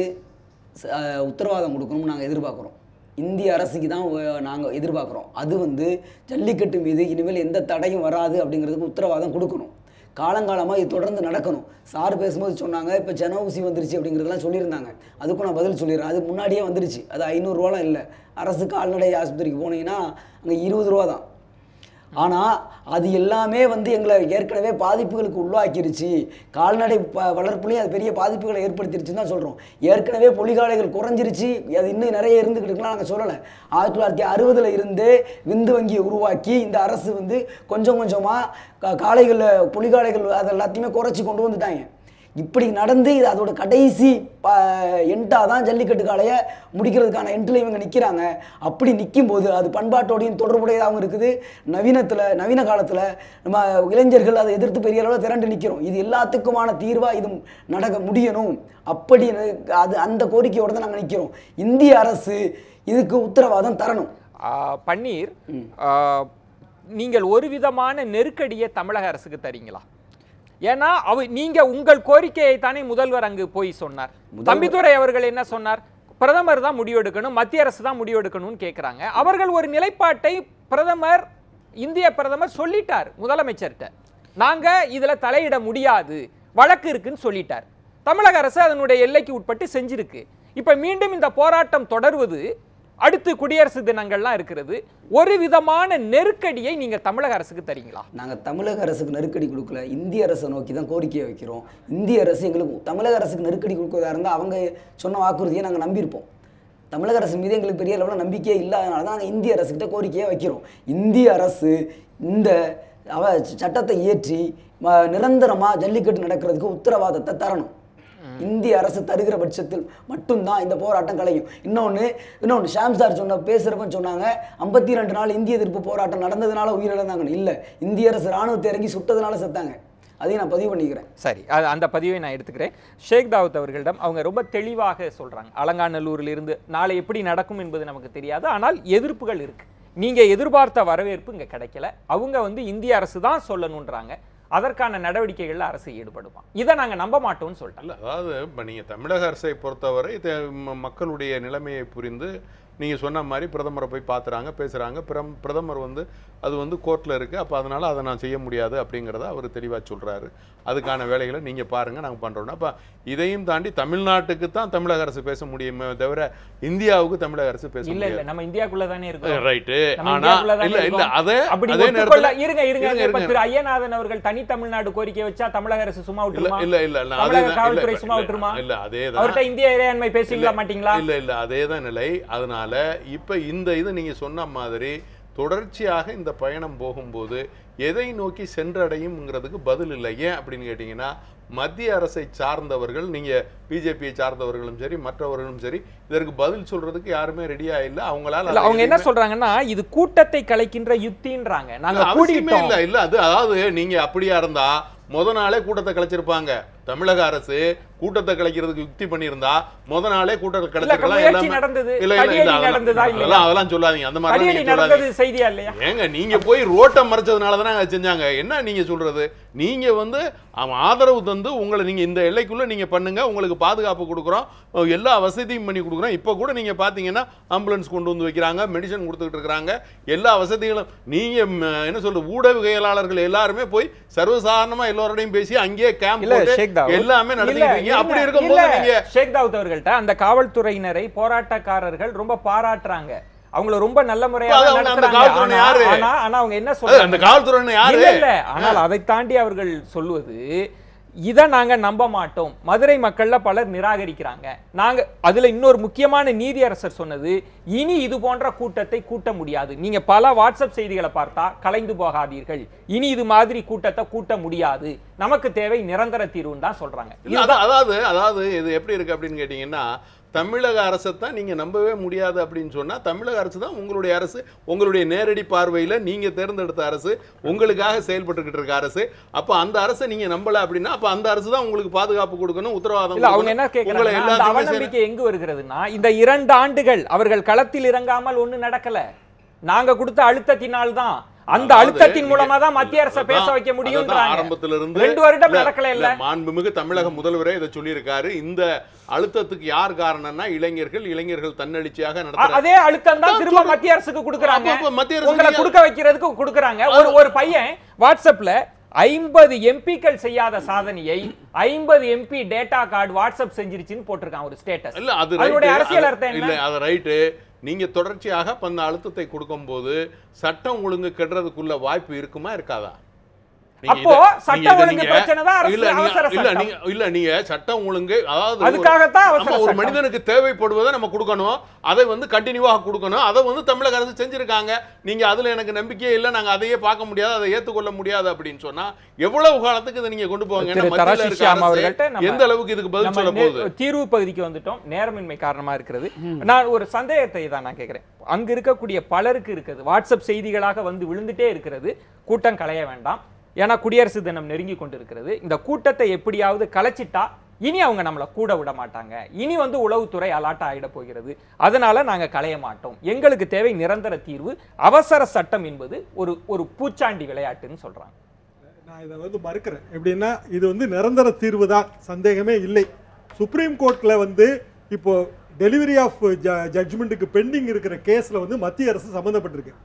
உத்தரவாதம் கொடுக்கணும்னு நாங்கள் எதிர்பார்க்குறோம். இந்திய அரசுக்கு தான் நாங்கள் எதிர்பார்க்குறோம். அது வந்து ஜல்லிக்கட்டு மீது இனிமேல் எந்த தடையும் வராது அப்படிங்கிறதுக்கு உத்தரவாதம் கொடுக்கணும். காலங்காலமாக இது தொடர்ந்து நடக்கணும். சார் பேசும்போது சொன்னாங்க, இப்போ ஜன ஊசி வந்துருச்சு அப்படிங்கிறதெல்லாம் சொல்லியிருந்தாங்க. அதுக்கும் நான் பதில் சொல்லிடுறேன். அது முன்னாடியே வந்துருச்சு. அது 500 ரூபாலாம் இல்லை. அரசு கால்நடை ஆஸ்பத்திரிக்கு போனீங்கன்னா அங்கே 20 ரூபா தான். ஆனால் அது எல்லாமே வந்து எங்களை ஏற்கனவே பாதிப்புகளுக்கு உள்ளாக்கிருச்சு. கால்நடை வளர்ப்புலேயும் அது பெரிய பாதிப்புகளை ஏற்படுத்திருச்சுன்னு தான் சொல்கிறோம். ஏற்கனவே பொலிகாலைகள் குறைஞ்சிருச்சு, அது இன்னும் நிறைய இருந்துக்கிட்டு இருக்கலாம் நாங்கள் சொல்லலை. 1960 இருந்தே விந்து வங்கியை உருவாக்கி இந்த அரசு வந்து கொஞ்சம் கொஞ்சமாக காளைகளில் பொலிகாலைகள் அது எல்லாத்தையுமே குறைச்சி கொண்டு வந்துட்டாங்க. இப்படி நடந்து இது அதோட கடைசி எண்டாக தான் ஜல்லிக்கட்டு காளையை முடிக்கிறதுக்கான எண்டில் இவங்க நிற்கிறாங்க. அப்படி நிற்கும்போது அது பண்பாட்டோடையும் தொடர்புடையதாகவும் இருக்குது. நவீன காலத்தில் நம்ம இளைஞர்கள் அதை எதிர்த்து பெரிய அளவில் திரண்டு நிற்கிறோம். இது எல்லாத்துக்குமான தீர்வாக இது நடக்க முடியணும். அப்படி அது அந்த கோரிக்கையோடு தான் நாங்கள் நிற்கிறோம். இந்திய அரசு இதுக்கு உத்தரவாதம் தரணும். பன்னீர், நீங்கள் ஒரு விதமான நெருக்கடியை தமிழக அரசுக்கு தரீங்களா? ஏன்னா நீங்க உங்கள் கோரிக்கையை தானே முதல்வர் அங்கு போய் சொன்னார். தம்பிதுரை அவர்கள் என்ன சொன்னார்? பிரதமர் தான் முடிவெடுக்கணும், மத்திய அரசு தான் முடிவெடுக்கணும்னு கேட்கிறாங்க. அவர்கள் ஒரு நிலைப்பாட்டை இந்திய பிரதமர் சொல்லிட்டார் முதலமைச்சர்கிட்ட. நாங்க இதுல தலையிட முடியாது, வழக்கு இருக்குன்னு சொல்லிட்டார். தமிழக அரசு அதனுடைய எல்லைக்கு உட்பட்டு செஞ்சிருக்கு. இப்ப மீண்டும் இந்த போராட்டம் தொடர்வது, அடுத்து குடியரசு தினங்கள்லாம் இருக்கிறது, ஒரு விதமான நெருக்கடியை நீங்க தமிழக அரசுக்கு தரீங்களா? நாங்கள் தமிழக அரசுக்கு நெருக்கடி கொடுக்கல, இந்திய அரசை நோக்கி தான் கோரிக்கையை வைக்கிறோம். இந்திய அரசு எங்களுக்கு தமிழக அரசுக்கு நெருக்கடி கொடுக்கறதா இருந்தால் அவங்க சொன்ன வாக்குறுதியை நாங்கள் நம்பியிருப்போம். தமிழக அரசு மீது எங்களுக்கு பெரிய அளவில் நம்பிக்கையே இல்லாதனால தான் நாங்கள் இந்திய அரசுக்கிட்ட கோரிக்கையை வைக்கிறோம். இந்திய அரசு இந்த சட்டத்தை இயற்றி நிரந்தரமாக ஜல்லிக்கட்டு நடக்கிறதுக்கு உத்தரவாதத்தை தரணும். இந்திய அரசு தருகிற பட்சத்தில் மட்டும்தான் இந்த போராட்டம் கலையும். இன்னொன்று ஷாம் சார் பேசுகிறப்ப சொன்னாங்க, 52 நாள் இந்திய எதிர்ப்பு போராட்டம் நடந்ததுனால உயிரிழந்தாங்க. இல்லை, இந்திய அரசு ராணுவத்தை இறங்கி சுட்டதுனால செத்தாங்க. அதையும் நான் பதிவு பண்ணிக்கிறேன். சரி, அந்த பதிவை நான் எடுத்துக்கிறேன். ஷேக் தாவூத் அவர்களிடம் அவங்க ரொம்ப தெளிவாக சொல்றாங்க, அலங்காநல்லூரில் இருந்து நாளை எப்படி நடக்கும் என்பது நமக்கு தெரியாது, ஆனால் எதிர்ப்புகள் இருக்கு. நீங்க எதிர்பார்த்த வரவேற்பு இங்க கிடைக்கல. அவங்க வந்து இந்திய அரசு தான் சொல்லணுன்றாங்க. அதற்கான நடவடிக்கைகள்ல அரசு ஈடுபடுமா? இதை நாங்க நம்ப மாட்டோம்னு சொல்லிட்டோம். அதாவது இப்போ நீங்க தமிழக அரசை பொறுத்தவரை மக்களுடைய நிலைமையை புரிந்து நீங்கள் சொன்ன மாதிரி பிரதமரை போய் பார்த்துறாங்க, பேசுகிறாங்க. பிரதமர் வந்து அது வந்து கோர்ட்டில் இருக்குது, அப்போ அதனால் அதை நான் செய்ய முடியாது அப்படிங்கிறத அவர் தெளிவாக சொல்கிறாரு. அதுக்கான வேலைகளை நீங்கள் பாருங்கள், நாங்கள் பண்ணுறோன்னா. அப்போ இதையும் தாண்டி தமிழ்நாட்டுக்கு தான் தமிழக அரசு பேச முடியுமே தவிர இந்தியாவுக்கு தமிழக அரசு பேச முடியாது. இல்லை, நம்ம இந்தியாவுக்குள்ள தானே இருக்கோம். ரைட்டு. ஆனால் இல்லை அதே நேரத்தில் இருங்க, திரு ஐயநாதன் அவர்கள் தனி தமிழ்நாடு கோரிக்கை வச்சா தமிழக அரசு சும்மா விட்டுருமா? காவல்துறை சும்மா விட்டுருமா? இல்லை, அதே தான். அவர்கிட்ட இந்திய இறையாண்மை பேசிங்களா மாட்டீங்களா? இல்லை, அதே தான் நிலை. அதனால இப்ப இந்த இது நீங்க சொன்ன மாதிரி தொடர்ச்சியாக இந்த பயணம் போகும்போது எதை நோக்கி சென்றடையும்ங்கிறதுக்கு பதில் இல்லை. ஏன் அப்படின்னு கேட்டிங்கன்னா, மத்திய அரசை சார்ந்தவர்கள், நீங்க பிஜேபியை சார்ந்தவர்களும் சரி மற்றவர்களும் சரி, இதற்கு பதில் சொல்றதுக்கு யாருமே ரெடியா இல்ல. அவங்களால அவங்க என்ன சொல்றாங்கன்னா, இது கூட்டத்தை கலைக்கின்ற யுக்தின்றாங்க. நாங்க கூடிட்டோம் இல்ல இல்ல அது அதாவது நீங்க அப்படியா இருந்தா முத நாளே கூட்டத்தை கலைச்சிருப்பாங்க. தமிழக அரசு கூட்டத்தை கலைக்கிறதுக்கு யுக்தி பண்ணியிருந்தா முத நாளே கூட்டத்தை கலைச்சிருக்கலாம். அதெல்லாம் சொல்லாதீங்க, அந்த மாதிரி செய்தியா இல்லையா? ஏங்க நீங்க போய் ரோட்டை மறைச்சதுனால தானே செஞ்சாங்க. என்ன நீங்க சொல்றது? நீங்க வந்து ஆதரவு தந்து உங்களை நீங்க இந்த எல்லைக்குள்ள நீங்க பண்ணுங்க, உங்களுக்கு பாதுகாப்பு கொடுக்குறோம், எல்லா வசதியும் பண்ணி கொடுக்குறோம். இப்ப கூட நீங்க பாத்தீங்கன்னா ஆம்புலன்ஸ் கொண்டு வந்து வைக்கிறாங்க, மெடிசன் கொடுத்துட்டு இருக்காங்க, எல்லா வசதிகளும். நீங்க என்ன சொல்றது, ஊடகவியலாளர்கள் எல்லாருமே போய் சர்வசாதாரணமா எல்லாரோடையும் பேசி அங்கேயே கேம்ப் எல்லாமே நடத்திட்டு அப்படி இருக்கும்போது நீங்க ஷேக் தாவூத் அவர்கள்ட்ட அந்த காவல்துறையினரை போராட்டக்காரர்கள் ரொம்ப பாராட்டுறாங்க, அவங்கள ரொம்ப நல்ல முறையாக நடத்துறாங்க. ஆனா அவங்க என்ன சொல்றாங்க, அந்த காவல்துறையினர் யாரு? இல்ல, ஆனால் அதை தாண்டி அவர்கள் சொல்லுவது, இதை நாங்க நம்ப மாட்டோம், மதுரை மக்கள்ல பலர் நிராகரிக்கிறாங்க. நாங்க அதுல இன்னொரு முக்கியமான நீதியரசர் சொன்னது, இனி இது போன்ற கூட்டத்தை கூட்ட முடியாது. நீங்க பல வாட்ஸ்அப் செய்திகளை பார்த்தா கலைந்து போகாதீர்கள், இனி இது மாதிரி கூட்டத்தை கூட்ட முடியாது, நமக்கு தேவை நிரந்தர தீர்வுன்னு தான் சொல்றாங்க. அதாவது இது எப்படி இருக்கு அப்படின்னு கேட்டீங்கன்னா, தமிழக அரசை தான் நீங்க நம்பவே முடியாது அப்படின்னு சொன்னா, தமிழக அரசு தான் உங்களுடைய அரசு, உங்களுடைய நேரடி பார்வையில நீங்க தேர்ந்தெடுத்த அரசு, உங்களுக்காக செயல்பட்டுக்கிட்டு இருக்க அரசு. அப்ப அந்த அரசை நீங்க நம்பல அப்படின்னா, அப்ப அந்த அரசு தான் உங்களுக்கு பாதுகாப்பு கொடுக்கணும், உத்தரவாதம். அவங்க என்ன கேட்கறாங்க, அவநம்பிக்கை எங்கு வருகிறதுனா, இந்த 2 ஆண்டுகள் அவர்கள் களத்தில் இறங்காமல் ஒண்ணு நடக்கல, நாங்க கொடுத்த அழுத்தத்தினால் தான், அந்த அழுத்தத்தின் மூலமா தான் மத்திய அரசை பேச வைக்க முடியும். ஆரம்பத்துல இருந்து 2 வருடம் நடக்கல. இல்ல, மாண்புமிகு தமிழக முதல்வரே இதை சொல்லியிருக்காரு. இந்த அழுத்தத்துக்கு யார் காரணம்னா இளைஞர்கள் தன்னெழுச்சியாக நடத்துறாங்க. அதே அழுத்தம் தான் திரும்ப மத்திய அரசுக்கு கொடுக்கறாங்க, உங்களை கொடுக்க வைக்கிறதுக்கு கொடுக்கறாங்க. ஒரு பையன் வாட்ஸ்அப்ல 50 எம்பிக்கள் செய்யாத சாதனையை 50 எம்பி டேட்டா கார்டு வாட்ஸ்அப் செஞ்சிருச்சுன்னு போட்டிருக்கான் ஒரு ஸ்டேட்டஸ். இல்ல அது அதனுடைய அரசியல் அர்த்தம் என்ன? இல்ல அது ரைட்டு. நீங்க தொடர்ச்சியாக அந்த அழுத்தத்தை கொடுக்கும்போது சட்டம் ஒழுங்கு கெடுறதுக்குள்ள வாய்ப்பு இருக்குமா இருக்காதா? அப்போ சட்டம் ஒழுங்கு பிரச்சனை தான் அவசர சட்டம். இல்ல நீங்க சட்டம் ஒழுங்கு, அதாவது அதுக்காக தான் அவசர சட்டம். ஒரு மனிதனுக்கு தேவைப்படுவதை நம்ம கொடுக்கணும், அதை வந்து கண்டினியூவாக கொடுக்கணும். அதை வந்து தமிழக அரசு செஞ்சிருக்காங்க. நீங்க அதுல எனக்கு நம்பிக்கையே இல்ல, நாங்க அதையே பார்க்க முடியாது, அதை ஏத்துக்கொள்ள முடியாது அப்படின்னு சொன்னா எவ்வளவு காலத்துக்கு இதை நீங்க கொண்டு போவாங்க? எந்த அளவுக்கு இதுக்கு பதில் சொல்ல போகுது? தீர்வு பகுதிக்கு வந்துட்டோம், நேரமின்மை காரணமா இருக்கிறது. நான் ஒரு சந்தேகத்தை தான் நான் கேட்கிறேன், அங்க இருக்கக்கூடிய பலருக்கு இருக்குது, வாட்ஸ்அப் செய்திகளாக வந்து விழுந்துட்டே இருக்கிறது, கூட்டம் களைய வேண்டாம், ஏன்னா குடியரசு தினம் நெருங்கி கொண்டிருக்கிறது, இந்த கூட்டத்தை எப்படியாவது கலைச்சிட்டா இனி அவங்க நம்மளை கூட விட மாட்டாங்க, இனி வந்து உளவுத்துறை அலாட் ஆகிட போகிறது, அதனால நாங்க களைய மாட்டோம், எங்களுக்கு தேவை நிரந்தர தீர்வு, அவசர சட்டம் என்பது ஒரு பூச்சாண்டி விளையாட்டுன்னு சொல்றாங்க. நான் இதை வந்து மறுக்கிறேன். எப்படின்னா, இது வந்து நிரந்தர தீர்வு தான், சந்தேகமே இல்லை. சுப்ரீம் கோர்ட்ல வந்து இப்போ டெலிவரி ஆஃப் ஜட்ஜ்மெண்ட்டுக்கு பெண்டிங் இருக்கிற கேஸ்ல வந்து மத்திய அரசு சம்பந்தப்பட்டிருக்கு.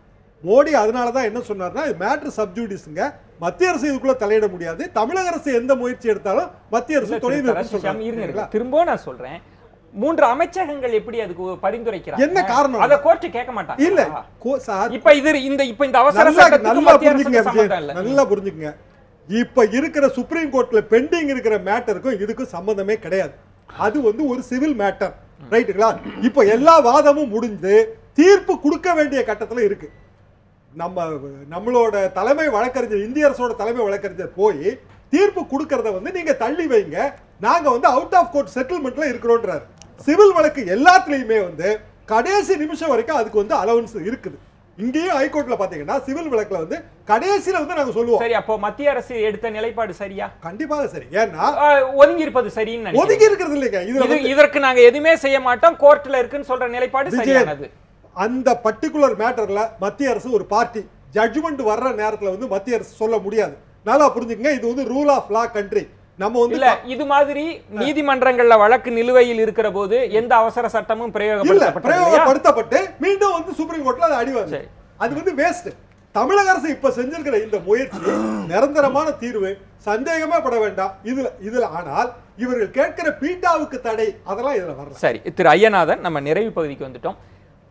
மோடி அதனால தான் என்ன சொன்னார்னா, இது மேட்டர் சப்ஜூடிஸ்ங்க, மத்திய அரசு இதுக்குள்ள தலையிட முடியாது, தமிழக அரசு எந்த முயற்சி எடுத்தாலும் மத்திய அரசு தொலைந்து. திரும்ப நான் சொல்றேன், 3 அமைச்சகங்கள் எப்படி அதுக்கு பரிந்துரைக்கிறாங்க, என்ன காரணம்? அத கோர்ட் கேட்க மாட்டாங்க. இல்ல சார், இப்ப இந்த அவசர சட்டத்துக்கு மத்திய அரசுக்கு சம்பந்தம் இல்ல. நல்லா புரிஞ்சுக்கங்க, இப்ப இருக்கிற சுப்ரீம் கோர்ட்ல பெண்டிங் இருக்கிற மேட்டருக்கும் இதுக்கும் சம்பந்தமே கிடையாது. அது வந்து ஒரு சிவில் மேட்டர், ரைட்டுங்களா? இப்ப எல்லா வாதமும் முடிந்து தீர்ப்பு கொடுக்க வேண்டிய கட்டத்துல இருக்கு. நம்மளோட தலைமை வழக்கறிஞர், இந்திய அரசோட தலைமை வழக்கறிஞர் போய் தீர்ப்பு கொடுக்கறத வந்து நீங்க தள்ளி வைங்க, நாங்க வந்து அவுட் ஆஃப் கோர்ட் செட்டில்மெண்ட்ல இருக்கிறோன்றாரு. சிவில் வழக்கு எல்லாத்துலயுமே வந்து கடைசி நிமிஷம் வரைக்கும் அதுக்கு வந்து அலவன்ஸ் இருக்குது. இங்கேயும் ஹைகோர்ட்ல பாத்தீங்கன்னா சிவில் வழக்குல வந்து கடைசியில வந்து நாங்க சொல்லுவோம். சரி, அப்போ மத்திய அரசு எடுத்த நிலைப்பாடு சரியா? கண்டிப்பாக சரி. ஏன்னா ஒதுங்கி இருப்பது சரின்னு ஒதுங்கி இருக்கிறது இல்லைங்க, இதற்கு நாங்க எதுவுமே செய்ய மாட்டோம், கோர்ட்ல இருக்குன்னு சொல்ற நிலைப்பாடு சரியானது. அந்த பர்டிகுலர் மேட்டர்ல மத்திய அரசு ஒரு பார்ட்டி, ஜட்ஜ்மெண்ட் வர்ற நேரத்துல வந்து மத்திய அரசு சொல்ல முடியாது. நல்லா புரிஞ்சுக்கங்க, இது வந்து ரூல் ஆஃப் லா கண்ட்ரி. நம்ம வந்து இல்ல, இது மாதிரி நீதிமன்றங்கள்ல வழக்கு நிலுவையில் இருக்கிற போது எந்த அவசர சட்டமும் பிரயோகப்படுத்தப்பட்டு மீண்டும் வந்து சுப்ரீம் கோர்ட்ல அது அடிவாங்க. அது வந்து வேஸ்ட். தமிழக அரசு இப்ப செஞ்சிருக்கிற இந்த முயற்சி நிரந்தரமான தீர்வு, சந்தேகமே பட வேண்டாம் இதுல. ஆனால் இவர்கள் கேட்கிற பீட்டாவுக்கு தடை, அதெல்லாம் இதுல வரல. சரி, திரு ஐயநாதன், நம்ம நிறைவு பகுதிக்கு வந்துட்டோம்.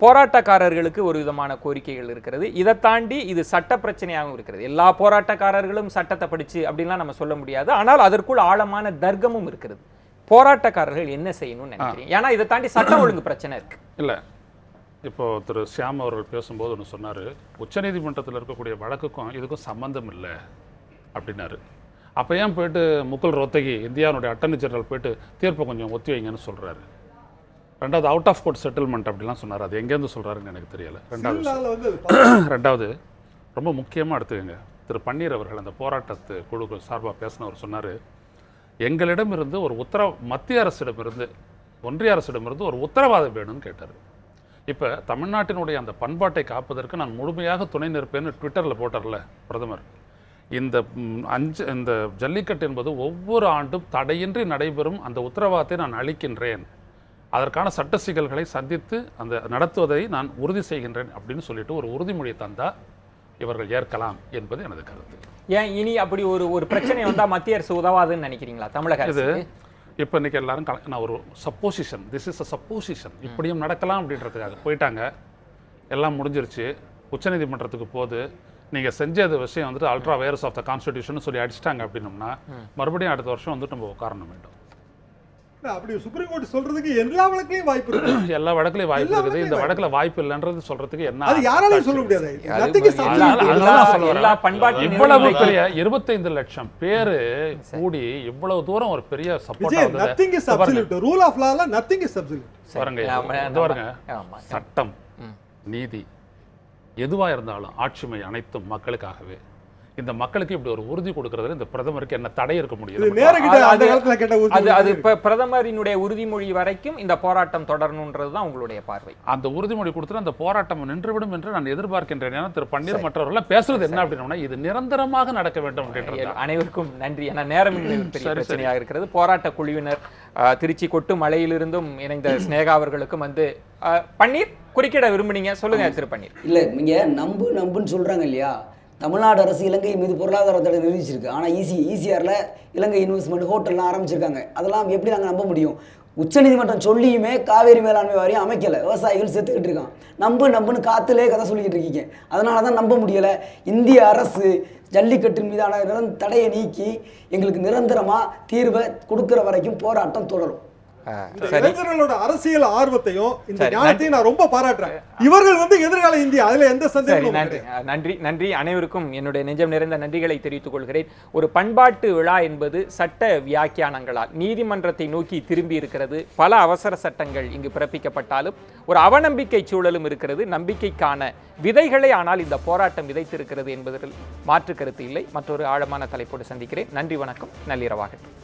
போராட்டக்காரர்களுக்கு ஒரு விதமான கோரிக்கைகள் இருக்கிறது, இதை தாண்டி இது சட்ட பிரச்சனையாகவும் இருக்கிறது. எல்லா போராட்டக்காரர்களும் சட்டத்தை படிச்சு அப்படின்லாம் நம்ம சொல்ல முடியாது, ஆனால் அதற்குள் ஆழமான தர்க்கமும் இருக்கிறது. போராட்டக்காரர்கள் என்ன செய்யணும்னு நினைக்கிறீங்க? ஏன்னா இதை தாண்டி சட்டம் ஒழுங்கு பிரச்சனை இருக்கு. இல்லை, இப்போ திரு ஷியாம் அவர்கள் பேசும்போது ஒன்று சொன்னார், உச்சநீதிமன்றத்தில் இருக்கக்கூடிய வழக்குக்கும் இதுக்கும் சம்மந்தம் இல்லை அப்படின்னாரு. அப்போ ஏன் போயிட்டு முகுல் ரோத்தகி இந்தியாவுடைய அட்டர்னி ஜெனரல் போயிட்டு தீர்ப்பை கொஞ்சம் ஒத்தி வைங்கன்னு சொல்கிறாரு. ரெண்டாவது அவுட் ஆஃப் கோர்ட் செட்டில்மெண்ட் அப்படிலாம் சொன்னார். அது எங்கேருந்து சொல்கிறாருன்னு எனக்கு தெரியல. ரெண்டாவது ரொம்ப முக்கியமாக எடுத்துக்கங்க, திரு பன்னீர் அவர்கள் அந்த போராட்டத்து குழு சார்பாக பேசினவர் சொன்னார், எங்களிடமிருந்து ஒரு மத்திய அரசிடமிருந்து ஒன்றிய அரசிடமிருந்து ஒரு உத்தரவாதம் வேணும்னு கேட்டார். இப்போ தமிழ்நாட்டினுடைய அந்த பண்பாட்டை காப்பதற்கு நான் முழுமையாக துணை நிற்பேன்னு ட்விட்டரில் போட்டார்ல பிரதமர். இந்த ஜல்லிக்கட்டு என்பது ஒவ்வொரு ஆண்டும் தடையின்றி நடைபெறும் அந்த உத்தரவாதத்தை நான் அளிக்கின்றேன், அதற்கான சட்ட சிக்கல்களை சந்தித்து அந்த நடத்துவதை நான் உறுதி செய்கின்றேன் அப்படின்னு சொல்லிட்டு ஒரு உறுதிமொழியை தந்தா இவர்கள் ஏற்கலாம் என்பது எனது கருத்து. ஏன் இனி அப்படி ஒரு பிரச்சனை வந்தா மத்திய அரசு உதவாதுன்னு நினைக்கிறீங்களா? தமிழக அரசு இப்போ இன்னைக்கு எல்லாரும் நான் ஒரு supposition, this is a supposition, இப்படியும் நடக்கலாம் அப்படின்றதுக்காக போயிட்டாங்க. எல்லாம் முடிஞ்சிருச்சு, உச்சநீதிமன்றத்துக்கு போது நீங்கள் செஞ்சது விஷயம் வந்துட்டு ultra vires of the constitution சொல்லி அடிச்சிட்டாங்க அப்படின்னோம்னா மறுபடியும் அடுத்த வருஷம் வந்துட்டு நம்ம உட்காரணும் வேண்டும். அப்படி சுப்ரீம் கோர்ட் சொல்றதுக்கு எல்லா வழக்குலயும் வாய்ப்பு இருக்கு. எல்லா வழக்குலயும் வாய்ப்பு இருக்குது. இந்த வழக்குல வாய்ப்பு இல்லைன்றது சொல்றதுக்கு என்ன? அது யாராலையும் சொல்ல முடியாது. இவ்வளவு பெரிய 25 லட்சம் பேரு கூடி இவ்வளவு தூரம் ஒரு பெரிய support. Nothing is absolute. Rule of லால நத்திங் இஸ் அப்சல்யூட். பாருங்க, சட்டம், நீதி எதுவா இருந்தாலும் ஆட்சிமை அனைத்தும் மக்களுக்காகவே. இந்த மக்களுக்கு இப்படி ஒரு உறுதி கொடுக்கறதுல இந்த பிரதமருக்கு என்ன தடை இருக்க முடியும்? அது பிரதமரினுடைய உறுதிமொழி வரைக்கும் இந்த போராட்டம் தொடரணும்ன்றதுதான் உங்களுடைய பார்வை. அந்த உறுதிமொழி கொடுத்துட்டு அந்த போராட்டம் நின்றுவிடும் என்று நான் எதிர்பார்க்கின்றேன். ஏன்னா திரு பன்னீர் மற்றவர்கள் பேசுறது என்ன அப்படின்னா இது நிரந்தரமாக நடக்க வேண்டும் அப்படின்றது. அனைவருக்கும் நன்றி. ஏன்னா நேரம் பெரிய பிரச்சனையாக இருக்கிறது. போராட்ட குழுவினர் திருச்சி கொட்டு மலையிலிருந்தும் இணைந்த ஸ்னேகா அவர்களுக்கும் வந்து பன்னீர் குறுக்கிட விரும்புனீங்க, சொல்லுங்க திரு பன்னீர். இல்ல நீங்க நம்புன்னு சொல்றாங்க இல்லையா, தமிழ்நாடு அரசு இலங்கை மீது பொருளாதார தடை நிர்ணயிச்சிருக்கு. ஆனால் ஈசிஆரில் இலங்கை இன்வெஸ்ட்மெண்ட் ஹோட்டல்லாம் ஆரம்பிச்சிருக்காங்க. அதெல்லாம் எப்படி நாங்கள் நம்ப முடியும்? உச்சநீதிமன்றம் சொல்லியுமே காவேரி மேலாண்மை வாரியம் அமைக்கலை, விவசாயிகள் செத்துக்கிட்டு இருக்கான். நம்புன்னு காத்துலே கதை சொல்லிக்கிட்டு இருக்கீங்க. அதனால தான் நம்ப முடியலை. இந்திய அரசு ஜல்லிக்கட்டின் மீதான தடையை நீக்கி எங்களுக்கு நிரந்தரமாக தீர்வை கொடுக்குற வரைக்கும் போராட்டம் தொடரும். இளைஞர்களோட அரசியல் ஆர்வத்தையும் இந்த ஞானத்தையும் நான் ரொம்ப பாராட்டுறேன். இவர்கள் வந்து எதிர்கால இந்தியா, அதுல எந்த சந்தேகமும் நன்றி. நன்றி அனைவருக்கும் என்னுடைய நெஞ்சம் நிறைந்த நன்றிகளை தெரிவித்துக் கொள்கிறேன். ஒரு பண்பாட்டு விழா என்பது சட்ட வியாக்கியானங்களால் நீதிமன்றத்தை நோக்கி திரும்பி இருக்கிறது. பல அவசர சட்டங்கள் இங்கு பிறப்பிக்கப்பட்டாலும் ஒரு அவநம்பிக்கை சூழலும் இருக்கிறது. நம்பிக்கைக்கான விதைகளை ஆனால் இந்த போராட்டம் விதைத்திருக்கிறது என்பதில் மாற்று கருத்து இல்லை. மற்றொரு ஆழமான தலைப்போடு சந்திக்கிறேன். நன்றி, வணக்கம், நள்ளிரவாகட்டும்.